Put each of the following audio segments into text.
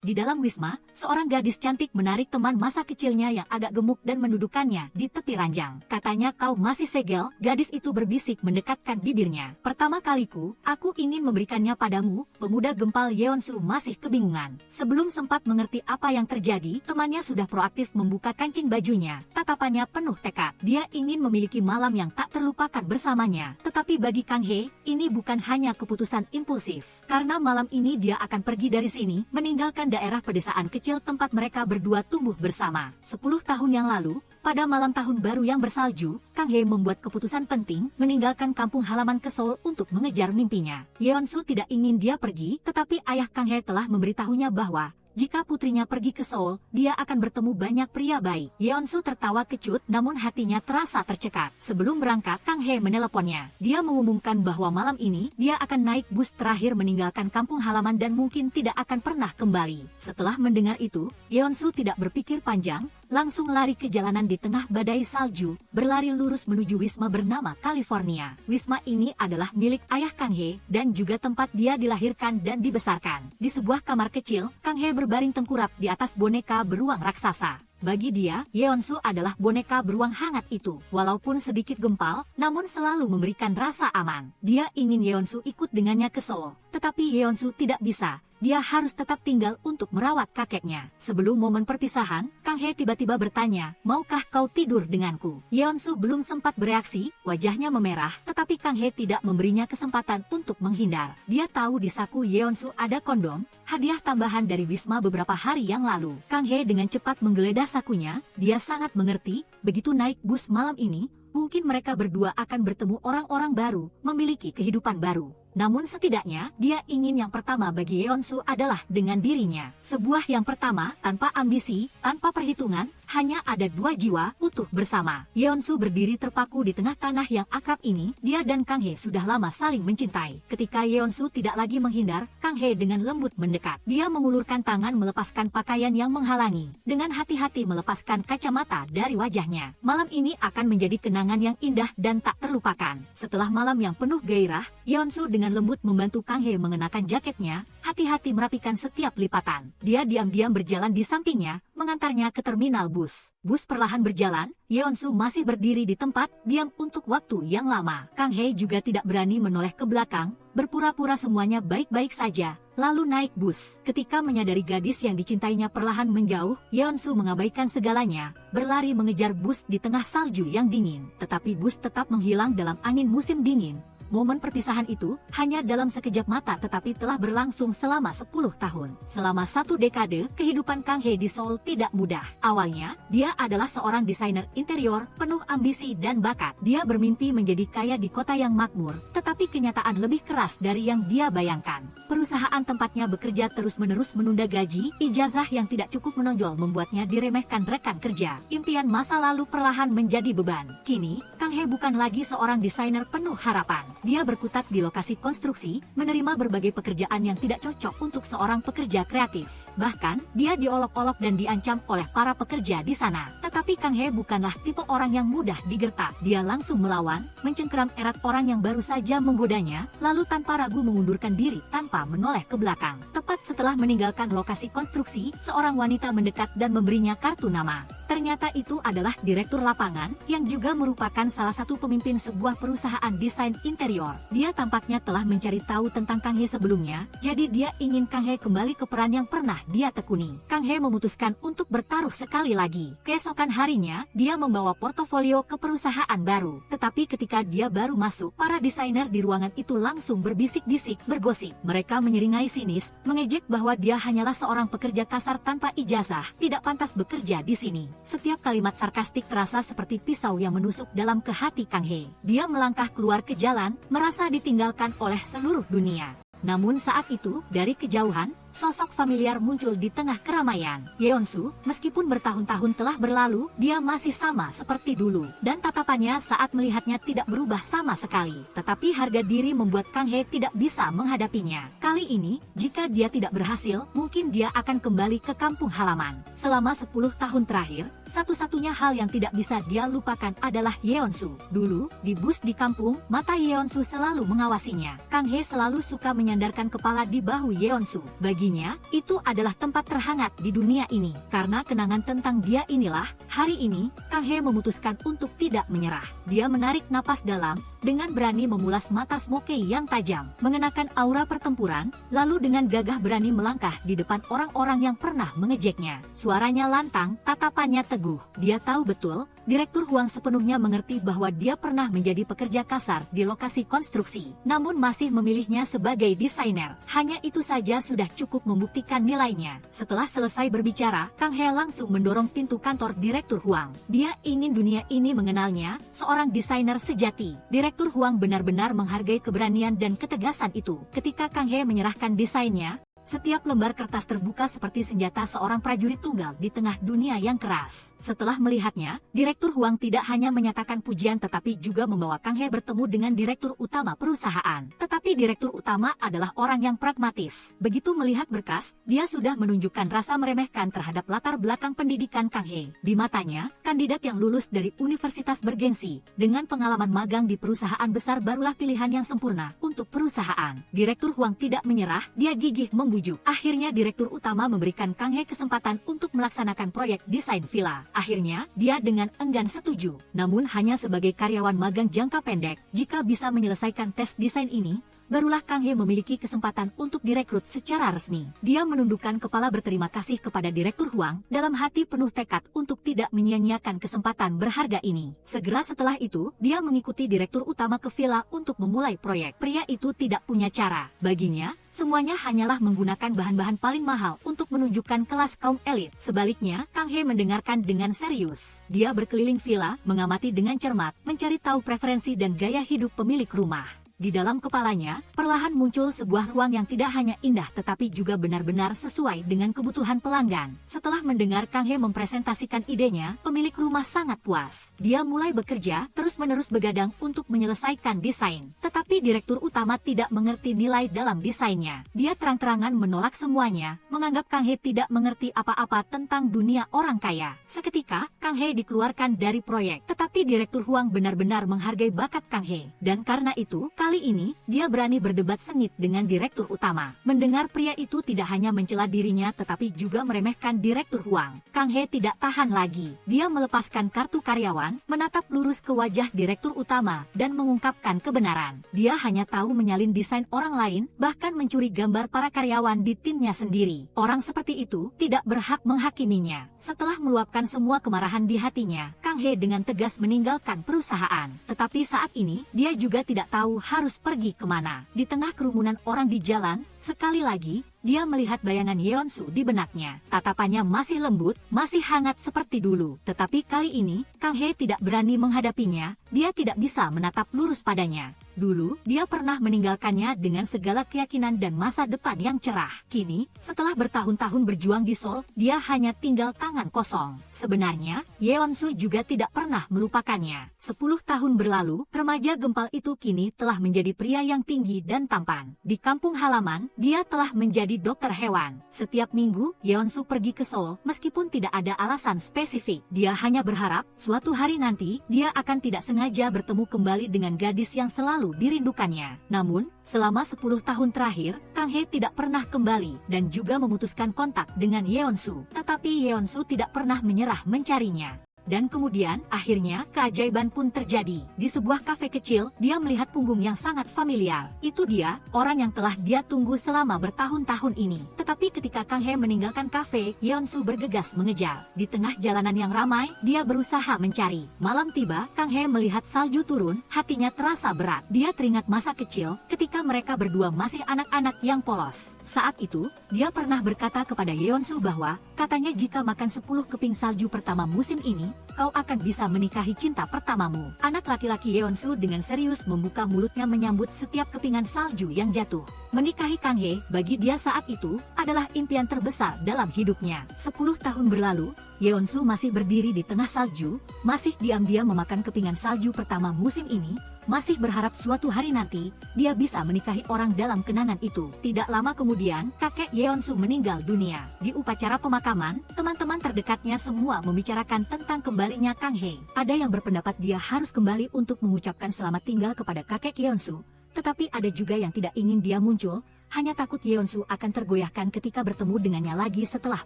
Di dalam wisma, seorang gadis cantik menarik teman masa kecilnya yang agak gemuk dan mendudukannya di tepi ranjang. Katanya, "Kau masih segel?" Gadis itu berbisik mendekatkan bibirnya. "Pertama kaliku, aku ingin memberikannya padamu." Pemuda gempal Yeonsu masih kebingungan. Sebelum sempat mengerti apa yang terjadi, temannya sudah proaktif membuka kancing bajunya. Tatapannya penuh tekad. Dia ingin memiliki malam yang tak terlupakan bersamanya. Tetapi bagi Kang Hye, ini bukan hanya keputusan impulsif. Karena malam ini dia akan pergi dari sini, meninggalkan daerah pedesaan kecil tempat mereka berdua tumbuh bersama. 10 tahun yang lalu, pada malam tahun baru yang bersalju, Kang Hye membuat keputusan penting, meninggalkan kampung halaman ke Seoul untuk mengejar mimpinya. Yeonsu tidak ingin dia pergi, tetapi ayah Kang Hye telah memberitahunya bahwa jika putrinya pergi ke Seoul, dia akan bertemu banyak pria baik. Yeonsu tertawa kecut, namun hatinya terasa tercekat. Sebelum berangkat, Kang Hye meneleponnya. Dia mengumumkan bahwa malam ini, dia akan naik bus terakhir meninggalkan kampung halaman dan mungkin tidak akan pernah kembali. Setelah mendengar itu, Yeonsu tidak berpikir panjang, langsung lari ke jalanan di tengah badai salju, berlari lurus menuju wisma bernama California. Wisma ini adalah milik ayah Kang Hye, dan juga tempat dia dilahirkan dan dibesarkan. Di sebuah kamar kecil, Kang Hye berbaring tengkurap di atas boneka beruang raksasa. Bagi dia, Yeonsu adalah boneka beruang hangat itu. Walaupun sedikit gempal, namun selalu memberikan rasa aman. Dia ingin Yeonsu ikut dengannya ke Seoul. Tetapi Yeonsu tidak bisa. Dia harus tetap tinggal untuk merawat kakeknya. Sebelum momen perpisahan, Kang Hye tiba-tiba bertanya, "Maukah kau tidur denganku?" Yeonsu belum sempat bereaksi, wajahnya memerah, tetapi Kang Hye tidak memberinya kesempatan untuk menghindar. Dia tahu di saku Yeonsu ada kondom, hadiah tambahan dari Wisma beberapa hari yang lalu. Kang Hye dengan cepat menggeledah sakunya, dia sangat mengerti, begitu naik bus malam ini, mungkin mereka berdua akan bertemu orang-orang baru, memiliki kehidupan baru. Namun setidaknya, dia ingin yang pertama bagi Yeonsu adalah dengan dirinya. Sebuah yang pertama, tanpa ambisi, tanpa perhitungan, hanya ada dua jiwa utuh bersama. Yeonsu berdiri terpaku di tengah tanah yang akrab ini, dia dan Kang Hye sudah lama saling mencintai. Ketika Yeonsu tidak lagi menghindar, Kang Hye dengan lembut mendekat. Dia mengulurkan tangan melepaskan pakaian yang menghalangi. Dengan hati-hati melepaskan kacamata dari wajahnya. Malam ini akan menjadi kenangan yang indah dan tak terlupakan. Setelah malam yang penuh gairah, Yeonsu dengan lembut membantu Kang Hye mengenakan jaketnya, hati-hati merapikan setiap lipatan. Dia diam-diam berjalan di sampingnya, mengantarnya ke terminal bus. Bus perlahan berjalan, Yeonsu masih berdiri di tempat, diam untuk waktu yang lama. Kang Hye juga tidak berani menoleh ke belakang, berpura-pura semuanya baik-baik saja, lalu naik bus. Ketika menyadari gadis yang dicintainya perlahan menjauh, Yeonsu mengabaikan segalanya, berlari mengejar bus di tengah salju yang dingin. Tetapi bus tetap menghilang dalam angin musim dingin. Momen perpisahan itu hanya dalam sekejap mata tetapi telah berlangsung selama 10 tahun. Selama 1 dekade, kehidupan Kang Hye di Seoul tidak mudah. Awalnya, dia adalah seorang desainer interior, penuh ambisi dan bakat. Dia bermimpi menjadi kaya di kota yang makmur, tetapi kenyataan lebih keras dari yang dia bayangkan. Perusahaan tempatnya bekerja terus-menerus menunda gaji, ijazah yang tidak cukup menonjol membuatnya diremehkan rekan kerja. Impian masa lalu perlahan menjadi beban. Kini, Kang Hye bukan lagi seorang desainer penuh harapan. Dia berkutat di lokasi konstruksi, menerima berbagai pekerjaan yang tidak cocok untuk seorang pekerja kreatif. Bahkan, dia diolok-olok dan diancam oleh para pekerja di sana. Tetapi Kang Hye bukanlah tipe orang yang mudah digertak. Dia langsung melawan, mencengkeram erat orang yang baru saja menggodanya, lalu tanpa ragu mengundurkan diri tanpa menoleh ke belakang. Tepat setelah meninggalkan lokasi konstruksi, seorang wanita mendekat dan memberinya kartu nama. Ternyata itu adalah direktur lapangan, yang juga merupakan salah satu pemimpin sebuah perusahaan desain interior. Dia tampaknya telah mencari tahu tentang Kang Hye sebelumnya, jadi dia ingin Kang Hye kembali ke peran yang pernah dia tekuni. Kang Hye memutuskan untuk bertaruh sekali lagi. Keesokan harinya, dia membawa portofolio ke perusahaan baru. Tetapi ketika dia baru masuk, para desainer di ruangan itu langsung berbisik-bisik, bergosip. Mereka menyeringai sinis, mengejek bahwa dia hanyalah seorang pekerja kasar tanpa ijazah, tidak pantas bekerja di sini. Setiap kalimat sarkastik terasa seperti pisau yang menusuk dalam ke hati Kang Hye. Dia melangkah keluar ke jalan, merasa ditinggalkan oleh seluruh dunia. Namun saat itu, dari kejauhan, sosok familiar muncul di tengah keramaian. Yeonsu, meskipun bertahun-tahun telah berlalu, dia masih sama seperti dulu. Dan tatapannya saat melihatnya tidak berubah sama sekali. Tetapi harga diri membuat Kang Hye tidak bisa menghadapinya. Kali ini, jika dia tidak berhasil, mungkin dia akan kembali ke kampung halaman. Selama 10 tahun terakhir, satu-satunya hal yang tidak bisa dia lupakan adalah Yeonsu. Dulu, di bus di kampung, mata Yeonsu selalu mengawasinya. Kang Hye selalu suka menyandarkan kepala di bahu Yeonsu. Bagi Baginya, itu adalah tempat terhangat di dunia ini. Karena kenangan tentang dia inilah, hari ini, Kang He memutuskan untuk tidak menyerah. Dia menarik napas dalam, dengan berani memulas mata Smoke yang tajam, mengenakan aura pertempuran, lalu dengan gagah berani melangkah di depan orang-orang yang pernah mengejeknya. Suaranya lantang, tatapannya teguh. Dia tahu betul, Direktur Huang sepenuhnya mengerti bahwa dia pernah menjadi pekerja kasar di lokasi konstruksi, namun masih memilihnya sebagai desainer. Hanya itu saja sudah cukup membuktikan nilainya. Setelah selesai berbicara, Kang He langsung mendorong pintu kantor Direktur Huang. Dia ingin dunia ini mengenalnya, seorang desainer sejati. Direktur Huang benar-benar menghargai keberanian dan ketegasan itu. Ketika Kang He menyerahkan desainnya, setiap lembar kertas terbuka seperti senjata seorang prajurit tunggal di tengah dunia yang keras. Setelah melihatnya, Direktur Huang tidak hanya menyatakan pujian tetapi juga membawa Kang He bertemu dengan Direktur Utama perusahaan. Tetapi Direktur Utama adalah orang yang pragmatis. Begitu melihat berkas, dia sudah menunjukkan rasa meremehkan terhadap latar belakang pendidikan Kang He. Di matanya, kandidat yang lulus dari universitas bergengsi, dengan pengalaman magang di perusahaan besar barulah pilihan yang sempurna untuk perusahaan. Direktur Huang tidak menyerah, dia gigih membujuk. Akhirnya Direktur Utama memberikan Kang He kesempatan untuk melaksanakan proyek desain villa. Akhirnya, dia dengan enggan setuju. Namun hanya sebagai karyawan magang jangka pendek, jika bisa menyelesaikan tes desain ini, barulah Kang He memiliki kesempatan untuk direkrut secara resmi. Dia menundukkan kepala berterima kasih kepada Direktur Huang, dalam hati penuh tekad untuk tidak menyia-nyiakan kesempatan berharga ini. Segera setelah itu, dia mengikuti Direktur Utama ke villa untuk memulai proyek. Pria itu tidak punya cara. Baginya, semuanya hanyalah menggunakan bahan-bahan paling mahal untuk menunjukkan kelas kaum elit. Sebaliknya, Kang He mendengarkan dengan serius. Dia berkeliling villa, mengamati dengan cermat, mencari tahu preferensi dan gaya hidup pemilik rumah. Di dalam kepalanya, perlahan muncul sebuah ruang yang tidak hanya indah tetapi juga benar-benar sesuai dengan kebutuhan pelanggan. Setelah mendengar Kang He mempresentasikan idenya, pemilik rumah sangat puas. Dia mulai bekerja, terus-menerus begadang untuk menyelesaikan desain. Tetapi Direktur Utama tidak mengerti nilai dalam desainnya. Dia terang-terangan menolak semuanya, menganggap Kang He tidak mengerti apa-apa tentang dunia orang kaya. Seketika, Kang He dikeluarkan dari proyek. Tetapi Direktur Huang benar-benar menghargai bakat Kang He. Dan karena itu, kali ini, dia berani berdebat sengit dengan Direktur Utama. Mendengar pria itu tidak hanya mencela dirinya tetapi juga meremehkan Direktur Huang, Kang He tidak tahan lagi. Dia melepaskan kartu karyawan, menatap lurus ke wajah Direktur Utama, dan mengungkapkan kebenaran. Dia hanya tahu menyalin desain orang lain, bahkan mencuri gambar para karyawan di timnya sendiri. Orang seperti itu tidak berhak menghakiminya. Setelah meluapkan semua kemarahan di hatinya, Kang He dengan tegas meninggalkan perusahaan. Tetapi saat ini, dia juga tidak tahu harus pergi kemana. Di tengah kerumunan orang di jalan, sekali lagi, dia melihat bayangan Yeonsu di benaknya. Tatapannya masih lembut, masih hangat seperti dulu. Tetapi kali ini, Kang He tidak berani menghadapinya, dia tidak bisa menatap lurus padanya. Dulu, dia pernah meninggalkannya dengan segala keyakinan dan masa depan yang cerah. Kini, setelah bertahun-tahun berjuang di Seoul, dia hanya tinggal tangan kosong. Sebenarnya, Yeonsu juga tidak pernah melupakannya. 10 tahun berlalu, remaja gempal itu kini telah menjadi pria yang tinggi dan tampan. Di kampung halaman, dia telah menjadi dokter hewan. Setiap minggu, Yeonsu pergi ke Seoul, meskipun tidak ada alasan spesifik. Dia hanya berharap, suatu hari nanti, dia akan tidak sengaja bertemu kembali dengan gadis yang selalu dirindukannya. Namun, selama 10 tahun terakhir, Kang He tidak pernah kembali, dan juga memutuskan kontak dengan Yeonsu. Tetapi Yeonsu tidak pernah menyerah mencarinya. Dan kemudian, akhirnya, keajaiban pun terjadi. Di sebuah kafe kecil, dia melihat punggung yang sangat familiar. Itu dia, orang yang telah dia tunggu selama bertahun-tahun ini. Tetapi ketika Kang He meninggalkan kafe, Yeonsu bergegas mengejar. Di tengah jalanan yang ramai, dia berusaha mencari. Malam tiba, Kang He melihat salju turun, hatinya terasa berat. Dia teringat masa kecil, ketika mereka berdua masih anak-anak yang polos. Saat itu, dia pernah berkata kepada Yeonsu bahwa, katanya jika makan 10 keping salju pertama musim ini, kau akan bisa menikahi cinta pertamamu. Anak laki-laki Yeonsu dengan serius membuka mulutnya menyambut setiap kepingan salju yang jatuh. Menikahi Kang He, bagi dia saat itu, adalah impian terbesar dalam hidupnya. 10 tahun berlalu, Yeonsu masih berdiri di tengah salju, masih diam-diam memakan kepingan salju pertama musim ini, masih berharap suatu hari nanti, dia bisa menikahi orang dalam kenangan itu. Tidak lama kemudian, kakek Yeonsu meninggal dunia. Di upacara pemakaman, teman-teman terdekatnya semua membicarakan tentang kembalinya Kang He. Ada yang berpendapat dia harus kembali untuk mengucapkan selamat tinggal kepada kakek Yeonsu, tetapi ada juga yang tidak ingin dia muncul, hanya takut Yeonsu akan tergoyahkan ketika bertemu dengannya lagi setelah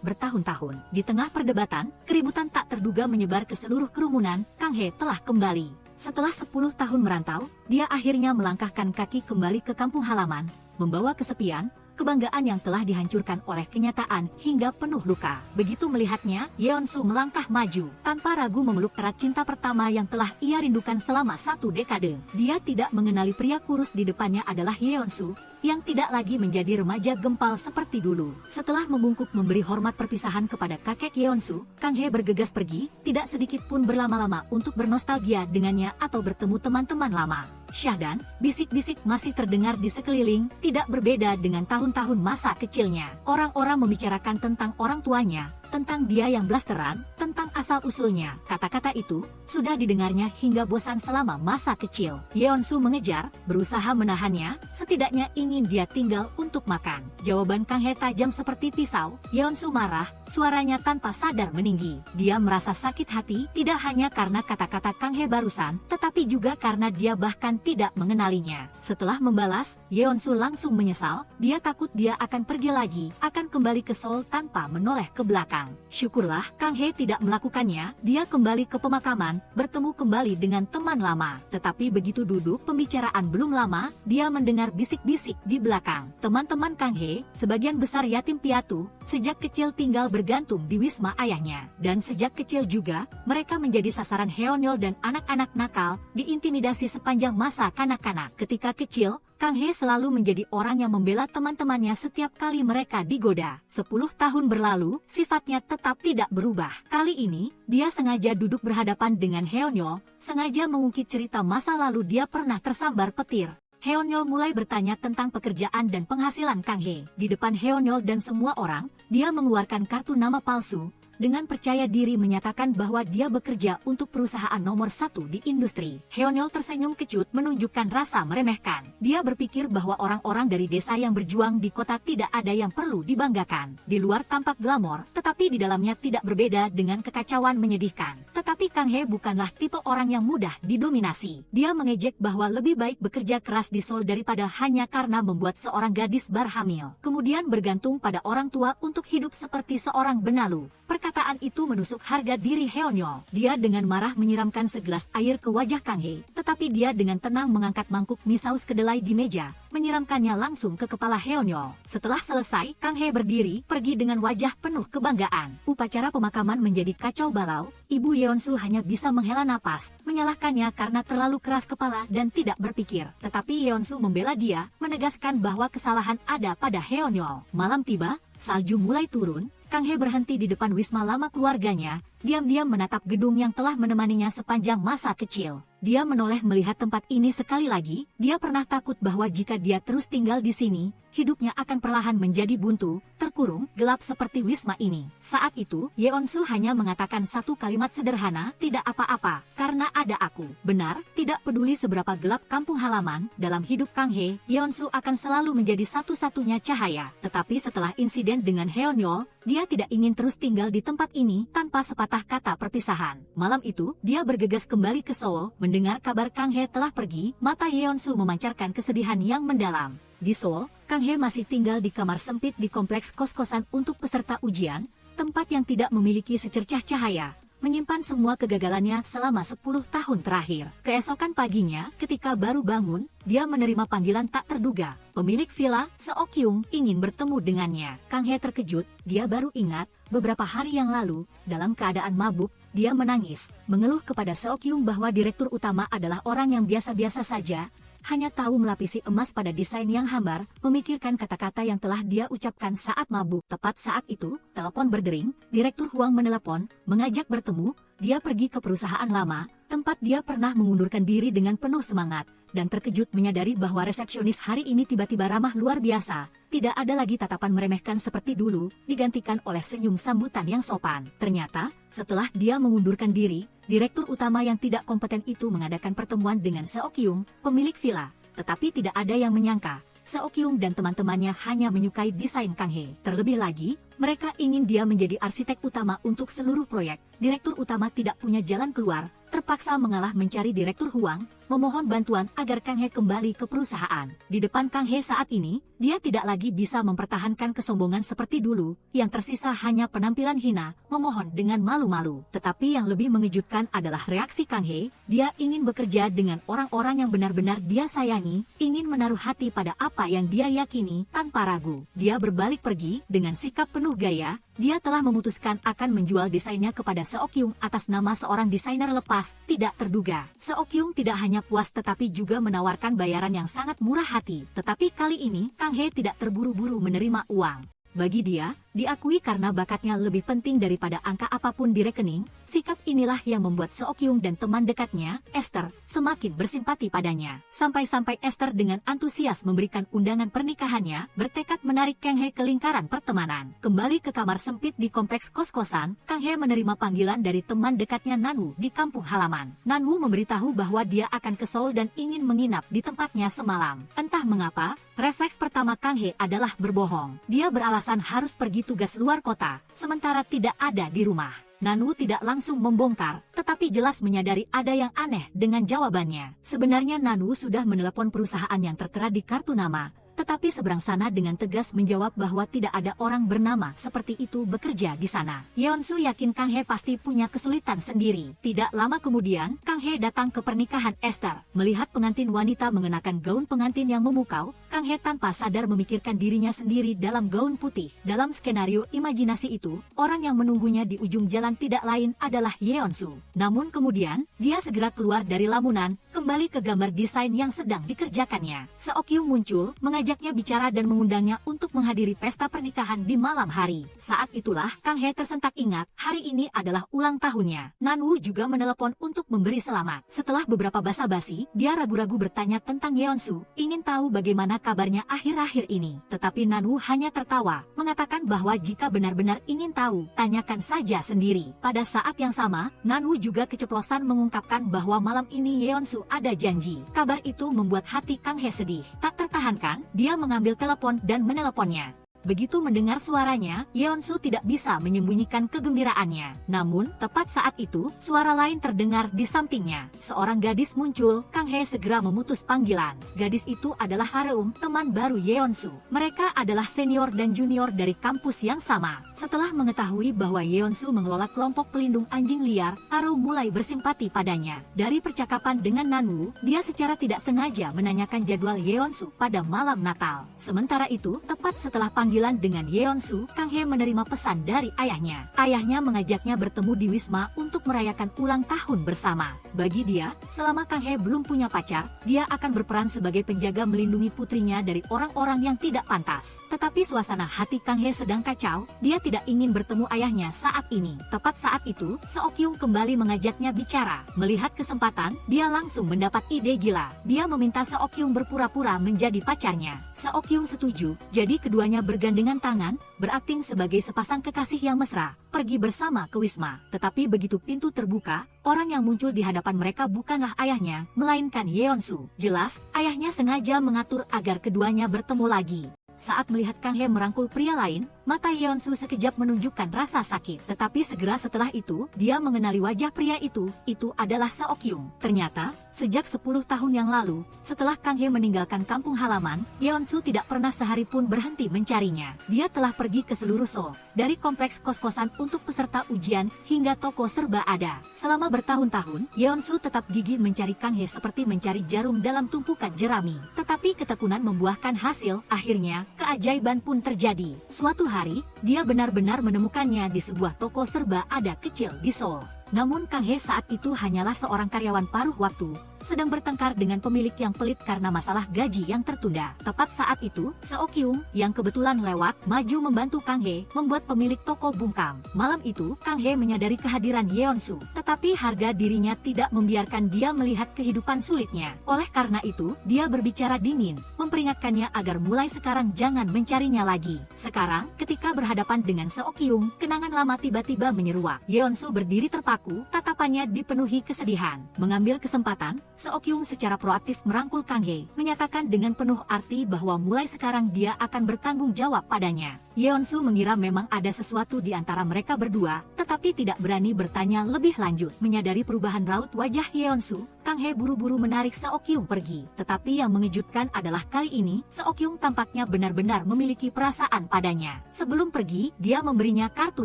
bertahun-tahun. Di tengah perdebatan, keributan tak terduga menyebar ke seluruh kerumunan. Kang He telah kembali. Setelah 10 tahun merantau, dia akhirnya melangkahkan kaki kembali ke kampung halaman, membawa kesepian, kebanggaan yang telah dihancurkan oleh kenyataan hingga penuh luka. Begitu melihatnya, Yeonsu melangkah maju, tanpa ragu memeluk erat cinta pertama yang telah ia rindukan selama 1 dekade. Dia tidak mengenali pria kurus di depannya adalah Yeonsu, yang tidak lagi menjadi remaja gempal seperti dulu. Setelah membungkuk memberi hormat perpisahan kepada kakek Yeonsu, Kang He bergegas pergi, tidak sedikit pun berlama-lama untuk bernostalgia dengannya atau bertemu teman-teman lama. Syahdan, bisik-bisik masih terdengar di sekeliling, tidak berbeda dengan tahun-tahun masa kecilnya. Orang-orang membicarakan tentang orang tuanya, tentang dia yang blasteran, tentang asal-usulnya. Kata-kata itu sudah didengarnya hingga bosan selama masa kecil. Yeonsu mengejar, berusaha menahannya, setidaknya ingin dia tinggal untuk makan. Jawaban Kang He tajam seperti pisau. Yeonsu marah, suaranya tanpa sadar meninggi. Dia merasa sakit hati, tidak hanya karena kata-kata Kang He barusan, tetapi juga karena dia bahkan tidak mengenalinya. Setelah membalas, Yeonsu langsung menyesal. Dia takut dia akan pergi lagi, akan kembali ke Seoul tanpa menoleh ke belakang. Syukurlah Kang He tidak melakukannya. Dia kembali ke pemakaman, bertemu kembali dengan teman lama. Tetapi begitu duduk pembicaraan belum lama, dia mendengar bisik-bisik di belakang. Teman-teman Kang He, sebagian besar yatim piatu, sejak kecil tinggal bergantung di wisma ayahnya. Dan sejak kecil juga, mereka menjadi sasaran Heonyol dan anak-anak nakal, diintimidasi sepanjang masa kanak-kanak. Ketika kecil, Kang He selalu menjadi orang yang membela teman-temannya setiap kali mereka digoda. 10 tahun berlalu, sifatnya tetap tidak berubah. Kali ini, dia sengaja duduk berhadapan dengan Heonyol, sengaja mengungkit cerita masa lalu dia pernah tersambar petir. Heonyol mulai bertanya tentang pekerjaan dan penghasilan Kang He. Di depan Heonyol dan semua orang, dia mengeluarkan kartu nama palsu, dengan percaya diri menyatakan bahwa dia bekerja untuk perusahaan nomor 1 di industri. Heonyol tersenyum kecut menunjukkan rasa meremehkan. Dia berpikir bahwa orang-orang dari desa yang berjuang di kota tidak ada yang perlu dibanggakan. Di luar tampak glamor, tetapi di dalamnya tidak berbeda dengan kekacauan menyedihkan. Tetapi Kang He bukanlah tipe orang yang mudah didominasi. Dia mengejek bahwa lebih baik bekerja keras di Seoul daripada hanya karena membuat seorang gadis berhamil, kemudian bergantung pada orang tua untuk hidup seperti seorang benalu. Perkataan itu menusuk harga diri Heonyol. Dia dengan marah menyiramkan segelas air ke wajah Kang He, tetapi dia dengan tenang mengangkat mangkuk mie saus kedelai di meja, menyiramkannya langsung ke kepala Heonyol. Setelah selesai, Kang He berdiri, pergi dengan wajah penuh kebanggaan. Upacara pemakaman menjadi kacau balau. Ibu Yeonsu hanya bisa menghela napas, menyalahkannya karena terlalu keras kepala dan tidak berpikir. Tetapi Yeonsu membela dia, menegaskan bahwa kesalahan ada pada Heonyol. Malam tiba, salju mulai turun. Kang He berhenti di depan wisma lama keluarganya, diam-diam menatap gedung yang telah menemaninya sepanjang masa kecil. Dia menoleh melihat tempat ini sekali lagi. Dia pernah takut bahwa jika dia terus tinggal di sini, hidupnya akan perlahan menjadi buntu, terkurung, gelap seperti wisma ini. Saat itu, Yeonsu hanya mengatakan satu kalimat sederhana, tidak apa-apa, karena ada aku. Benar, tidak peduli seberapa gelap kampung halaman, dalam hidup Kang He, Yeonsu akan selalu menjadi satu-satunya cahaya. Tetapi setelah insiden dengan Heonyol, dia tidak ingin terus tinggal di tempat ini tanpa sepatah kata perpisahan. Malam itu, dia bergegas kembali ke Seoul. Mendengar kabar Kang He telah pergi, mata Yeonsu memancarkan kesedihan yang mendalam. Di Seoul, Kang He masih tinggal di kamar sempit di kompleks kos-kosan untuk peserta ujian, tempat yang tidak memiliki secercah cahaya, menyimpan semua kegagalannya selama 10 tahun terakhir. Keesokan paginya, ketika baru bangun, dia menerima panggilan tak terduga. Pemilik villa, Seo-kyung, ingin bertemu dengannya. Kang He terkejut, dia baru ingat, beberapa hari yang lalu, dalam keadaan mabuk, dia menangis, mengeluh kepada Seo-kyung bahwa direktur utama adalah orang yang biasa-biasa saja, hanya tahu melapisi emas pada desain yang hambar, memikirkan kata-kata yang telah dia ucapkan saat mabuk. Tepat saat itu, telepon berdering, Direktur Huang menelepon, mengajak bertemu. Dia pergi ke perusahaan lama, tempat dia pernah mengundurkan diri dengan penuh semangat, dan terkejut menyadari bahwa resepsionis hari ini tiba-tiba ramah luar biasa. Tidak ada lagi tatapan meremehkan seperti dulu, digantikan oleh senyum sambutan yang sopan. Ternyata, setelah dia mengundurkan diri, direktur utama yang tidak kompeten itu mengadakan pertemuan dengan Seo-kyung, pemilik villa. Tetapi tidak ada yang menyangka, Seo-kyung dan teman-temannya hanya menyukai desain Kang He. Terlebih lagi, mereka ingin dia menjadi arsitek utama untuk seluruh proyek, Direktur utama tidak punya jalan keluar, terpaksa mengalah mencari Direktur Huang, memohon bantuan agar Kang He kembali ke perusahaan. Di depan Kang He saat ini, dia tidak lagi bisa mempertahankan kesombongan seperti dulu, yang tersisa hanya penampilan hina, memohon dengan malu-malu. Tetapi yang lebih mengejutkan adalah reaksi Kang He, dia ingin bekerja dengan orang-orang yang benar-benar dia sayangi, ingin menaruh hati pada apa yang dia yakini tanpa ragu. Dia berbalik pergi dengan sikap penuh gaya. Dia telah memutuskan akan menjual desainnya kepada Seokyung atas nama seorang desainer lepas tidak terduga. Seokyung tidak hanya puas tetapi juga menawarkan bayaran yang sangat murah hati. Tetapi kali ini Kang He tidak terburu-buru menerima uang. Bagi dia, diakui karena bakatnya lebih penting daripada angka apapun di rekening, sikap inilah yang membuat Seokyung dan teman dekatnya, Esther, semakin bersimpati padanya. Sampai-sampai Esther dengan antusias memberikan undangan pernikahannya, bertekad menarik Kang He ke lingkaran pertemanan. Kembali ke kamar sempit di kompleks kos-kosan, Kang He menerima panggilan dari teman dekatnya Nanwu di kampung halaman. Nanwu memberitahu bahwa dia akan ke Seoul dan ingin menginap di tempatnya semalam. Entah mengapa, refleks pertama Kang He adalah berbohong. Dia beralasan harus pergi tugas luar kota, sementara tidak ada di rumah. Nanwu tidak langsung membongkar, tetapi jelas menyadari ada yang aneh dengan jawabannya. Sebenarnya Nanwu sudah menelepon perusahaan yang tertera di kartu nama, tetapi seberang sana dengan tegas menjawab bahwa tidak ada orang bernama seperti itu bekerja di sana. Yeonsu yakin Kang He pasti punya kesulitan sendiri. Tidak lama kemudian, Kang He datang ke pernikahan Esther. Melihat pengantin wanita mengenakan gaun pengantin yang memukau, Kang He tanpa sadar memikirkan dirinya sendiri dalam gaun putih. Dalam skenario imajinasi itu, orang yang menunggunya di ujung jalan tidak lain adalah Yeonsu. Namun kemudian, dia segera keluar dari lamunan, kembali ke gambar desain yang sedang dikerjakannya. Seokyung muncul, mengajaknya bicara dan mengundangnya untuk menghadiri pesta pernikahan di malam hari. Saat itulah, Kang He tersentak ingat, hari ini adalah ulang tahunnya. Nanwu juga menelepon untuk memberi selamat. Setelah beberapa basa-basi, dia ragu-ragu bertanya tentang Yeonsu, ingin tahu bagaimana kabarnya akhir-akhir ini. Tetapi Nanwu hanya tertawa, mengatakan bahwa jika benar-benar ingin tahu, tanyakan saja sendiri. Pada saat yang sama, Nanwu juga keceplosan mengungkapkan bahwa malam ini Yeonsu ada janji. Kabar itu membuat hati Kang He sedih. Tak tertahankan, dia mengambil telepon dan meneleponnya. Begitu mendengar suaranya, Yeonsu tidak bisa menyembunyikan kegembiraannya. Namun, tepat saat itu, suara lain terdengar di sampingnya. Seorang gadis muncul, Kang He segera memutus panggilan. Gadis itu adalah Hareum, teman baru Yeonsu. Mereka adalah senior dan junior dari kampus yang sama. Setelah mengetahui bahwa Yeonsu mengelola kelompok pelindung anjing liar, Hareum mulai bersimpati padanya. Dari percakapan dengan Nanwu, dia secara tidak sengaja menanyakan jadwal Yeonsu pada malam Natal. Sementara itu, tepat setelah panggilan dengan Yeonsu, Kang He menerima pesan dari ayahnya. Ayahnya mengajaknya bertemu di Wisma untuk merayakan ulang tahun bersama. Bagi dia, selama Kang He belum punya pacar, dia akan berperan sebagai penjaga melindungi putrinya dari orang-orang yang tidak pantas. Tetapi suasana hati Kang He sedang kacau, dia tidak ingin bertemu ayahnya saat ini. Tepat saat itu, Seokyung kembali mengajaknya bicara. Melihat kesempatan, dia langsung mendapat ide gila. Dia meminta Seokyung berpura-pura menjadi pacarnya. Seokyung setuju, jadi keduanya bergandengan tangan, berakting sebagai sepasang kekasih yang mesra, pergi bersama ke Wisma. Tetapi begitu pintu terbuka, orang yang muncul di hadapan mereka bukanlah ayahnya, melainkan Yeonsu. Jelas, ayahnya sengaja mengatur agar keduanya bertemu lagi. Saat melihat Kang He merangkul pria lain, mata Yeonsu sekejap menunjukkan rasa sakit. Tetapi segera setelah itu, dia mengenali wajah pria itu adalah Seokyung. Ternyata, sejak 10 tahun yang lalu, setelah Kang He meninggalkan kampung halaman, Yeonsu tidak pernah sehari pun berhenti mencarinya. Dia telah pergi ke seluruh Seoul, dari kompleks kos-kosan untuk peserta ujian, hingga toko serba ada. Selama bertahun-tahun, Yeonsu tetap gigih mencari Kang He seperti mencari jarum dalam tumpukan jerami. Tetapi ketekunan membuahkan hasil, akhirnya, keajaiban pun terjadi. Suatu hari, dia benar-benar menemukannya di sebuah toko serba ada kecil di Seoul. Namun Kang He saat itu hanyalah seorang karyawan paruh waktu, sedang bertengkar dengan pemilik yang pelit karena masalah gaji yang tertunda. Tepat saat itu, Seokyung, yang kebetulan lewat, maju membantu Kang He, membuat pemilik toko bungkam. Malam itu, Kang He menyadari kehadiran Yeonsu, tetapi harga dirinya tidak membiarkan dia melihat kehidupan sulitnya. Oleh karena itu, dia berbicara dingin, memperingatkannya agar mulai sekarang jangan mencarinya lagi. Sekarang, ketika berhadapan dengan Seokyung, kenangan lama tiba-tiba menyeruak. Yeonsu berdiri terpaku, tatapannya dipenuhi kesedihan. Mengambil kesempatan, Seokyung secara proaktif merangkul Kang He, menyatakan dengan penuh arti bahwa mulai sekarang dia akan bertanggung jawab padanya. Yeonsu mengira memang ada sesuatu di antara mereka berdua, tetapi tetapi tidak berani bertanya lebih lanjut. Menyadari perubahan raut wajah Yeonsu, Kang Hye buru-buru menarik Seokyung pergi. Tetapi yang mengejutkan adalah kali ini, Seokyung tampaknya benar-benar memiliki perasaan padanya. Sebelum pergi, dia memberinya kartu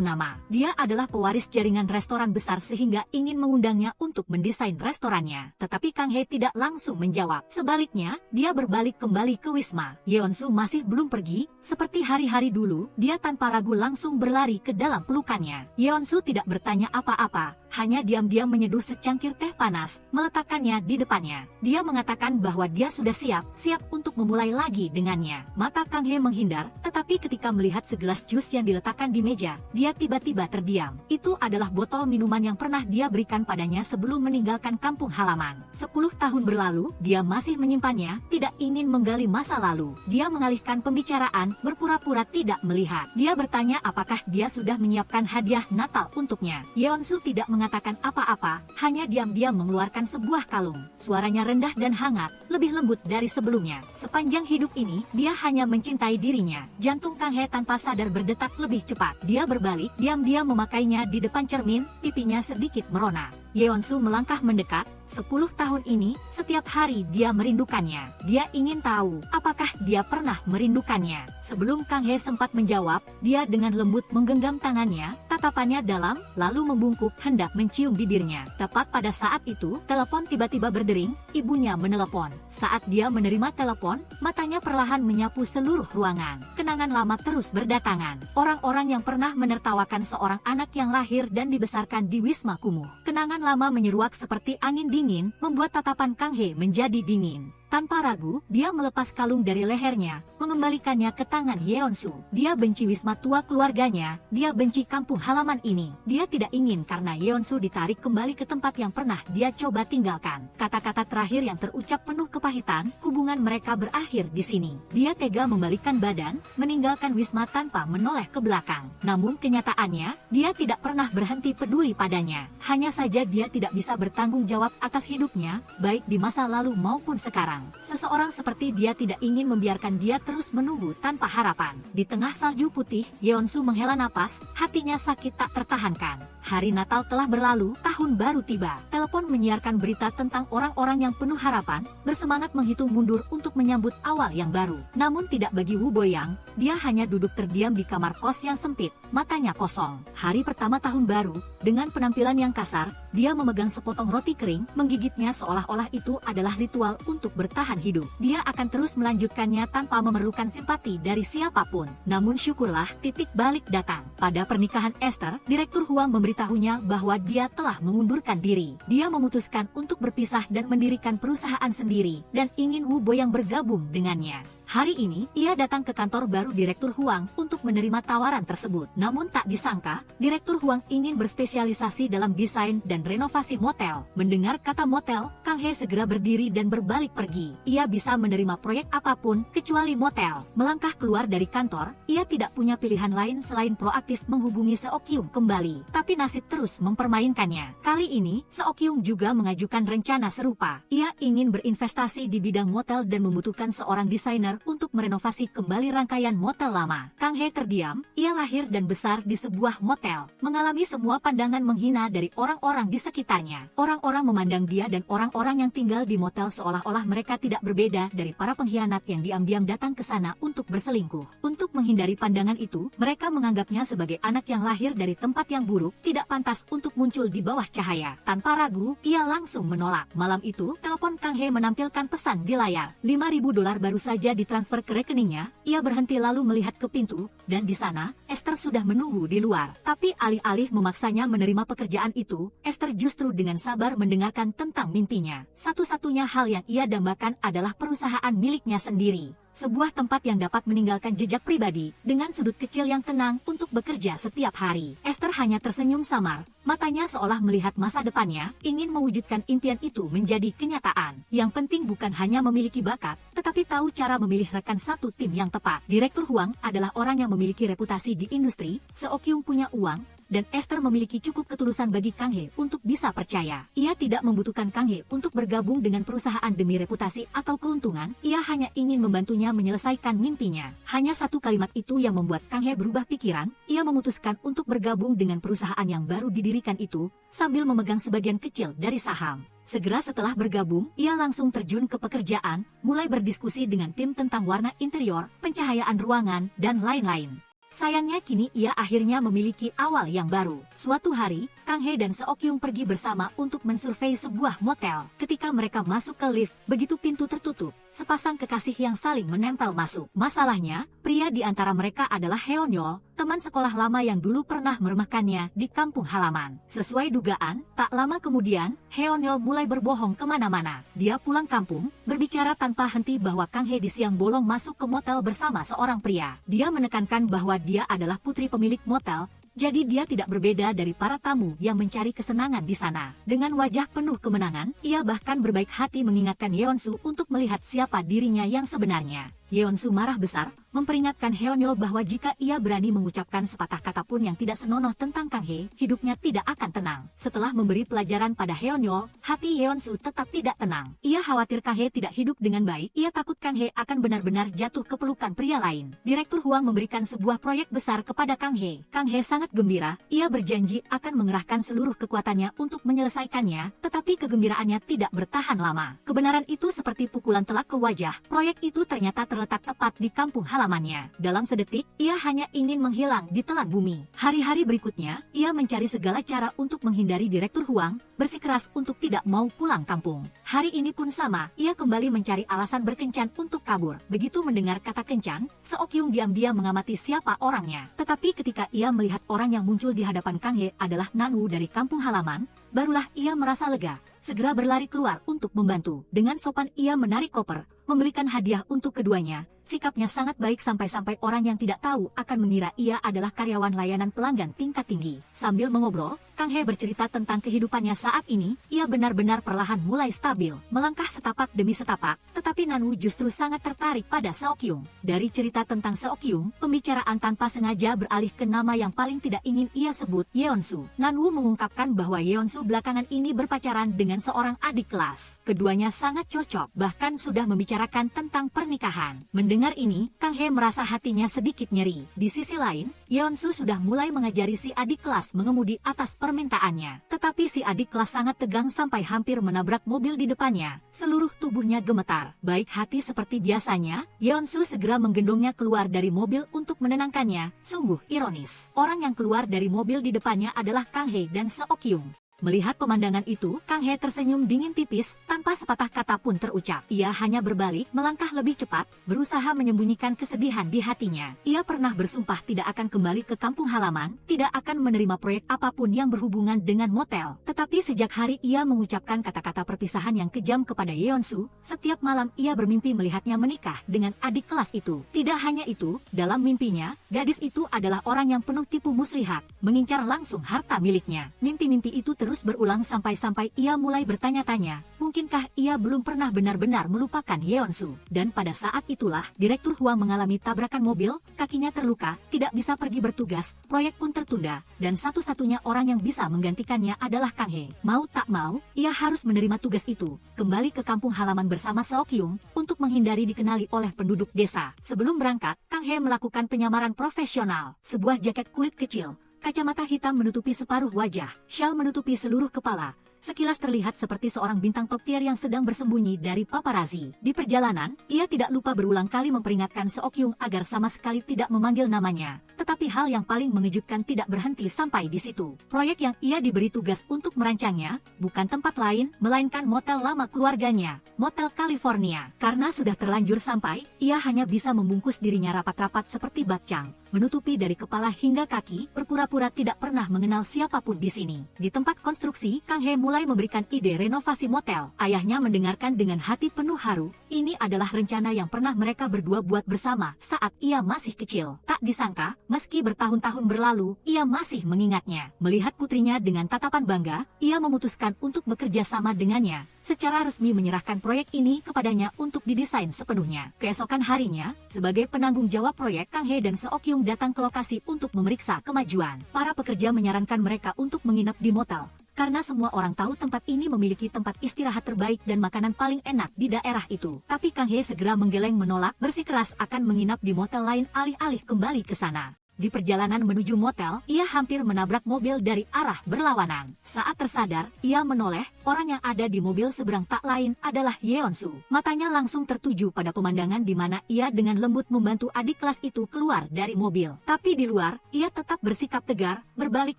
nama. Dia adalah pewaris jaringan restoran besar sehingga ingin mengundangnya untuk mendesain restorannya. Tetapi Kang Hye tidak langsung menjawab. Sebaliknya, dia berbalik kembali ke Wisma. Yeonsu masih belum pergi, seperti hari-hari dulu, dia tanpa ragu langsung berlari ke dalam pelukannya. Yeonsu tidak bertanya apa-apa, hanya diam-diam menyeduh secangkir teh panas, meletakkannya di depannya. Dia mengatakan bahwa dia sudah siap untuk memulai lagi dengannya. Mata Kang Hye menghindar, tetapi ketika melihat segelas jus yang diletakkan di meja, dia tiba-tiba terdiam. Itu adalah botol minuman yang pernah dia berikan padanya sebelum meninggalkan kampung halaman. 10 tahun berlalu, dia masih menyimpannya, tidak ingin menggali masa lalu. Dia mengalihkan pembicaraan, berpura-pura tidak melihat. Dia bertanya apakah dia sudah menyiapkan hadiah Natal untuknya. Yeonsu tidak mengatakan apa-apa, hanya diam-diam mengeluarkan sebuah kalung. Suaranya rendah dan hangat, lebih lembut dari sebelumnya. Sepanjang hidup ini, dia hanya mencintai dirinya. Jantung Kang Hye tanpa sadar berdetak lebih cepat. Dia berbalik, diam-diam memakainya di depan cermin, pipinya sedikit merona. Yeonsu melangkah mendekat. 10 tahun ini, setiap hari dia merindukannya. Dia ingin tahu, apakah dia pernah merindukannya. Sebelum Kang Hye sempat menjawab, dia dengan lembut menggenggam tangannya, tatapannya dalam, lalu membungkuk hendak mencium bibirnya. Tepat pada saat itu, telepon tiba-tiba berdering, ibunya menelepon. Saat dia menerima telepon, matanya perlahan menyapu seluruh ruangan. Kenangan lama terus berdatangan. Orang-orang yang pernah menertawakan seorang anak yang lahir dan dibesarkan di Wisma Kumuh. Kenangan lama menyeruak seperti angin dingin, membuat tatapan Kang Hye menjadi dingin. Tanpa ragu, dia melepas kalung dari lehernya, mengembalikannya ke tangan Yeonsu. Dia benci Wisma tua keluarganya, dia benci kampung halaman ini. Dia tidak ingin karena Yeonsu ditarik kembali ke tempat yang pernah dia coba tinggalkan. Kata-kata terakhir yang terucap penuh kepahitan, hubungan mereka berakhir di sini. Dia tega membalikkan badan, meninggalkan Wisma tanpa menoleh ke belakang. Namun kenyataannya, dia tidak pernah berhenti peduli padanya. Hanya saja dia tidak bisa bertanggung jawab atas hidupnya, baik di masa lalu maupun sekarang. Seseorang seperti dia tidak ingin membiarkan dia terus menunggu tanpa harapan. Di tengah salju putih, Yeonsu menghela napas, hatinya sakit tak tertahankan. Hari Natal telah berlalu, tahun baru tiba. Telepon menyiarkan berita tentang orang-orang yang penuh harapan, bersemangat menghitung mundur untuk menyambut awal yang baru. Namun tidak bagi Wu Boyang, dia hanya duduk terdiam di kamar kos yang sempit, matanya kosong. Hari pertama tahun baru, dengan penampilan yang kasar, dia memegang sepotong roti kering, menggigitnya seolah-olah itu adalah ritual untuk bertahan hidup. Dia akan terus melanjutkannya tanpa memerlukan simpati dari siapapun. Namun syukurlah, titik balik datang. Pada pernikahan Esther, Direktur Huang memberitahunya bahwa dia telah mengundurkan diri. Dia memutuskan untuk berpisah dan mendirikan perusahaan sendiri, dan ingin Wu Boyang bergabung dengannya. Hari ini, ia datang ke kantor baru Direktur Huang untuk menerima tawaran tersebut. Namun tak disangka, Direktur Huang ingin berspesialisasi dalam desain dan renovasi motel. Mendengar kata motel, Kang Hye segera berdiri dan berbalik pergi. Ia bisa menerima proyek apapun, kecuali motel. Melangkah keluar dari kantor, ia tidak punya pilihan lain selain proaktif menghubungi Seokyung kembali. Tapi nasib terus mempermainkannya. Kali ini, Seokyung juga mengajukan rencana serupa. Ia ingin berinvestasi di bidang motel dan membutuhkan seorang desainer untuk merenovasi kembali rangkaian motel lama. Kang Hye terdiam, ia lahir dan besar di sebuah motel, mengalami semua pandangan menghina dari orang-orang di sekitarnya. Orang-orang memandang dia dan orang-orang yang tinggal di motel seolah-olah mereka tidak berbeda dari para pengkhianat yang diam-diam datang ke sana untuk berselingkuh. Untuk menghindari pandangan itu, mereka menganggapnya sebagai anak yang lahir dari tempat yang buruk, tidak pantas untuk muncul di bawah cahaya. Tanpa ragu, ia langsung menolak. Malam itu, telepon Kang Hye menampilkan pesan di layar. $5.000 baru saja ditransfer ke rekeningnya. Ia berhenti lalu melihat ke pintu, dan di sana, Esther sudah menunggu di luar. Tapi alih-alih memaksanya menerima pekerjaan itu, Esther justru dengan sabar mendengarkan tentang mimpinya. Satu-satunya hal yang ia dambakan adalah perusahaan miliknya sendiri. Sebuah tempat yang dapat meninggalkan jejak pribadi, dengan sudut kecil yang tenang untuk bekerja setiap hari. Esther hanya tersenyum samar, matanya seolah melihat masa depannya, ingin mewujudkan impian itu menjadi kenyataan. Yang penting bukan hanya memiliki bakat, tetapi tahu cara memilih rekan satu tim yang tepat. Direktur Huang adalah orang yang memiliki reputasi di industri. Seokyung punya uang, dan Esther memiliki cukup ketulusan bagi Kang He untuk bisa percaya. Ia tidak membutuhkan Kang He untuk bergabung dengan perusahaan demi reputasi atau keuntungan, ia hanya ingin membantunya menyelesaikan mimpinya. Hanya satu kalimat itu yang membuat Kang He berubah pikiran, ia memutuskan untuk bergabung dengan perusahaan yang baru didirikan itu, sambil memegang sebagian kecil dari saham. Segera setelah bergabung, ia langsung terjun ke pekerjaan, mulai berdiskusi dengan tim tentang warna interior, pencahayaan ruangan, dan lain-lain. Sayangnya kini ia akhirnya memiliki awal yang baru. Suatu hari, Kang He dan Seok-Kyung pergi bersama untuk mensurvei sebuah motel. Ketika mereka masuk ke lift, begitu pintu tertutup, sepasang kekasih yang saling menempel masuk. Masalahnya, pria di antara mereka adalah Heon-yeol, teman sekolah lama yang dulu pernah meremehkannya di kampung halaman. Sesuai dugaan, tak lama kemudian, Heon-yeol mulai berbohong kemana-mana. Dia pulang kampung, berbicara tanpa henti bahwa Kang He di siang bolong masuk ke motel bersama seorang pria. Dia menekankan bahwa dia adalah putri pemilik motel, jadi dia tidak berbeda dari para tamu yang mencari kesenangan di sana. Dengan wajah penuh kemenangan, ia bahkan berbaik hati mengingatkan Yeon-su untuk melihat siapa dirinya yang sebenarnya. Yeon-su marah besar, memperingatkan Heon-yeol bahwa jika ia berani mengucapkan sepatah kata pun yang tidak senonoh tentang Kang He, hidupnya tidak akan tenang. Setelah memberi pelajaran pada Heon-yeol, hati Yeon-su tetap tidak tenang. Ia khawatir Kang He tidak hidup dengan baik, ia takut Kang He akan benar-benar jatuh ke pelukan pria lain. Direktur Huang memberikan sebuah proyek besar kepada Kang He. Kang He sangat gembira, ia berjanji akan mengerahkan seluruh kekuatannya untuk menyelesaikannya, tetapi kegembiraannya tidak bertahan lama. Kebenaran itu seperti pukulan telak ke wajah, proyek itu ternyata terletak tepat di kampung halamannya. Dalam sedetik, ia hanya ingin menghilang di telan bumi. Hari-hari berikutnya, ia mencari segala cara untuk menghindari Direktur Huang, bersikeras untuk tidak mau pulang kampung. Hari ini pun sama, ia kembali mencari alasan berkencan untuk kabur. Begitu mendengar kata kencan, Seok-Kyung diam-diam mengamati siapa orangnya. Tetapi ketika ia melihat orang yang muncul di hadapan Kang He adalah Nanwoo dari kampung halaman, barulah ia merasa lega. Segera berlari keluar untuk membantu. Dengan sopan ia menarik koper, membelikan hadiah untuk keduanya. Sikapnya sangat baik sampai-sampai orang yang tidak tahu akan mengira ia adalah karyawan layanan pelanggan tingkat tinggi. Sambil mengobrol, Kang He bercerita tentang kehidupannya saat ini, ia benar-benar perlahan mulai stabil, melangkah setapak demi setapak, tetapi Nanwoo justru sangat tertarik pada Seok-Kyung. Dari cerita tentang Seok-Kyung, pembicaraan tanpa sengaja beralih ke nama yang paling tidak ingin ia sebut, Yeon-su. Nanwoo mengungkapkan bahwa Yeon-su belakangan ini berpacaran dengan seorang adik kelas. Keduanya sangat cocok, bahkan sudah membicarakan tentang pernikahan. Mendengar ini, Kang He merasa hatinya sedikit nyeri. Di sisi lain, Yeon-su sudah mulai mengajari si adik kelas mengemudi atas permintaannya. Tetapi si adik kelas sangat tegang sampai hampir menabrak mobil di depannya. Seluruh tubuhnya gemetar. Baik hati seperti biasanya, Yeon-su segera menggendongnya keluar dari mobil untuk menenangkannya. Sungguh ironis. Orang yang keluar dari mobil di depannya adalah Kang He dan Seok-Kyung. Melihat pemandangan itu, Kang He tersenyum dingin tipis, tanpa sepatah kata pun terucap. Ia hanya berbalik, melangkah lebih cepat, berusaha menyembunyikan kesedihan di hatinya. Ia pernah bersumpah tidak akan kembali ke kampung halaman, tidak akan menerima proyek apapun yang berhubungan dengan motel. Tetapi sejak hari ia mengucapkan kata-kata perpisahan yang kejam kepada Yeon-su, setiap malam ia bermimpi melihatnya menikah dengan adik kelas itu. Tidak hanya itu, dalam mimpinya, gadis itu adalah orang yang penuh tipu muslihat, mengincar langsung harta miliknya. Mimpi-mimpi itu terus berulang sampai-sampai ia mulai bertanya-tanya, mungkinkah ia belum pernah benar-benar melupakan Yeon-su. Dan pada saat itulah, Direktur Huang mengalami tabrakan mobil, kakinya terluka, tidak bisa pergi bertugas, proyek pun tertunda, dan satu-satunya orang yang bisa menggantikannya adalah Kang He. Mau tak mau, ia harus menerima tugas itu, kembali ke kampung halaman bersama Seok-Kyung, untuk menghindari dikenali oleh penduduk desa. Sebelum berangkat, Kang He melakukan penyamaran profesional, sebuah jaket kulit kecil, kacamata hitam menutupi separuh wajah, syal menutupi seluruh kepala. Sekilas terlihat seperti seorang bintang top tier yang sedang bersembunyi dari paparazzi. Di perjalanan, ia tidak lupa berulang kali memperingatkan Seok-Kyung agar sama sekali tidak memanggil namanya. Tetapi hal yang paling mengejutkan tidak berhenti sampai di situ. Proyek yang ia diberi tugas untuk merancangnya, bukan tempat lain, melainkan motel lama keluarganya, Motel California. Karena sudah terlanjur sampai, ia hanya bisa membungkus dirinya rapat-rapat seperti batcang, menutupi dari kepala hingga kaki, berpura-pura tidak pernah mengenal siapapun di sini. Di tempat konstruksi, Kang He mulai memberikan ide renovasi motel. Ayahnya mendengarkan dengan hati penuh haru. Ini adalah rencana yang pernah mereka berdua buat bersama saat ia masih kecil. Tak disangka, meski bertahun-tahun berlalu, ia masih mengingatnya. Melihat putrinya dengan tatapan bangga, ia memutuskan untuk bekerja sama dengannya. Secara resmi menyerahkan proyek ini kepadanya untuk didesain sepenuhnya. Keesokan harinya, sebagai penanggung jawab proyek, Kang He dan Seok-Kyung Seokyung datang ke lokasi untuk memeriksa kemajuan. Para pekerja menyarankan mereka untuk menginap di motel, karena semua orang tahu tempat ini memiliki tempat istirahat terbaik dan makanan paling enak di daerah itu. Tapi Kang He segera menggeleng menolak, bersikeras akan menginap di motel lain alih-alih kembali ke sana. Di perjalanan menuju motel, ia hampir menabrak mobil dari arah berlawanan. Saat tersadar, ia menoleh. Orang yang ada di mobil seberang tak lain adalah Yeonsu. Matanya langsung tertuju pada pemandangan di mana ia dengan lembut membantu adik kelas itu keluar dari mobil. Tapi di luar, ia tetap bersikap tegar, berbalik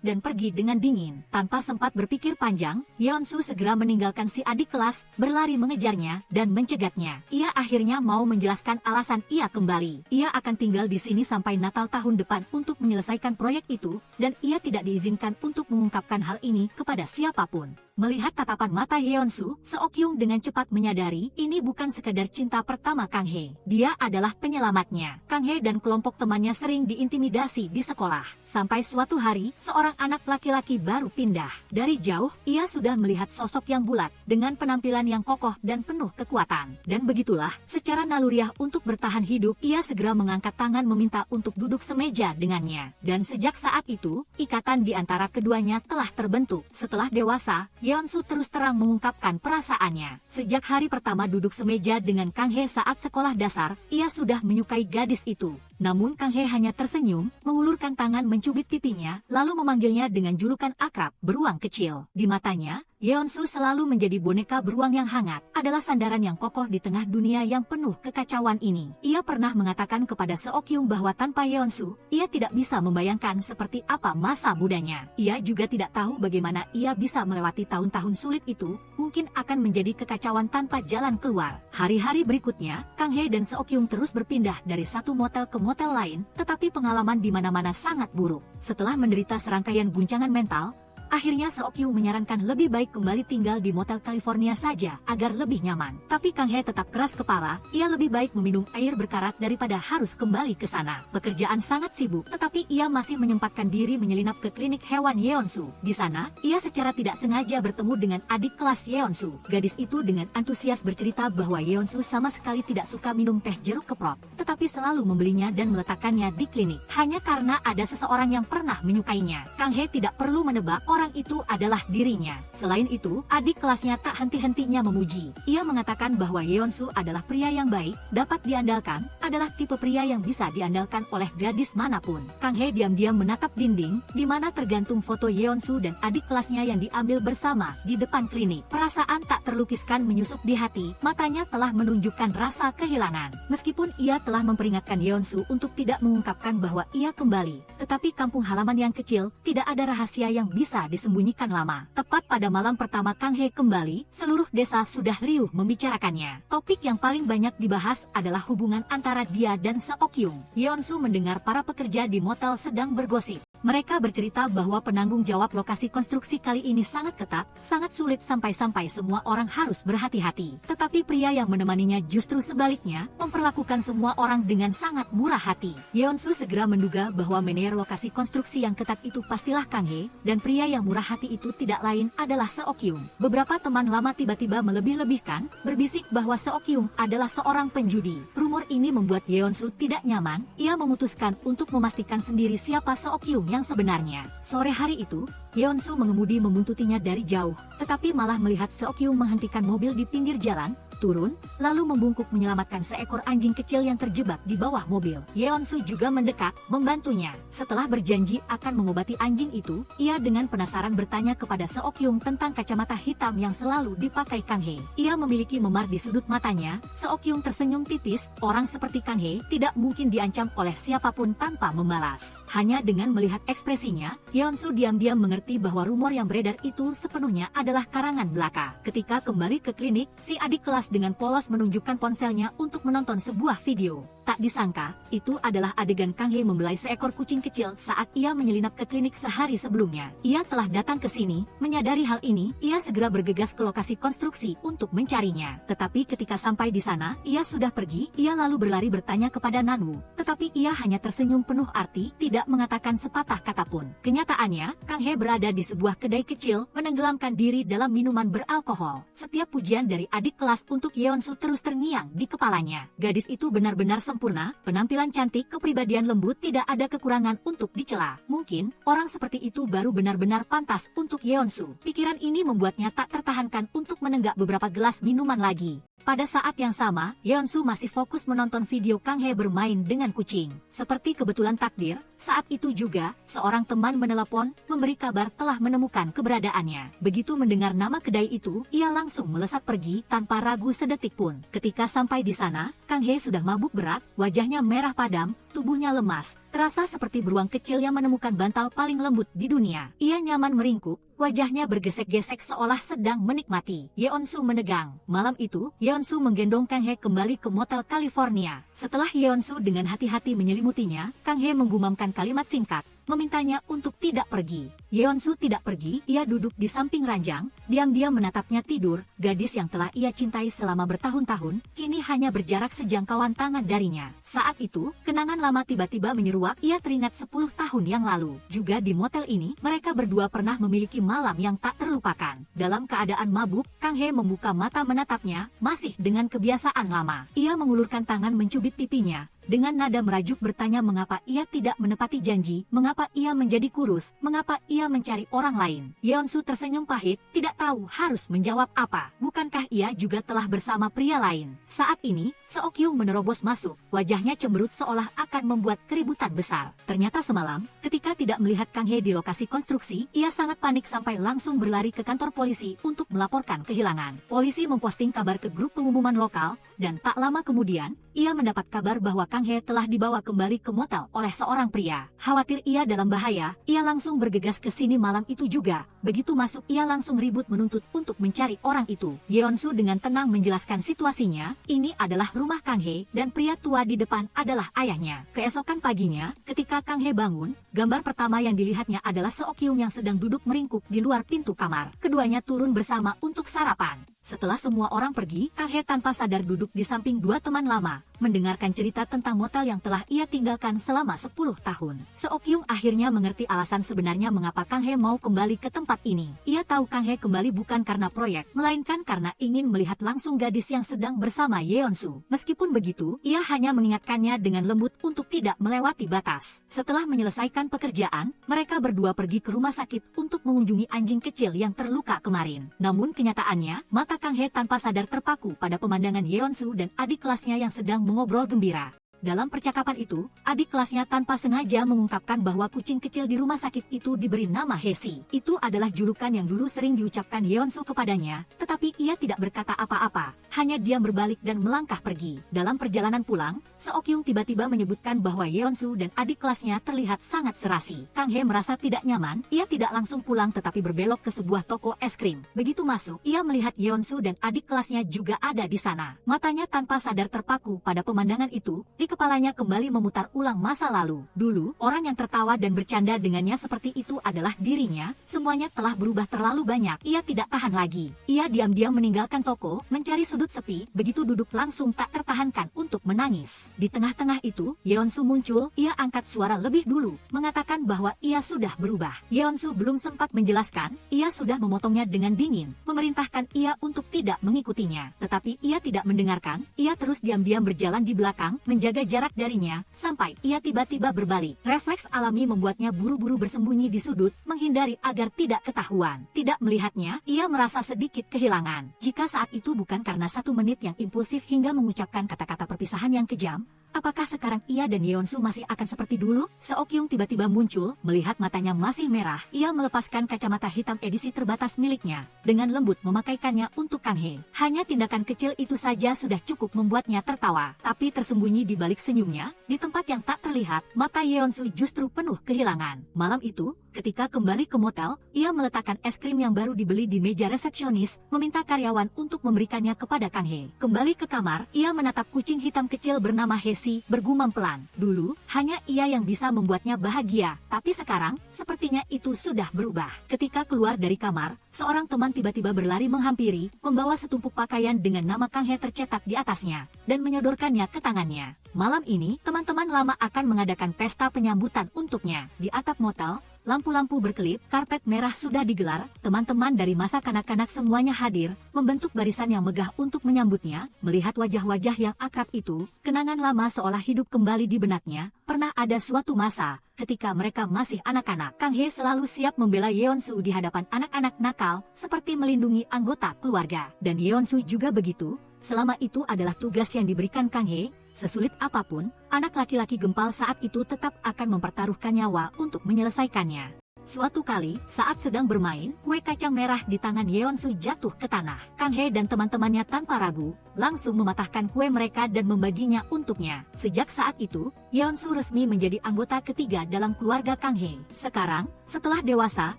dan pergi dengan dingin. Tanpa sempat berpikir panjang, Yeonsu segera meninggalkan si adik kelas, berlari mengejarnya dan mencegatnya. Ia akhirnya mau menjelaskan alasan ia kembali. Ia akan tinggal di sini sampai Natal tahun depan untuk menyelesaikan proyek itu, dan ia tidak diizinkan untuk mengungkapkan hal ini kepada siapapun. Melihat tatapan mata Yeonsu, Seokyung dengan cepat menyadari ini bukan sekadar cinta pertama Kang He. Dia adalah penyelamatnya. Kang He dan kelompok temannya sering diintimidasi di sekolah. Sampai suatu hari, seorang anak laki-laki baru pindah. Dari jauh, ia sudah melihat sosok yang bulat, dengan penampilan yang kokoh dan penuh kekuatan. Dan begitulah, secara naluriah untuk bertahan hidup, ia segera mengangkat tangan meminta untuk duduk semeja dengannya. Dan sejak saat itu, ikatan di antara keduanya telah terbentuk. Setelah dewasa, Yeonsu terus terang mengungkapkan perasaannya. Sejak hari pertama duduk semeja dengan Kang He saat sekolah dasar, ia sudah menyukai gadis itu. Namun Kang He hanya tersenyum, mengulurkan tangan mencubit pipinya, lalu memanggilnya dengan julukan akrab, beruang kecil. Di matanya, Yeonsu selalu menjadi boneka beruang yang hangat, adalah sandaran yang kokoh di tengah dunia yang penuh kekacauan ini. Ia pernah mengatakan kepada Seokyung bahwa tanpa Yeonsu, ia tidak bisa membayangkan seperti apa masa mudanya. Ia juga tidak tahu bagaimana ia bisa melewati tahun-tahun sulit itu, mungkin akan menjadi kekacauan tanpa jalan keluar. Hari-hari berikutnya, Kang He dan Seokyung terus berpindah dari satu motel ke motel lain, tetapi pengalaman di mana-mana sangat buruk. Setelah menderita serangkaian guncangan mental, akhirnya Seokyung menyarankan lebih baik kembali tinggal di motel California saja agar lebih nyaman. Tapi Kang He tetap keras kepala, ia lebih baik meminum air berkarat daripada harus kembali ke sana. Pekerjaan sangat sibuk, tetapi ia masih menyempatkan diri menyelinap ke klinik hewan Yeonsu. Di sana, ia secara tidak sengaja bertemu dengan adik kelas Yeonsu. Gadis itu dengan antusias bercerita bahwa Yeonsu sama sekali tidak suka minum teh jeruk keprok, tetapi selalu membelinya dan meletakkannya di klinik. Hanya karena ada seseorang yang pernah menyukainya. Kang He tidak perlu menebak orang itu adalah dirinya. Selain itu, adik kelasnya tak henti-hentinya memuji. Ia mengatakan bahwa Yeonsu adalah pria yang baik, dapat diandalkan, adalah tipe pria yang bisa diandalkan oleh gadis manapun. Kang He diam-diam menatap dinding, di mana tergantung foto Yeonsu dan adik kelasnya yang diambil bersama di depan klinik. Perasaan tak terlukiskan menyusup di hati, matanya telah menunjukkan rasa kehilangan. Meskipun ia telah memperingatkan Yeonsu untuk tidak mengungkapkan bahwa ia kembali, tetapi kampung halaman yang kecil, tidak ada rahasia yang bisa disembunyikan lama. Tepat pada malam pertama Kang He kembali, seluruh desa sudah riuh membicarakannya. Topik yang paling banyak dibahas adalah hubungan antara dia dan Seokyung. Yeonsu mendengar para pekerja di motel sedang bergosip. Mereka bercerita bahwa penanggung jawab lokasi konstruksi kali ini sangat ketat, sangat sulit sampai-sampai semua orang harus berhati-hati. Tetapi pria yang menemaninya justru sebaliknya, memperlakukan semua orang dengan sangat murah hati. Yeonsu segera menduga bahwa manajer lokasi konstruksi yang ketat itu pastilah Kang He, dan pria yang murah hati itu tidak lain adalah Seokyung. Beberapa teman lama tiba-tiba melebih-lebihkan, berbisik bahwa Seokyung adalah seorang penjudi. Rumor ini membuat Yeonsu tidak nyaman, ia memutuskan untuk memastikan sendiri siapa Seokyung yang sebenarnya. Sore hari itu, Yeonsu mengemudi membuntutinya dari jauh, tetapi malah melihat Seokyung menghentikan mobil di pinggir jalan, turun, lalu membungkuk menyelamatkan seekor anjing kecil yang terjebak di bawah mobil. Yeonsu juga mendekat, membantunya. Setelah berjanji akan mengobati anjing itu, ia dengan penasaran bertanya kepada Seokyung tentang kacamata hitam yang selalu dipakai Kang He. Ia memiliki memar di sudut matanya. Seokyung tersenyum tipis, orang seperti Kang He tidak mungkin diancam oleh siapapun tanpa membalas. Hanya dengan melihat ekspresinya, Yeonsu diam-diam mengerti bahwa rumor yang beredar itu sepenuhnya adalah karangan belaka. Ketika kembali ke klinik, si adik kelas dengan polos menunjukkan ponselnya untuk menonton sebuah video. Tak disangka, itu adalah adegan Kang He membelai seekor kucing kecil saat ia menyelinap ke klinik sehari sebelumnya. Ia telah datang ke sini, menyadari hal ini, ia segera bergegas ke lokasi konstruksi untuk mencarinya. Tetapi ketika sampai di sana, ia sudah pergi, ia lalu berlari bertanya kepada Nanwoo. Tetapi ia hanya tersenyum penuh arti, tidak mengatakan sepatah kata pun. Kenyataannya, Kang He berada di sebuah kedai kecil, menenggelamkan diri dalam minuman beralkohol. Setiap pujian dari adik kelas untuk Yeonsu terus terngiang di kepalanya. Gadis itu benar-benar sempurna, penampilan cantik, kepribadian lembut, tidak ada kekurangan untuk dicela. Mungkin, orang seperti itu baru benar-benar pantas untuk Yeonsu. Pikiran ini membuatnya tak tertahankan untuk menenggak beberapa gelas minuman lagi. Pada saat yang sama, Yeonsu masih fokus menonton video Kang Hye bermain dengan kucing. Seperti kebetulan takdir, saat itu juga, seorang teman menelepon, memberi kabar telah menemukan keberadaannya. Begitu mendengar nama kedai itu, ia langsung melesat pergi tanpa ragu sedetik pun. Ketika sampai di sana, Kang Hye sudah mabuk berat, wajahnya merah padam, tubuhnya lemas, terasa seperti beruang kecil yang menemukan bantal paling lembut di dunia. Ia nyaman meringkuk, wajahnya bergesek-gesek seolah sedang menikmati. Yeonsu menegang. Malam itu, Yeonsu menggendong Kang Hye kembali ke motel California. Setelah Yeonsu dengan hati-hati menyelimutinya, Kang Hye menggumamkan kalimat singkat, memintanya untuk tidak pergi. Yeonsu tidak pergi, ia duduk di samping ranjang, diam-diam menatapnya tidur. Gadis yang telah ia cintai selama bertahun-tahun, kini hanya berjarak sejangkauan tangan darinya. Saat itu, kenangan lama tiba-tiba menyeruak, ia teringat 10 tahun yang lalu. Juga di motel ini, mereka berdua pernah memiliki malam yang tak terlupakan. Dalam keadaan mabuk, Kang Hye membuka mata menatapnya, masih dengan kebiasaan lama. Ia mengulurkan tangan mencubit pipinya. Dengan nada merajuk bertanya mengapa ia tidak menepati janji, mengapa ia menjadi kurus, mengapa ia mencari orang lain. Yeonsu tersenyum pahit, tidak tahu harus menjawab apa. Bukankah ia juga telah bersama pria lain? Saat ini, Seok-kyung menerobos masuk, wajahnya cemberut seolah akan membuat keributan besar. Ternyata semalam, ketika tidak melihat Kang Hye di lokasi konstruksi, ia sangat panik sampai langsung berlari ke kantor polisi untuk melaporkan kehilangan. Polisi memposting kabar ke grup pengumuman lokal, dan tak lama kemudian, ia mendapat kabar bahwa Kang Hye telah dibawa kembali ke motel oleh seorang pria. Khawatir ia dalam bahaya, ia langsung bergegas ke sini malam itu juga. Begitu masuk, ia langsung ribut menuntut untuk mencari orang itu. Yeonsu dengan tenang menjelaskan situasinya, ini adalah rumah Kang Hye, dan pria tua di depan adalah ayahnya. Keesokan paginya, ketika Kang Hye bangun, gambar pertama yang dilihatnya adalah Seok-kyung yang sedang duduk meringkuk di luar pintu kamar. Keduanya turun bersama untuk sarapan. Setelah semua orang pergi, Kang Hye tanpa sadar duduk di samping dua teman lama, mendengarkan cerita tentang motel yang telah ia tinggalkan selama 10 tahun. Seok-kyung akhirnya mengerti alasan sebenarnya mengapa Kang Hye mau kembali ke tempat ini. Ia tahu Kang Hye kembali bukan karena proyek, melainkan karena ingin melihat langsung gadis yang sedang bersama Yeonsu. Meskipun begitu, ia hanya mengingatkannya dengan lembut untuk tidak melewati batas. Setelah menyelesaikan pekerjaan, mereka berdua pergi ke rumah sakit untuk mengunjungi anjing kecil yang terluka kemarin. Namun kenyataannya, mata Kang Hye tanpa sadar terpaku pada pemandangan Yeonsu dan adik kelasnya yang sedang mengobrol gembira. Dalam percakapan itu, adik kelasnya tanpa sengaja mengungkapkan bahwa kucing kecil di rumah sakit itu diberi nama Hesi. Itu adalah julukan yang dulu sering diucapkan Yeonsu kepadanya, tetapi ia tidak berkata apa-apa, hanya diam berbalik dan melangkah pergi. Dalam perjalanan pulang, Seok-kyung tiba-tiba menyebutkan bahwa Yeonsu dan adik kelasnya terlihat sangat serasi. Kang Hye merasa tidak nyaman, ia tidak langsung pulang tetapi berbelok ke sebuah toko es krim. Begitu masuk, ia melihat Yeonsu dan adik kelasnya juga ada di sana. Matanya tanpa sadar terpaku pada pemandangan itu, di kepalanya kembali memutar ulang masa lalu. Dulu, orang yang tertawa dan bercanda dengannya seperti itu adalah dirinya. Semuanya telah berubah terlalu banyak. Ia tidak tahan lagi. Ia diam-diam meninggalkan toko, mencari sudut sepi. Begitu duduk langsung tak tertahankan untuk menangis. Di tengah-tengah itu, Yeonsu muncul. Ia angkat suara lebih dulu, mengatakan bahwa ia sudah berubah. Yeonsu belum sempat menjelaskan, ia sudah memotongnya dengan dingin, memerintahkan ia untuk tidak mengikutinya. Tetapi ia tidak mendengarkan. Ia terus diam-diam berjalan di belakang, menjaga jarak darinya, sampai ia tiba-tiba berbalik. Refleks alami membuatnya buru-buru bersembunyi di sudut, menghindari agar tidak ketahuan. Tidak melihatnya, ia merasa sedikit kehilangan. Jika saat itu bukan karena 1 menit yang impulsif hingga mengucapkan kata-kata perpisahan yang kejam, apakah sekarang ia dan Yeonsu masih akan seperti dulu? Seok-kyung tiba-tiba muncul, melihat matanya masih merah. Ia melepaskan kacamata hitam edisi terbatas miliknya, dengan lembut memakaikannya untuk Kang Hye. Hanya tindakan kecil itu saja sudah cukup membuatnya tertawa. Tapi tersembunyi di balik senyumnya, di tempat yang tak terlihat, mata Yeonsu justru penuh kehilangan. Malam itu, ketika kembali ke motel, ia meletakkan es krim yang baru dibeli di meja resepsionis, meminta karyawan untuk memberikannya kepada Kang Hye. Kembali ke kamar, ia menatap kucing hitam kecil bernama Hesi, bergumam pelan. Dulu, hanya ia yang bisa membuatnya bahagia, tapi sekarang, sepertinya itu sudah berubah. Ketika keluar dari kamar, seorang teman tiba-tiba berlari menghampiri, membawa setumpuk pakaian dengan nama Kang Hye tercetak di atasnya, dan menyodorkannya ke tangannya. Malam ini, teman-teman lama akan mengadakan pesta penyambutan untuknya. Di atap motel, lampu-lampu berkelip, karpet merah sudah digelar, teman-teman dari masa kanak-kanak semuanya hadir, membentuk barisan yang megah untuk menyambutnya. Melihat wajah-wajah yang akrab itu, kenangan lama seolah hidup kembali di benaknya. Pernah ada suatu masa, ketika mereka masih anak-anak, Kang He selalu siap membela Yeonsu di hadapan anak-anak nakal, seperti melindungi anggota keluarga. Dan Yeonsu juga begitu. Selama itu adalah tugas yang diberikan Kang He. Sesulit apapun, anak laki-laki gempal saat itu tetap akan mempertaruhkan nyawa untuk menyelesaikannya. Suatu kali, saat sedang bermain, kue kacang merah di tangan Yeonsu jatuh ke tanah. Kang He dan teman-temannya tanpa ragu, langsung mematahkan kue mereka dan membaginya untuknya. Sejak saat itu, Yeonsu resmi menjadi anggota ketiga dalam keluarga Kang He. Sekarang, setelah dewasa,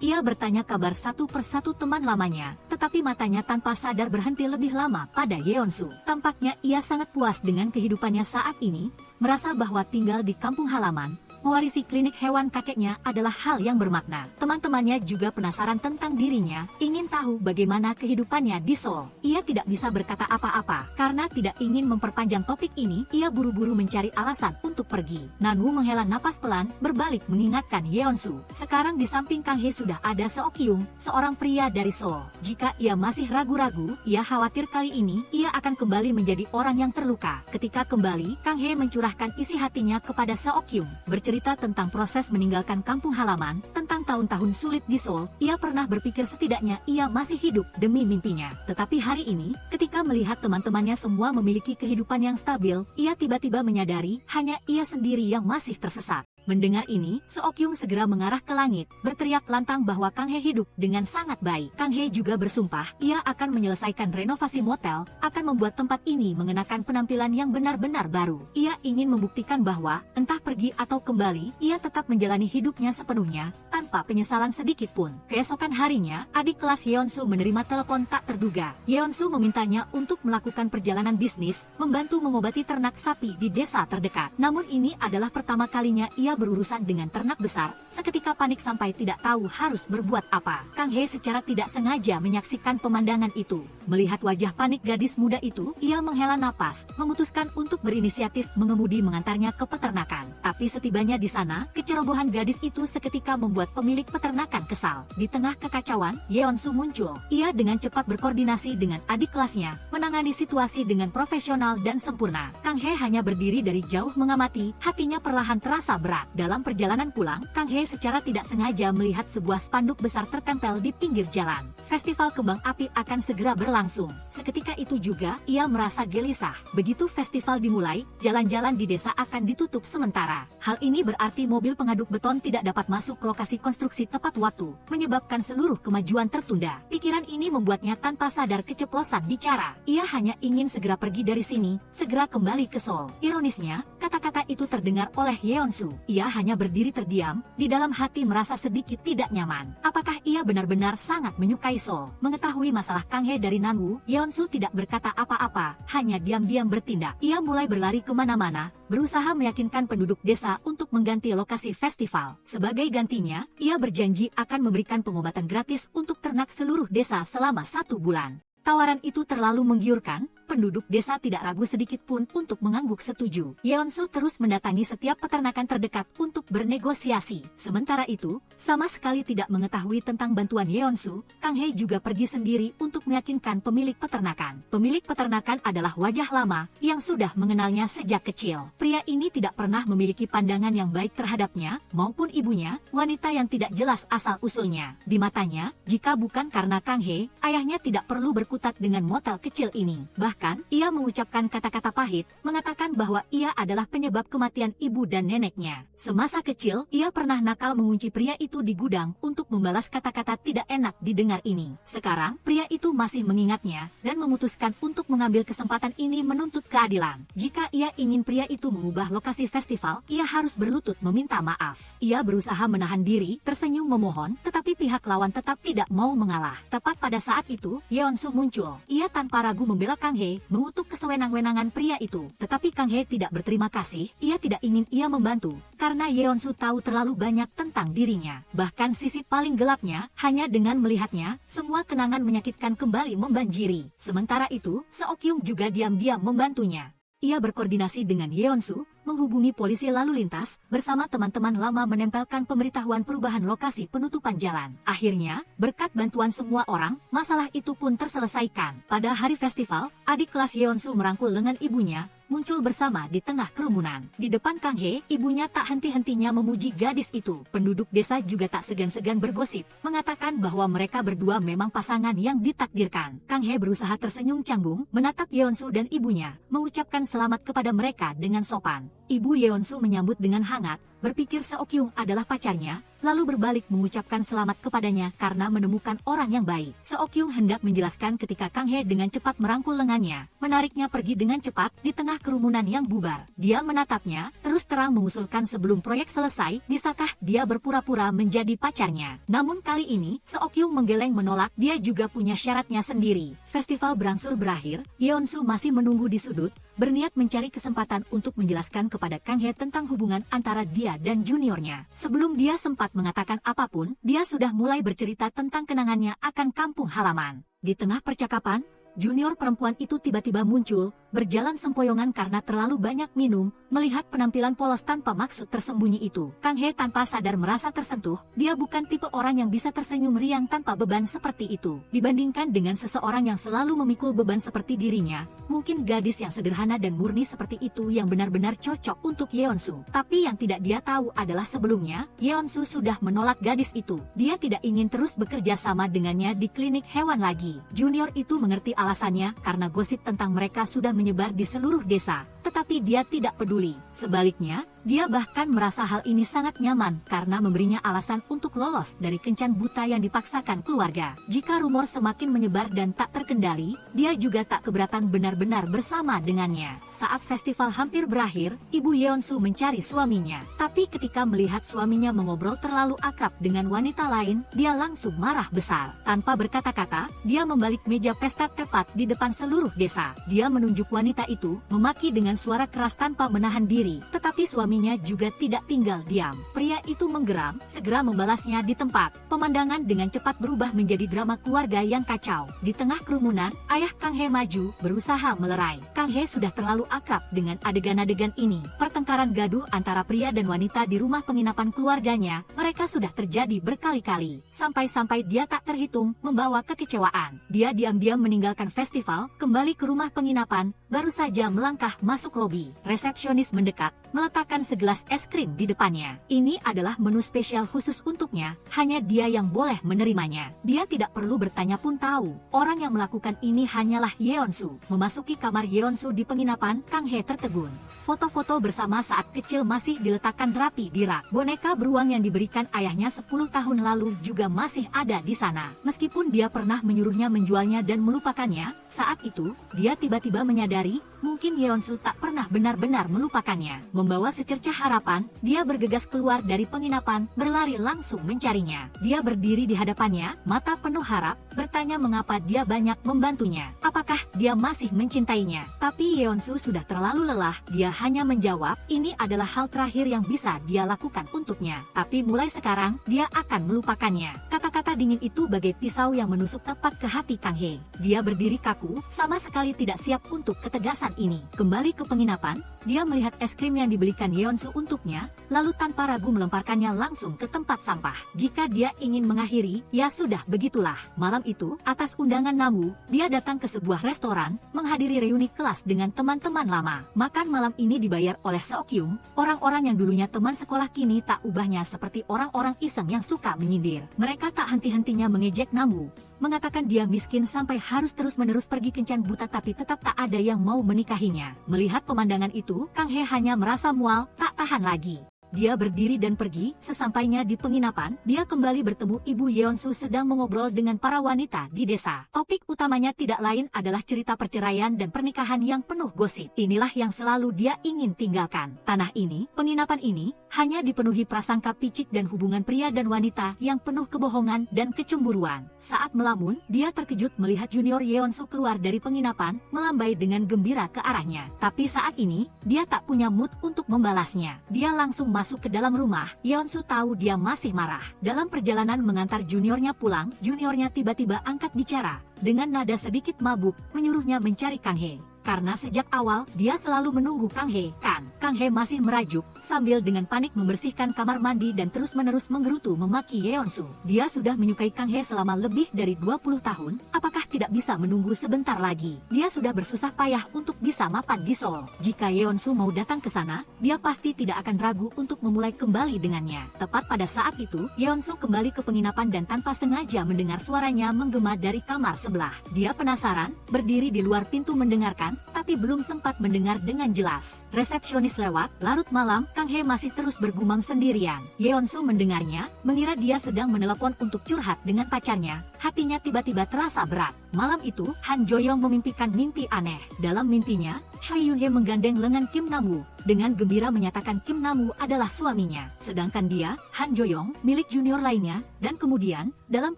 ia bertanya kabar satu persatu teman lamanya, tetapi matanya tanpa sadar berhenti lebih lama pada Yeonsu. Tampaknya ia sangat puas dengan kehidupannya saat ini, merasa bahwa tinggal di kampung halaman, mewarisi klinik hewan kakeknya adalah hal yang bermakna. Teman-temannya juga penasaran tentang dirinya, ingin tahu bagaimana kehidupannya di Seoul. Ia tidak bisa berkata apa-apa, karena tidak ingin memperpanjang topik ini, ia buru-buru mencari alasan untuk pergi. Nanwoo menghela napas pelan, berbalik mengingatkan Yeonsu. Sekarang di samping Kang He sudah ada Seok-kyung, seorang pria dari Seoul. Jika ia masih ragu-ragu, ia khawatir kali ini, ia akan kembali menjadi orang yang terluka. Ketika kembali, Kang He mencurahkan isi hatinya kepada Seok-kyung. Cerita tentang proses meninggalkan kampung halaman, tentang tahun-tahun sulit di Seoul, ia pernah berpikir setidaknya ia masih hidup demi mimpinya. Tetapi hari ini, ketika melihat teman-temannya semua memiliki kehidupan yang stabil, ia tiba-tiba menyadari hanya ia sendiri yang masih tersesat. Mendengar ini, Seok-kyung segera mengarah ke langit, berteriak lantang bahwa Kang He hidup dengan sangat baik. Kang He juga bersumpah, ia akan menyelesaikan renovasi motel, akan membuat tempat ini mengenakan penampilan yang benar-benar baru. Ia ingin membuktikan bahwa, entah pergi atau kembali, ia tetap menjalani hidupnya sepenuhnya, tanpa penyesalan sedikit pun. Keesokan harinya, adik kelas Yeonsu menerima telepon tak terduga. Yeonsu memintanya untuk melakukan perjalanan bisnis, membantu mengobati ternak sapi di desa terdekat. Namun ini adalah pertama kalinya ia berurusan dengan ternak besar, seketika panik sampai tidak tahu harus berbuat apa. Kang He secara tidak sengaja menyaksikan pemandangan itu. Melihat wajah panik gadis muda itu, ia menghela napas, memutuskan untuk berinisiatif mengemudi mengantarnya ke peternakan. Tapi setibanya di sana, kecerobohan gadis itu seketika membuat pemilik peternakan kesal. Di tengah kekacauan, Yeonsu muncul. Ia dengan cepat berkoordinasi dengan adik kelasnya, menangani situasi dengan profesional dan sempurna. Kang He hanya berdiri dari jauh mengamati, hatinya perlahan terasa berat. Dalam perjalanan pulang, Kang He secara tidak sengaja melihat sebuah spanduk besar tertempel di pinggir jalan. Festival kembang api akan segera berlangsung. Seketika itu juga, ia merasa gelisah. Begitu festival dimulai, jalan-jalan di desa akan ditutup sementara. Hal ini berarti mobil pengaduk beton tidak dapat masuk ke lokasi konstruksi tepat waktu, menyebabkan seluruh kemajuan tertunda. Pikiran ini membuatnya tanpa sadar keceplosan bicara. Ia hanya ingin segera pergi dari sini, segera kembali ke Seoul. Ironisnya, kata-kata itu terdengar oleh Yeonsu. Ia hanya berdiri terdiam, di dalam hati merasa sedikit tidak nyaman. Apakah ia benar-benar sangat menyukai Seoul? Mengetahui masalah Kang He dari Nanwoo, Yeonsu tidak berkata apa-apa, hanya diam-diam bertindak. Ia mulai berlari kemana-mana, berusaha meyakinkan penduduk desa untuk mengganti lokasi festival. Sebagai gantinya, ia berjanji akan memberikan pengobatan gratis untuk ternak seluruh desa selama 1 bulan. Tawaran itu terlalu menggiurkan, penduduk desa tidak ragu sedikit pun untuk mengangguk setuju. Yeonsu terus mendatangi setiap peternakan terdekat untuk bernegosiasi. Sementara itu, sama sekali tidak mengetahui tentang bantuan Yeonsu, Kang He juga pergi sendiri untuk meyakinkan pemilik peternakan. Pemilik peternakan adalah wajah lama, yang sudah mengenalnya sejak kecil. Pria ini tidak pernah memiliki pandangan yang baik terhadapnya, maupun ibunya, wanita yang tidak jelas asal-usulnya. Di matanya, jika bukan karena Kang He, ayahnya tidak perlu berkutat dengan motel kecil ini. Bahkan, ia mengucapkan kata-kata pahit, mengatakan bahwa ia adalah penyebab kematian ibu dan neneknya. Semasa kecil, ia pernah nakal mengunci pria itu di gudang untuk membalas kata-kata tidak enak didengar ini. Sekarang, pria itu masih mengingatnya, dan memutuskan untuk mengambil kesempatan ini menuntut keadilan. Jika ia ingin pria itu mengubah lokasi festival, ia harus berlutut meminta maaf. Ia berusaha menahan diri, tersenyum memohon, tetapi pihak lawan tetap tidak mau mengalah. Tepat pada saat itu, Yeonsu muncul. Ia tanpa ragu membela Kang He, mengutuk kesewenang-wenangan pria itu. Tetapi Kang He tidak berterima kasih, ia tidak ingin ia membantu, karena Yeonsu tahu terlalu banyak tentang dirinya. Bahkan sisi paling gelapnya, hanya dengan melihatnya, semua kenangan menyakitkan kembali membanjiri. Sementara itu, Seok-kyung juga diam-diam membantunya. Ia berkoordinasi dengan Yeonsu, menghubungi polisi lalu lintas, bersama teman-teman lama menempelkan pemberitahuan perubahan lokasi penutupan jalan. Akhirnya, berkat bantuan semua orang, masalah itu pun terselesaikan. Pada hari festival, adik kelas Yeonsu merangkul lengan ibunya, muncul bersama di tengah kerumunan. Di depan Kang Hye, ibunya tak henti-hentinya memuji gadis itu. Penduduk desa juga tak segan-segan bergosip, mengatakan bahwa mereka berdua memang pasangan yang ditakdirkan. Kang Hye berusaha tersenyum canggung, menatap Yeonsu dan ibunya, mengucapkan selamat kepada mereka dengan sopan. Ibu Yeonsu menyambut dengan hangat, berpikir Seokyung adalah pacarnya, lalu berbalik mengucapkan selamat kepadanya karena menemukan orang yang baik. Seokyung hendak menjelaskan ketika Kang Hye dengan cepat merangkul lengannya, menariknya pergi dengan cepat di tengah kerumunan yang bubar. Dia menatapnya, terus terang mengusulkan sebelum proyek selesai, bisakah dia berpura-pura menjadi pacarnya. Namun kali ini, Seokyung menggeleng menolak, dia juga punya syaratnya sendiri. Festival berangsur berakhir, Yeonsu masih menunggu di sudut, berniat mencari kesempatan untuk menjelaskan kepada Kang Hye tentang hubungan antara dia dan juniornya. Sebelum dia sempat mengatakan apapun, dia sudah mulai bercerita tentang kenangannya akan kampung halaman. Di tengah percakapan, junior perempuan itu tiba-tiba muncul, berjalan sempoyongan karena terlalu banyak minum, melihat penampilan polos tanpa maksud tersembunyi itu. Kang Hye tanpa sadar merasa tersentuh, dia bukan tipe orang yang bisa tersenyum riang tanpa beban seperti itu. Dibandingkan dengan seseorang yang selalu memikul beban seperti dirinya, mungkin gadis yang sederhana dan murni seperti itu yang benar-benar cocok untuk Yeonsu. Tapi yang tidak dia tahu adalah sebelumnya, Yeonsu sudah menolak gadis itu. Dia tidak ingin terus bekerja sama dengannya di klinik hewan lagi. Junior itu mengerti alasannya karena gosip tentang mereka sudah menyebar di seluruh desa, tetapi dia tidak peduli. Sebaliknya, dia bahkan merasa hal ini sangat nyaman karena memberinya alasan untuk lolos dari kencan buta yang dipaksakan keluarga. Jika rumor semakin menyebar dan tak terkendali, dia juga tak keberatan benar-benar bersama dengannya. Saat festival hampir berakhir, Ibu Yeonsu mencari suaminya. Tapi ketika melihat suaminya mengobrol terlalu akrab dengan wanita lain, dia langsung marah besar. Tanpa berkata-kata, dia membalik meja pesta tepat di depan seluruh desa. Dia menunjuk wanita itu, memaki dengan suara keras tanpa menahan diri, tetapi suaminya juga tidak tinggal diam. Pria itu menggeram, segera membalasnya di tempat. Pemandangan dengan cepat berubah menjadi drama keluarga yang kacau. Di tengah kerumunan, ayah Kang Hye maju, berusaha melerai. Kang Hye sudah terlalu akrab dengan adegan-adegan ini. Pertengkaran gaduh antara pria dan wanita di rumah penginapan keluarganya, mereka sudah terjadi berkali-kali. Sampai-sampai dia tak terhitung, membawa kekecewaan. Dia diam-diam meninggalkan festival, kembali ke rumah penginapan, baru saja melangkah masuk lobi. Resepsionis mendekat, meletakkan segelas es krim di depannya. Ini adalah menu spesial khusus untuknya, hanya dia yang boleh menerimanya. Dia tidak perlu bertanya pun tahu, orang yang melakukan ini hanyalah Yeonsu. Memasuki kamar Yeonsu di penginapan, Kang Hye tertegun. Foto-foto bersama saat kecil masih diletakkan rapi di rak. Boneka beruang yang diberikan ayahnya 10 tahun lalu juga masih ada di sana. Meskipun dia pernah menyuruhnya menjualnya dan melupakannya, saat itu, dia tiba-tiba menyadari, mungkin Yeonsu tak pernah benar-benar melupakannya. Membawa secercah harapan, dia bergegas keluar dari penginapan, berlari langsung mencarinya. Dia berdiri di hadapannya, mata penuh harap, bertanya mengapa dia banyak membantunya. Apakah dia masih mencintainya? Tapi Yeonsu sudah terlalu lelah, dia hanya menjawab, ini adalah hal terakhir yang bisa dia lakukan untuknya. Tapi mulai sekarang, dia akan melupakannya. Kata-kata dingin itu bagai pisau yang menusuk tepat ke hati Kang Hye. Dia berdiri kaku, sama sekali tidak siap untuk ketegasan ini. Kembali ke penginapan, dia melihat es krim yang dibelikan Yeonsu untuknya, lalu tanpa ragu melemparkannya langsung ke tempat sampah. Jika dia ingin mengakhiri, ya sudah begitulah. Malam itu, atas undangan Namu, dia datang ke sebuah restoran, menghadiri reuni kelas dengan teman-teman lama. Makan malam ini dibayar oleh Seokyung, orang-orang yang dulunya teman sekolah kini tak ubahnya seperti orang-orang iseng yang suka menyindir. Mereka tak henti-hentinya mengejek Namu, mengatakan dia miskin sampai harus terus-menerus pergi kencan buta tapi tetap tak ada yang mau menikahinya. Melihat pemandangan itu, Kang Hye hanya merasa mual, tak tahan lagi. Dia berdiri dan pergi. Sesampainya di penginapan, dia kembali bertemu Ibu Yeonsu sedang mengobrol dengan para wanita di desa. Topik utamanya tidak lain adalah cerita perceraian dan pernikahan yang penuh gosip. Inilah yang selalu dia ingin tinggalkan. Tanah ini, penginapan ini, hanya dipenuhi prasangka picik dan hubungan pria dan wanita yang penuh kebohongan dan kecemburuan. Saat melamun, dia terkejut melihat junior Yeonsu keluar dari penginapan, melambai dengan gembira ke arahnya. Tapi saat ini, dia tak punya mood untuk membalasnya. Dia langsung masuk ke dalam rumah. Yeonsu tahu dia masih marah. Dalam perjalanan mengantar juniornya pulang, juniornya tiba-tiba angkat bicara. Dengan nada sedikit mabuk, menyuruhnya mencari Kang Hye. karena sejak awal dia selalu menunggu Kang He. Kang He masih merajuk sambil dengan panik membersihkan kamar mandi dan terus-menerus menggerutu memaki Yeonsu. Dia sudah menyukai Kang He selama lebih dari 20 tahun, apakah tidak bisa menunggu sebentar lagi? Dia sudah bersusah payah untuk bisa mapan di Seoul. Jika Yeonsu mau datang ke sana, dia pasti tidak akan ragu untuk memulai kembali dengannya. Tepat pada saat itu, Yeonsu kembali ke penginapan dan tanpa sengaja mendengar suaranya menggema dari kamar sebelah. Dia penasaran, berdiri di luar pintu mendengarkan, tapi belum sempat mendengar dengan jelas. Resepsionis lewat, larut malam, Kang He masih terus bergumam sendirian. Yeonsu mendengarnya, mengira dia sedang menelepon untuk curhat dengan pacarnya. Hatinya tiba-tiba terasa berat. Malam itu, Han Jo-young memimpikan mimpi aneh. Dalam mimpinya, Choi Yun-hye menggandeng lengan Kim Nam-woo, dengan gembira menyatakan Kim Nam-woo adalah suaminya. Sedangkan dia, Han Jo-young, milik junior lainnya, dan kemudian, dalam